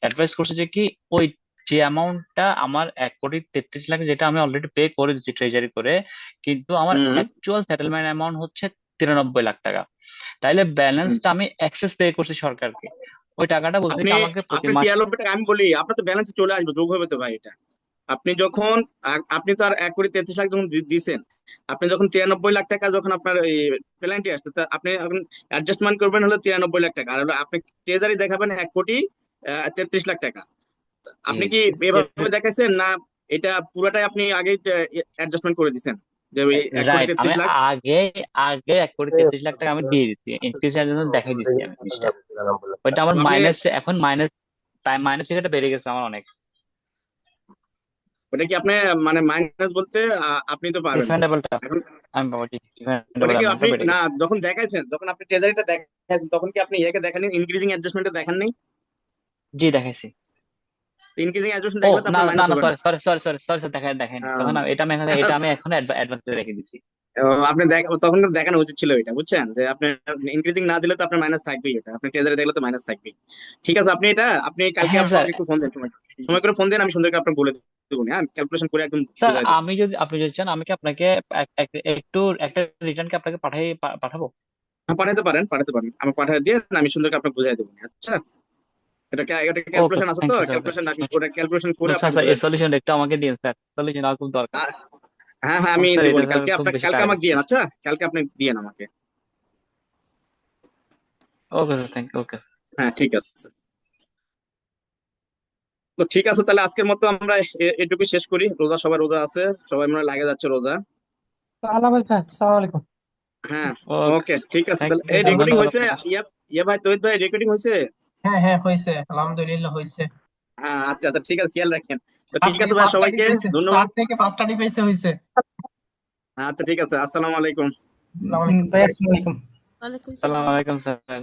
অ্যাডভাইস করছে যে কি ওই যে অ্যামাউন্টটা আমার 1 কোটি 33 লাখ, যেটা আমি অলরেডি পে করে দিচ্ছি ট্রেজারি করে, কিন্তু আমার হুম অ্যাকচুয়াল সেটেলমেন্ট অ্যামাউন্ট হচ্ছে 93 লাখ টাকা। তাইলে হুম। ব্যালেন্সটা আমি এক্সেস পে করছি সরকারকে। ওই টাকাটা বলছে আপনি কি আমাকে প্রতি আপনি মাস। 93 টাকা, আমি বলি আপনার তো ব্যালেন্সে চলে আসবে, যোগ হবে তো ভাই এটা। আপনি যখন আপনি তো আর 1 কোটি 33 লাখ যখন দিছেন, আপনি যখন 93 লাখ টাকা যখন আপনার এই পেনাল্টি আসছে, তা আপনি এখন অ্যাডজাস্টমেন্ট করবেন হলো 93 লাখ টাকা, আর হলো আপনি ট্রেজারি দেখাবেন 1 কোটি 33 লাখ টাকা। জি, আপনি কি এটা এভাবে দেখাইছেন, না এটা পুরোটাই আপনি আগে অ্যাডজাস্টমেন্ট করে দিছেন, যে ওই এক কোটি রাইট। আমি তেত্রিশ লাখ আগে আগে 1 কোটি 33 লাখ টাকা আমি দিয়ে দিচ্ছি, ইনক্রিজ এর জন্য দেখাই দিচ্ছি আমি জিনিসটা। ওইটা তো আমার আপনি মাইনাস, এখন মাইনাস এটা বেড়ে গেছে আমার অনেক। ওটা কি আপনি মানে মাইনাস বলতে আপনি তো পাবেন রিফান্ডেবলটা। এখন। আমি বাবা ওটা ডিফেন্ডেবল কি অ্যামাউন্টটা আপনি বেড়ে না গেছে। যখন দেখাইছেন, যখন আপনি ট্রেজারিটা দেখাইছেন তখন কি আপনি ইয়েকে দেখেননি, ইনক্রিজিং অ্যাডজাস্টমেন্টে দেখেননি? জি দেখাইছি। ইনক্রিজিং অ্যাডজাস্টমেন্ট ও দেখলে তো না আপনার না মাইনাস না, হবে না। সরি দেখাইনি তখন এটা আমি এখন অ্যাডভান্সে রেখে দিছি। আপনি তখন কিন্তু দেখানো উচিত ছিল এটা, বুঝছেন, যে আপনি ইনক্রিজিং না দিলে তো আপনার মাইনাস থাকবেই, এটা আপনি ট্রেজারি দেখলে তো মাইনাস থাকবেই। ঠিক আছে, আপনি কালকে হ্যাঁ স্যার। আমাকে একটু ফোন দেন, সময় করে ফোন দেন, আমি সুন্দরকে আপনাকে বলে দেবো, হ্যাঁ, ক্যালকুলেশন করে একদম স্যার বুঝাই দেবো। আপনি যদি চান আমি কি আপনাকে একটু একটা রিটার্ন কি আপনাকে পাঠাবো? হ্যাঁ, পাঠাতে পারেন, আমি পাঠিয়ে দিয়ে আমি সুন্দরকে আপনাকে বুঝাই দেবো। আচ্ছা, এটা ওকে ক্যালকুলেশন আছে থ্যাংক তো, ইউ স্যার। ক্যালকুলেশন ওটা ক্যালকুলেশন করে স্যার আপনাকে স্যার এই বুঝাই দেবো। সলিউশন একটু আমাকে দিন স্যার, সলিউশন আমার খুব দরকার। হ্যাঁ হ্যাঁ, আমি স্যার দেবো, এটা স্যার কালকে খুব বেশি কালকে টাকা আমাকে দিচ্ছে। দিয়েন। আচ্ছা, কালকে আপনি দিয়েন আমাকে। Okay sir, thank you. Okay sir. হ্যাঁ, ঠিক আছে। তো ঠিক আছে, তাহলে আজকের মতো আমরা এটুকু শেষ করি। সবাই রোজা আছে, সবাই মনে হয় লাগে যাচ্ছে রোজা। আল্লাহ ভাই, আসসালামু আলাইকুম। হ্যাঁ, ওকে ওকে, ঠিক আছে, থ্যাংক তাহলে ইউ এই স্যার, রেকর্ডিং ধন্যবাদ হয়েছে। আপনাকে। ইয়া ভাই, তহিদ ভাই, রেকর্ডিং হয়েছে? হ্যাঁ হ্যাঁ হয়েছে, আলহামদুলিল্লাহ হয়েছে। হ্যাঁ, আচ্ছা আচ্ছা, ঠিক আছে, খেয়াল রাখেন। তো 4 ঠিক থেকে আছে ভাই, 5টা সবাইকে ডিভাইসে, ধন্যবাদ। 7 থেকে 5টা ডিভাইসে হয়েছে। আচ্ছা, ঠিক আছে, আসসালামু আলাইকুম। আসসালামু আলাইকুম। ভাই আসসালামু আলাইকুম। ওয়ালাইকুম আসসালামু সালাম। আলাইকুম স্যার।